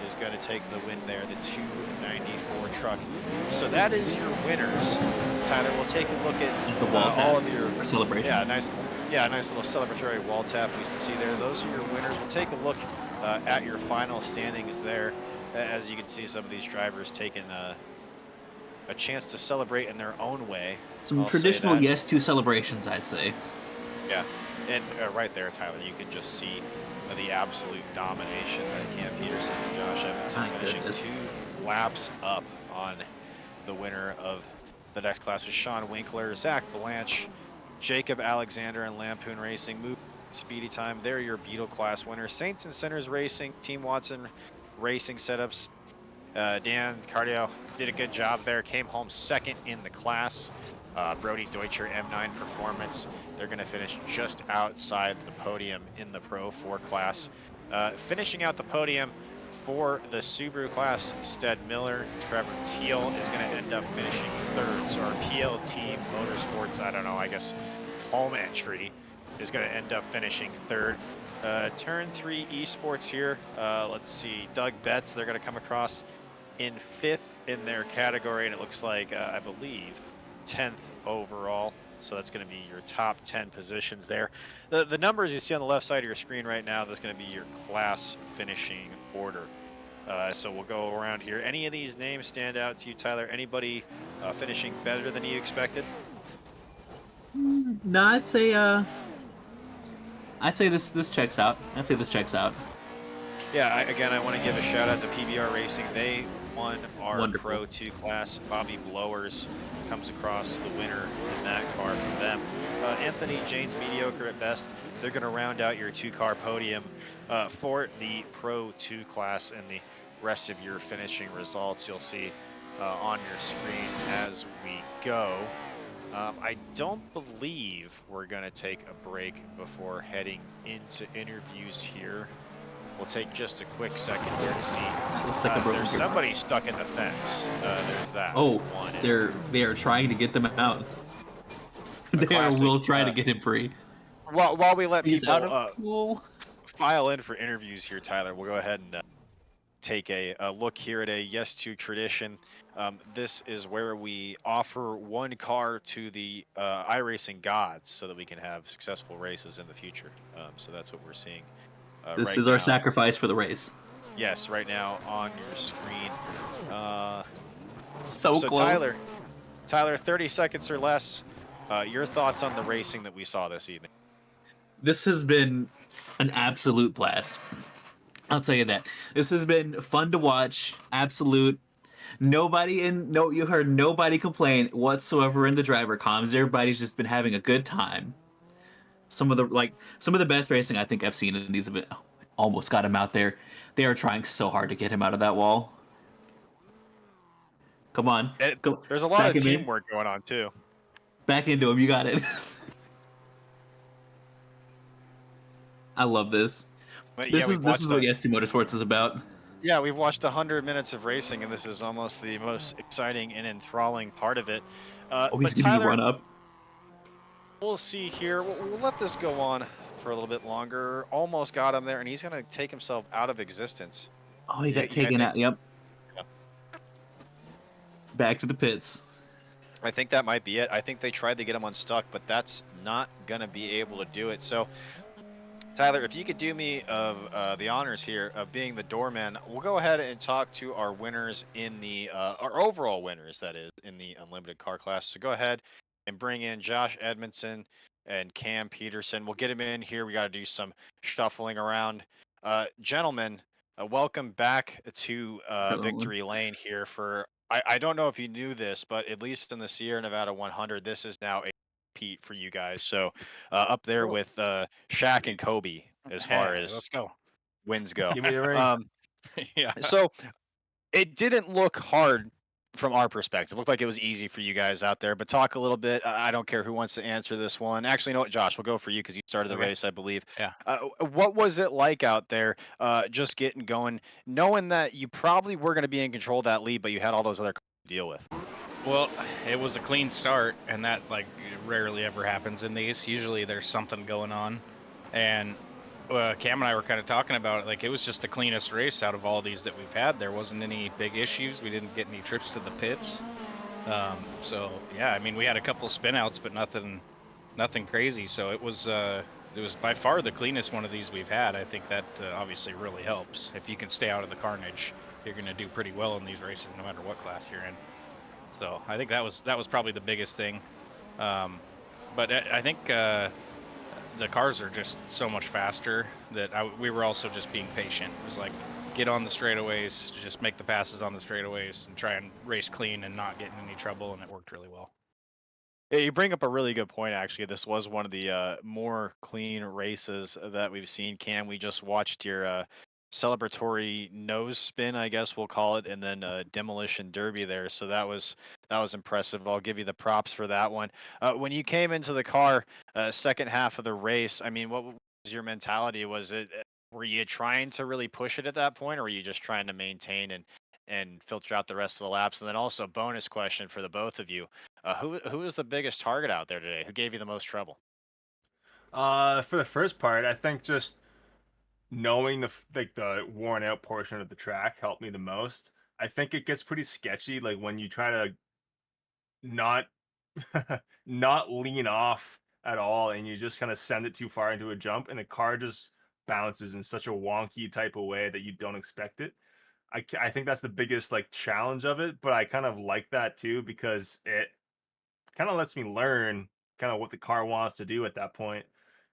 is going to take the win there, the 294 truck. So that is your winners. Tyler, we'll take a look at Is the wall all of your celebration. Yeah, nice little celebratory wall tap we see there. Those are your winners. We'll take a look at your final standings there. As you can see, some of these drivers taking a chance to celebrate in their own way. Some traditional yes to celebrations, I'd say. Yeah, and right there, Tyler, you can just see the absolute domination that Cam Peterson and Josh Edmondson finishing 2 laps up on the winner of the next class with Sean Winkler, Zach Blanche, Jacob Alexander, and Lampoon Racing. Move speedy time. They're your Beetle class winners. Saints and Sinners Racing, Team Watson Racing Setups. Dan Cardio did a good job there. Came home second in the class. Brody Deutscher, M9 Performance. They're going to finish just outside the podium in the Pro 4 class. Finishing out the podium for the Subaru class, Stead Miller. Trevor Teal is going to end up finishing third. So our PLT Motorsports, I don't know, I guess home entry is going to end up finishing third. Turn 3 eSports here. Let's see, Doug Betts, they're going to come across in 5th in their category, and it looks like, I believe, 10th overall. So that's going to be your top 10 positions there. The numbers you see on the left side of your screen right now, that's going to be your class finishing order. So we'll go around here. Any of these names stand out to you, Tyler? Anybody finishing better than you expected? No, I'd say this checks out. I'd say this checks out. Yeah, again, I want to give a shout out to PBR Racing. They won our Wonderful. Pro 2 class. Bobby Blowers comes across the winner in that car from them. Anthony Jane's mediocre at best. They're going to round out your 2-car podium for the Pro 2 class, and the rest of your finishing results you'll see on your screen as we go. I don't believe we're going to take a break before heading into interviews here. We'll take just a quick second here to see. Looks like a broken there's gearbox. somebody stuck in the fence. There's that. Oh, one. they are trying to get them out. Will try to get him free. While we let He's people out of fuel. file in for interviews here, Tyler, we'll go ahead and take a look here at a Yes to Tradition. This is where we offer one car to the iRacing gods so that we can have successful races in the future. So that's what we're seeing. This right is now. our sacrifice for the race. Yes, right now on your screen. So close. Tyler, 30 seconds or less. Your thoughts on the racing that we saw this evening? This has been an absolute blast. I'll tell you that. This has been fun to watch. Absolute. You heard nobody complain whatsoever in the driver comms. Everybody's just been having a good time. Some of the best racing I think I've seen in these events. Almost got him out there. They are trying so hard to get him out of that wall. Come on. There's a lot of in, man. teamwork going on too. Back into him. You got it. I love this. But This is what Yes to Motorsports is about. Yeah, we've watched 100 minutes of racing, and this is almost the most exciting and enthralling part of it. He's getting a run up. We'll see here. We'll let this go on for a little bit longer. Almost got him there, and he's going to take himself out of existence. Oh, he got taken out. Yep. Yeah. Back to the pits. I think that might be it. I think they tried to get him unstuck, but that's not going to be able to do it. So, Tyler, if you could do me of the honors here of being the doorman, we'll go ahead and talk to our winners in the our overall winners, that is, in the unlimited car class. So go ahead and bring in Josh Edmondson and Cam Peterson. We'll get him in here. We got to do some shuffling around. Gentlemen, welcome back to Victory Lane here for, I don't know if you knew this, but at least in the Sierra Nevada 100, this is now a repeat for you guys. So up there with Shaq and Kobe as far as let's go. wins go. Give me the ring. Yeah. So it didn't look hard from our perspective. It looked like it was easy for you guys out there, but talk a little bit. I don't care who wants to answer this one. Actually, you know what, Josh, we'll go for you because you started the race, I believe. Yeah. What was it like out there just getting going, knowing that you probably were going to be in control of that lead, but you had all those other cars to deal with? Well, it was a clean start, and that rarely ever happens in these. Usually there's something going on, and Cam and I were kind of talking about it. It was just the cleanest race out of all these that we've had. There wasn't any big issues. We didn't get any trips to the pits. So yeah, I mean, we had a couple spin outs, but nothing crazy. So it was by far the cleanest one of these we've had. I think that obviously really helps. If you can stay out of the carnage, you're going to do pretty well in these races, no matter what class you're in. So I think that was probably the biggest thing. But I think the cars are just so much faster that we were also just being patient. It was get on the straightaways, just make the passes on the straightaways, and try and race clean and not get in any trouble, and it worked really well. Yeah, you bring up a really good point, actually. This was one of the more clean races that we've seen. Cam, we just watched your celebratory nose spin, I guess we'll call it, and then demolition derby there. So that was impressive. I'll give you the props for that one. When you came into the car, second half of the race, I mean, what was your mentality? Were you trying to really push it at that point, or were you just trying to maintain and filter out the rest of the laps? And then also, bonus question for the both of you: who was the biggest target out there today? Who gave you the most trouble? For the first part, I think just knowing the worn out portion of the track helped me the most. I think it gets pretty sketchy, like when you try to not not lean off at all, and you just kind of send it too far into a jump, and the car just bounces in such a wonky type of way that you don't expect it. I think that's the biggest like challenge of it, but I kind of like that too because it kind of lets me learn kind of what the car wants to do at that point.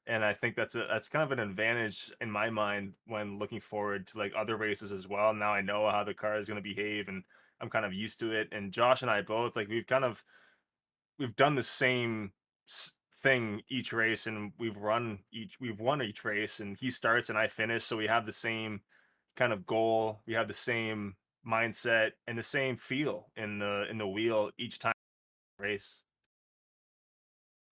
And I think that's kind of an advantage in my mind when looking forward to like other races as well. Now I know how the car is going to behave, and I'm kind of used to it. And Josh and I both like we've done the same thing each race, and we've won each race, and he starts and I finish, so we have the same kind of goal, we have the same mindset and the same feel in the wheel each time race.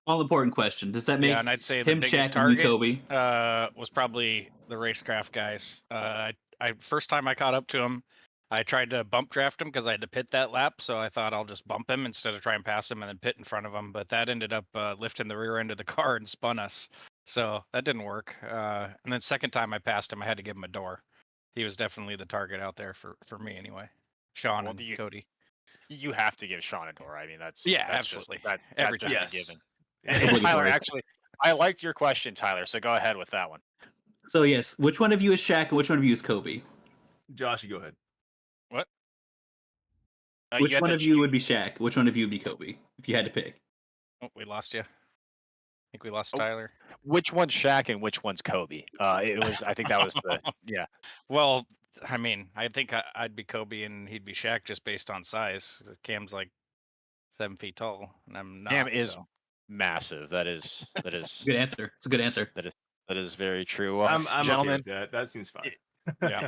All important question. Does that Yeah, make and I'd say the him biggest Shaq and you target Kobe? was probably the Racecraft guys. I first time I caught up to him, I tried to bump draft him because I had to pit that lap, so I thought I'll just bump him instead of try and pass him and then pit in front of him. But that ended up lifting the rear end of the car and spun us, so that didn't work. And then second time I passed him, I had to give him a door. He was definitely the target out there for me anyway. Sean Well, and you Cody. you have to give Sean a door. I mean, Yeah, that's just absolutely. that's Every just time. a given. Yeah. And Tyler, Obligatory. actually, I liked your question, Tyler. So go ahead with that one. So yes, which one of you is Shaq and which one of you is Kobe? Josh, you go ahead. What? You Which have one to of you would be Shaq? Which one of you would be Kobe? If you had to pick. Oh, we lost you. I think we lost Oh, Tyler. which one's Shaq and which one's Kobe? It was. I think that was the. Yeah. Well, I mean, I think I'd be Kobe and he'd be Shaq just based on size. Cam's like 7 feet tall, and I'm Cam not. is So massive. That is Good answer. It's a good answer. that is very true. Well, I'm okay gentlemen, with that. That seems fine. yeah,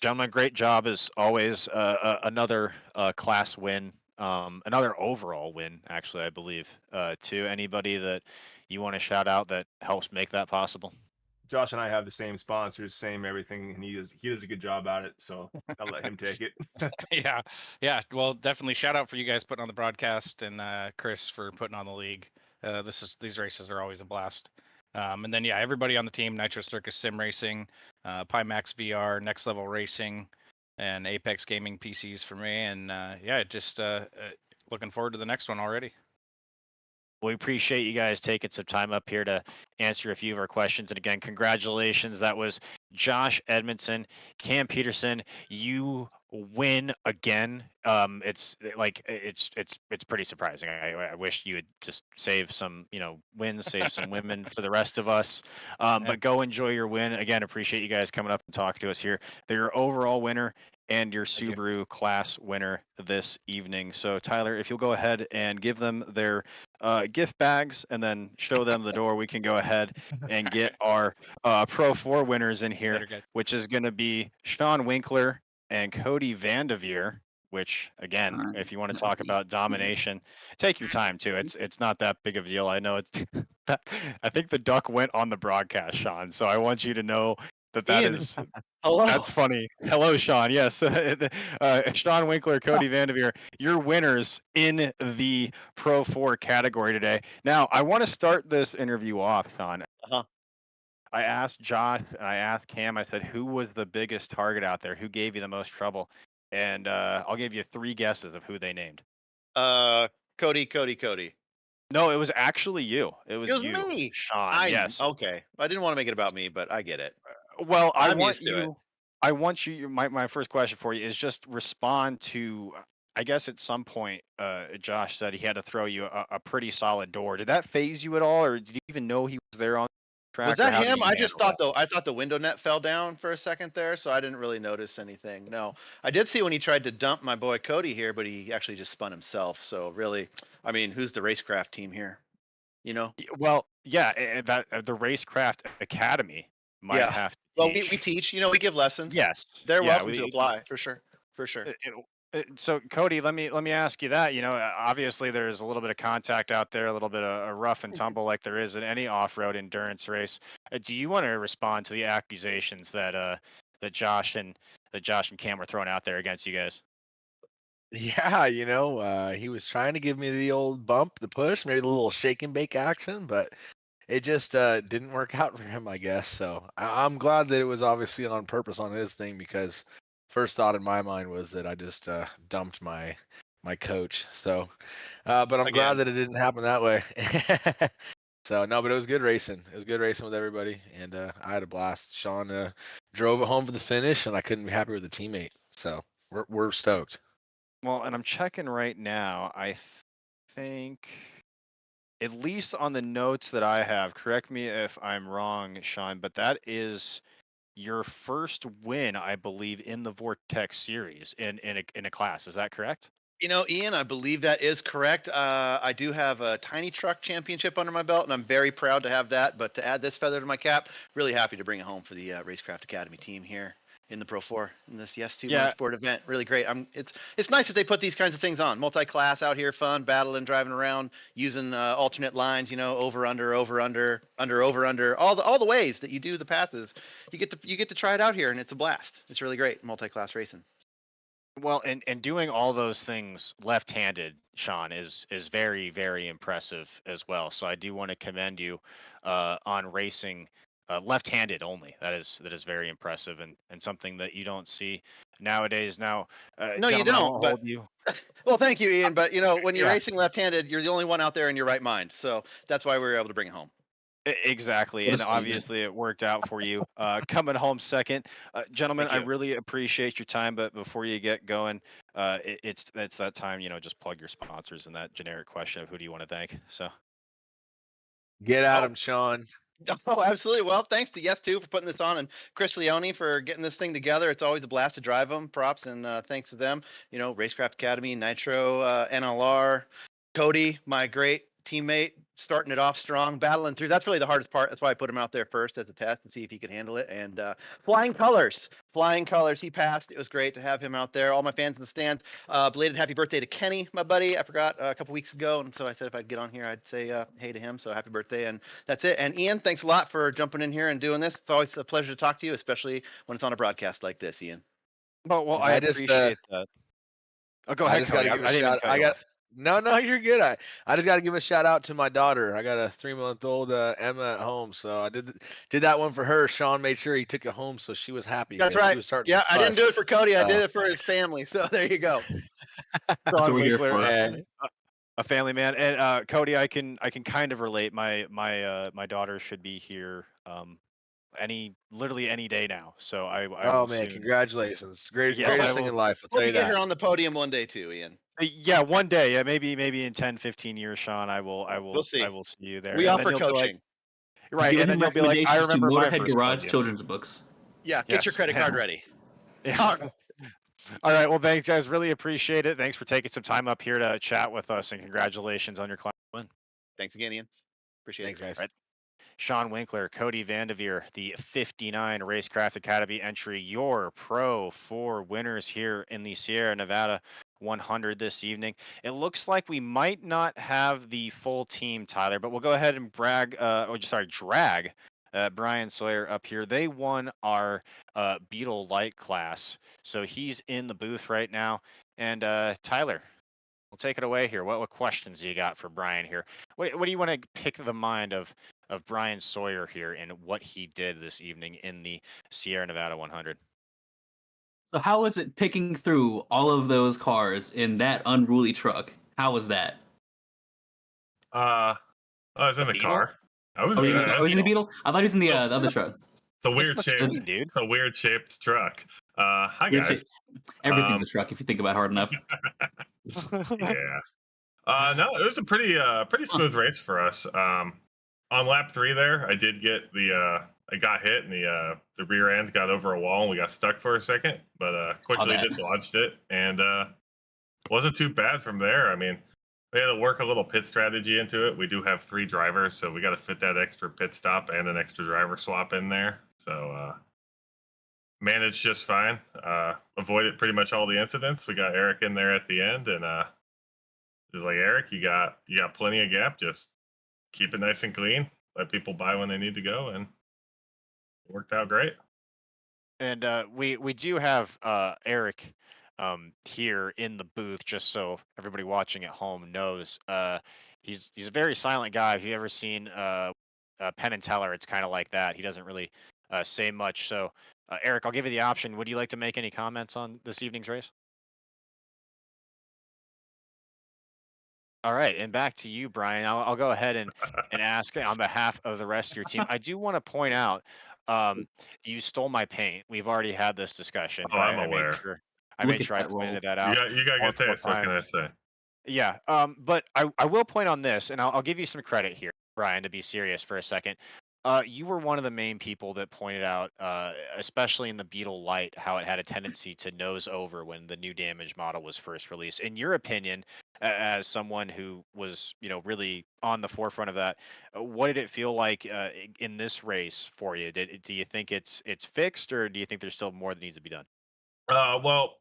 gentlemen, great job as always. Another class win, another overall win, actually, I believe. To anybody that you want to shout out that helps make that possible. Josh and I have the same sponsors, same everything, and he does a good job at it, so I'll let him take it. yeah. Well, definitely shout out for you guys putting on the broadcast and Chris for putting on the league. These races are always a blast. And then yeah, everybody on the team: Nitro Circus Sim Racing, Pimax VR, Next Level Racing, and Apex Gaming PCs for me. And yeah, just looking forward to the next one already. We appreciate you guys taking some time up here to answer a few of our questions. And again, congratulations. That was Josh Edmondson, Cam Peterson. You win again. It's pretty surprising. I wish you would just save some, wins, save some women for the rest of us. But go enjoy your win. Again, appreciate you guys coming up and talking to us here. They're your overall winner and your Subaru class winner this evening. So Tyler, if you'll go ahead and give them their gift bags and then show them the door, we can go ahead and get our Pro 4 winners in here, Later, guys. which is going to be Sean Winkler and Cody Vandeveer. Which again, All right. if you want to talk about domination, take your time too. It's not that big of a deal. I know it's. I think the duck went on the broadcast, Sean. So I want you to know that Ian, is. hello. That's funny. Hello, Sean. Yes, Sean Winkler, Cody Vandeveer, your winners in the Pro 4 category today. Now, I want to start this interview off, Sean. Uh-huh. I asked Josh and I asked Cam. I said, "Who was the biggest target out there? Who gave you the most trouble?" And I'll give you 3 guesses of who they named. Cody. No, it was actually you. It was It was you, me. Sean. Yes. Okay. I didn't want to make it about me, but I get it. Well, I'm used to it. I want you. My first question for you is just respond to. I guess at some point, Josh said he had to throw you a pretty solid door. Did that phase you at all, or did you even know he was there on the track? Was that or how did him? you I just handle thought I thought the window net fell down for a second there, so I didn't really notice anything. No, I did see when he tried to dump my boy Cody here, but he actually just spun himself. So really, I mean, who's the Racecraft team here? You know? Well, yeah, that the Racecraft Academy might Yeah. have to Well, teach. we teach. You know, we give lessons. Yes, They're yeah, welcome to apply for sure. For sure. So Cody, let me ask you that. Obviously there's a little bit of contact out there, a little bit of a rough and tumble like there is in any off-road endurance race. Do you want to respond to the accusations that Josh and Cam were throwing out there against you guys? Yeah, he was trying to give me the old bump, the push, maybe the little shake and bake action, but it just didn't work out for him, I guess. So I'm glad that it was obviously on purpose on his thing because first thought in my mind was that I just dumped my coach. So, but I'm glad Again. that it didn't happen that way. So no, but it was good racing. It was good racing with everybody, and I had a blast. Sean drove it home for the finish, and I couldn't be happier with the teammate. So we're stoked. Well, and I'm checking right now. I think, at least on the notes that I have, correct me if I'm wrong, Sean, but that is your first win, I believe, in the Vortex series in a class. Is that correct? Ian, I believe that is correct. I do have a tiny truck championship under my belt, and I'm very proud to have that. But to add this feather to my cap, really happy to bring it home for the Racecraft Academy team here in the Pro 4 in this Yes 2 Yeah. Motorsport event. Really great. It's nice that they put these kinds of things on. Multi-class out here, fun, battling, driving around, using alternate lines. Over under, over under, under over under, all the ways that you do the passes. You get to try it out here, and it's a blast. It's really great multi-class racing. Well, and doing all those things left-handed, Sean, is very, very impressive as well. So I do want to commend you on racing left-handed only. That is very impressive and something that you don't see nowadays. Now, No, you gentlemen, I don't. won't But hold you. well, thank you, Ian. But when you're Yeah. racing left-handed, you're the only one out there in your right mind. So that's why we were able to bring it home. Exactly, What a and statement. obviously it worked out for you. Coming home second, gentlemen. Thank I you. really appreciate your time, but before you get going, it's that time. Just plug your sponsors and that generic question of who do you want to thank. So. Get at Oh, him, Sean. oh, absolutely. Well, thanks to Yes 2 for putting this on, and Chris Leone for getting this thing together. It's always a blast to drive them. Props and thanks to them. Racecraft Academy, Nitro, NLR, Cody, my great teammate, starting it off strong, battling through. That's really the hardest part. That's why I put him out there first as a test to see if he could handle it. And flying colors. He passed. It was great to have him out there. All my fans in the stands. Belated happy birthday to Kenny, my buddy. I forgot a couple weeks ago, and so I said if I'd get on here, I'd say hey to him. So happy birthday, and that's it. And Ian, thanks a lot for jumping in here and doing this. It's always a pleasure to talk to you, especially when it's on a broadcast like this, Ian. Well, I I just appreciate that. Oh, go I ahead, just got Cody. to I give a didn't even shout. cut I you got off. no, you're good. I just got to give a shout out to my daughter. I got a 3-month-old Emma at home, so I did that one for her. Sean made sure he took it home, so she was happy That's because she right. was starting Yeah, to I didn't fuss. do it for Cody. I did So, it for his family. So there you go. That's what Sean we're here Winkler, for. and a family man, and Cody, I can kind of relate. My daughter should be here literally any day now. So I oh will man, soon. congratulations! Yes, I Greatest thing will. in life. I'll tell Hope you you get that. her on the podium one day too, Ian. Yeah, one day. Yeah, maybe in 10, 15 years, Sean. We'll see. I will see you there, We and then offer you'll be like, coaching. right, Giving and then him you'll be like, I recommendations to remember my Motorhead first Garage podium. children's books. Yeah, get your Yes. credit card ready. Yeah. All right. Well, thanks, guys. Really appreciate it. Thanks for taking some time up here to chat with us, and congratulations on your class win. Thanks again, Ian. Appreciate Thanks, it. guys. Right. Sean Winkler, Cody Vandeveer, the 59 Racecraft Academy entry, your Pro 4 winners here in the Sierra Nevada 100 this evening. It looks like we might not have the full team, Tyler, but we'll go ahead and drag Brian Sawyer up here. They won our Beetle Lite class, so he's in the booth right now. And Tyler, we'll take it away here. What questions do you got for Brian here? What do you want to pick the mind of Brian Sawyer here and what he did this evening in the Sierra Nevada 100? So how was it picking through all of those cars in that unruly truck? How was that? I was in the Beetle? car. I was. Oh, was he in the Beetle? I thought he was in the Oh. other truck. It's a This weird looks shape. clean, dude. It's a weird shaped truck. Hi Weird guys. shape. Everything's a truck if you think about it hard enough. Yeah. No, it was a pretty smooth race for us. On lap 3 there, I did get I got hit and the rear end got over a wall and we got stuck for a second, but quickly that. dislodged it and wasn't too bad from there. I mean, we had to work a little pit strategy into it. We do have 3 drivers, so we got to fit that extra pit stop and an extra driver swap in there. So managed just fine. Avoided pretty much all the incidents. We got Eric in there at the end, and just like, Eric, you got plenty of gap. Just keep it nice and clean. Let people buy when they need to go, and it worked out great. And we do have Eric here in the booth, just so everybody watching at home knows. He's a very silent guy. If you've ever seen Penn and Teller, it's kind of like that. He doesn't really say much. So, Eric, I'll give you the option. Would you like to make any comments on this evening's race? All right, and back to you, Brian. I'll go ahead and ask on behalf of the rest of your team. I do want to point out, you stole my paint. We've already had this discussion, Oh, but I'm I made aware. sure Look at I that roll. pointed that out You got good multiple taste. What can I times. say? Yeah, but I will point on this, and I'll give you some credit here, Brian, to be serious for a second. You were one of the main people that pointed out, especially in the Beetle Lite, how it had a tendency to nose over when the new damage model was first released. In your opinion, as someone who was, really on the forefront of that, what did it feel like in this race for you? Do you think it's fixed, or do you think there's still more that needs to be done? Well,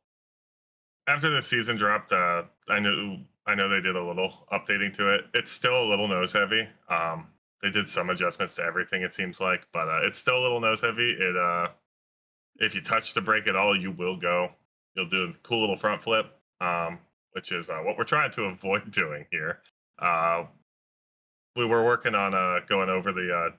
after the season dropped, I know they did a little updating to it. It's still a little nose heavy. They did some adjustments to everything, it seems like, but it's still a little nose heavy. If you touch the brake at all, you will go. You'll do a cool little front flip, which is what we're trying to avoid doing here. We were working on going over the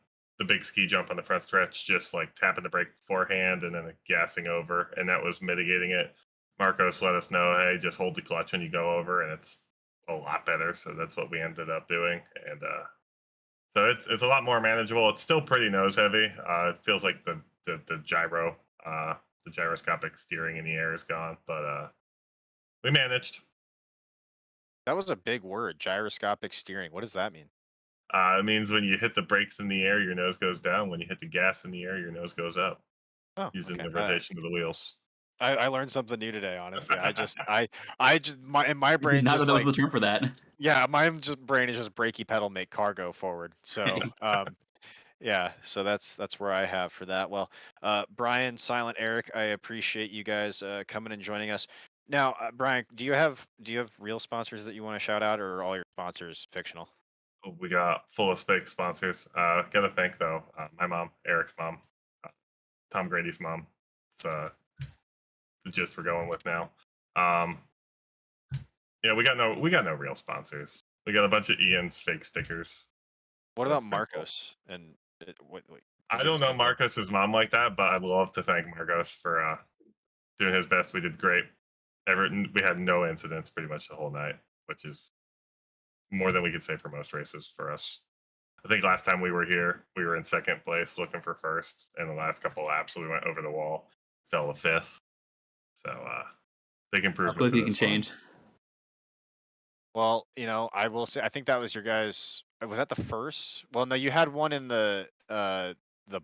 big ski jump on the front stretch, just like tapping the brake beforehand and then gassing over, and that was mitigating it. Marcos let us know, hey, just hold the clutch when you go over, and it's a lot better. So that's what we ended up doing, and so it's a lot more manageable. It's still pretty nose heavy. It feels like the gyro, the gyroscopic steering in the air is gone, but we managed. That was a big word, gyroscopic steering. What does that mean? It means when you hit the brakes in the air, your nose goes down. When you hit the gas in the air, your nose goes up, Oh, using okay. the rotation of the wheels. I learned something new today, honestly. I just my We did brain not know just that was like, the term for that. yeah, my brain is just brakey pedal make car go forward. So yeah, so that's where I have for that. Well, Brian, Silent, Eric, I appreciate you guys coming and joining us. Now, Brian, do you have real sponsors that you want to shout out, or are all your sponsors fictional? We got full of fake sponsors. Gotta thank though my mom, Eric's mom, uh, Tom Grady's mom. It's the gist we're going with now. Um, yeah, we got no real sponsors. We got a bunch of Ian's fake stickers. What So about that's pretty cool. Marcos? And wait, did I you don't know have that? Marcos's mom like that, but I'd love to thank Marcos for doing his best. We did great. We had no incidents pretty much the whole night, which is more than we could say for most races for us. I think last time we were here, we were in second place looking for first, and the last couple laps we went over the wall, fell to fifth. So big How improvement for quickly it can this one. change. Well, I will say I think that was your guys. Was that the first? Well, no, you had one in the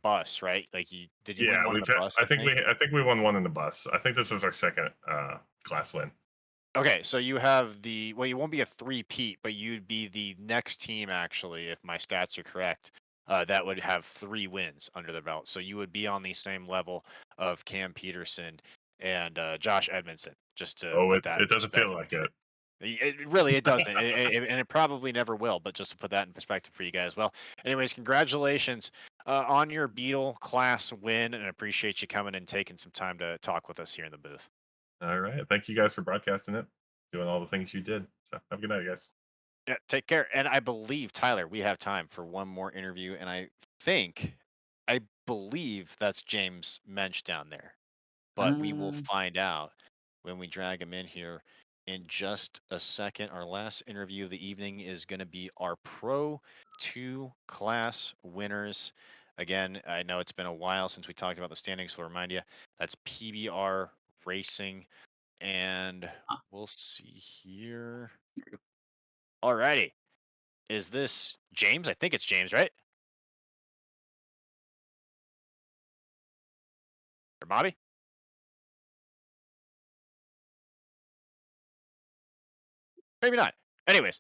bus, right? Like did you win Yeah, one in the bus? I think. I think we won one in the bus. I think this is our second class win. Okay, so you have well, you won't be a three-peat, but you'd be the next team actually, if my stats are correct. That would have 3 wins under the belt. So you would be on the same level of Cam Peterson and Josh Edmondson, just to Oh, put that it in doesn't feel perspective like for you. it. It doesn't, and it probably never will. But just to put that in perspective for you guys. Well, anyways, congratulations on your Beetle class win, and appreciate you coming and taking some time to talk with us here in the booth. All right, thank you guys for broadcasting it, doing all the things you did. So have a good night, guys. Yeah, take care. And I believe, Tyler, we have time for one more interview, and I believe that's James Mensch down there, but we will Um, find out when we drag him in here in just a second. Our last interview of the evening is going to be our Pro 2 class winners. Again, I know it's been a while since we talked about the standings, so I'll remind you that's PBR Racing, and we'll see here. Alrighty. Is this James? I think it's James, right? Or Bobby? Maybe not. Anyways,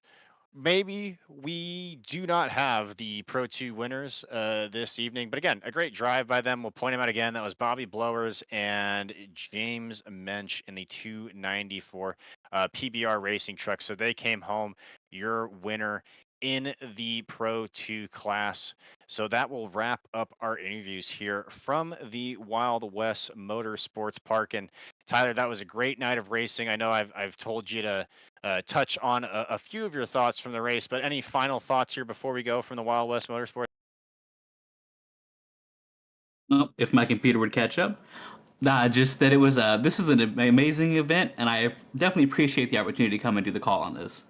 maybe we do not have the Pro 2 winners this evening, but again, a great drive by them. We'll point him out again. That was Bobby Blowers and James Mensch in the 294 PBR racing truck. So they came home. Your winner in the Pro 2 class. So that will wrap up our interviews here from the Wild West Motorsports Park. And Tyler, that was a great night of racing. I know I've told you to touch on a few of your thoughts from the race, but any final thoughts here before we go from the Wild West Motorsports? Oh, if my computer would catch up. Nah, just that it was this is an amazing event, and I definitely appreciate the opportunity to come and do the call on this.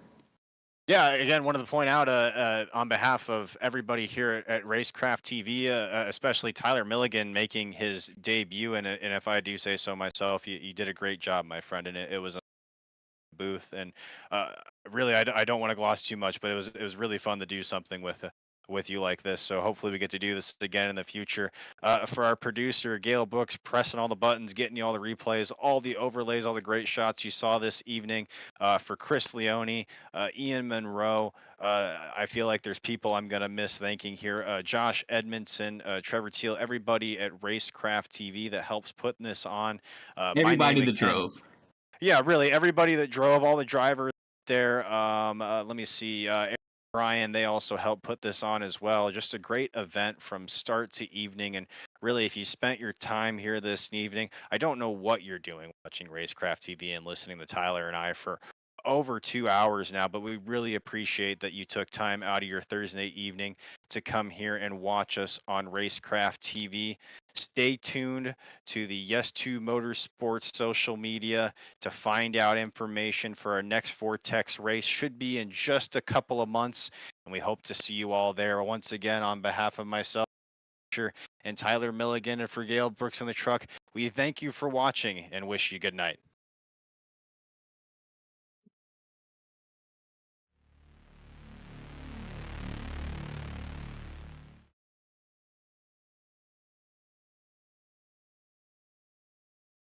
Yeah, again, wanted to point out on behalf of everybody here at Racecraft TV, especially Tyler Milligan making his debut in it. And if I do say so myself, you did a great job, my friend. And it was a booth. And really, I don't want to gloss too much, but it was really fun to do something with you like this. So hopefully we get to do this again in the future. For our producer, Gail Brooks, pressing all the buttons, getting you all the replays, all the overlays, all the great shots you saw this evening. For Chris Leone, Ian Monroe, I feel like there's people I'm going to miss thanking here. Josh Edmondson, Trevor Teal, everybody at Racecraft TV that helps putting this on. My Everybody name that again. drove. Yeah, really, everybody that drove, all the drivers there. Let me see. Aaron, Brian, they also helped put this on as well. Just a great event from start to evening. And really, if you spent your time here this evening, I don't know what you're doing watching Racecraft TV and listening to Tyler and I for over 2 hours now, but we really appreciate that you took time out of your Thursday evening to come here and watch us on Racecraft TV. Stay tuned to the Yes2 Motorsports social media to find out information for our next VORTEX race. Should be in just a couple of months, and we hope to see you all there. Once again, on behalf of myself and Tyler Milligan and for Gail Brooks on the truck, we thank you for watching and wish you good night.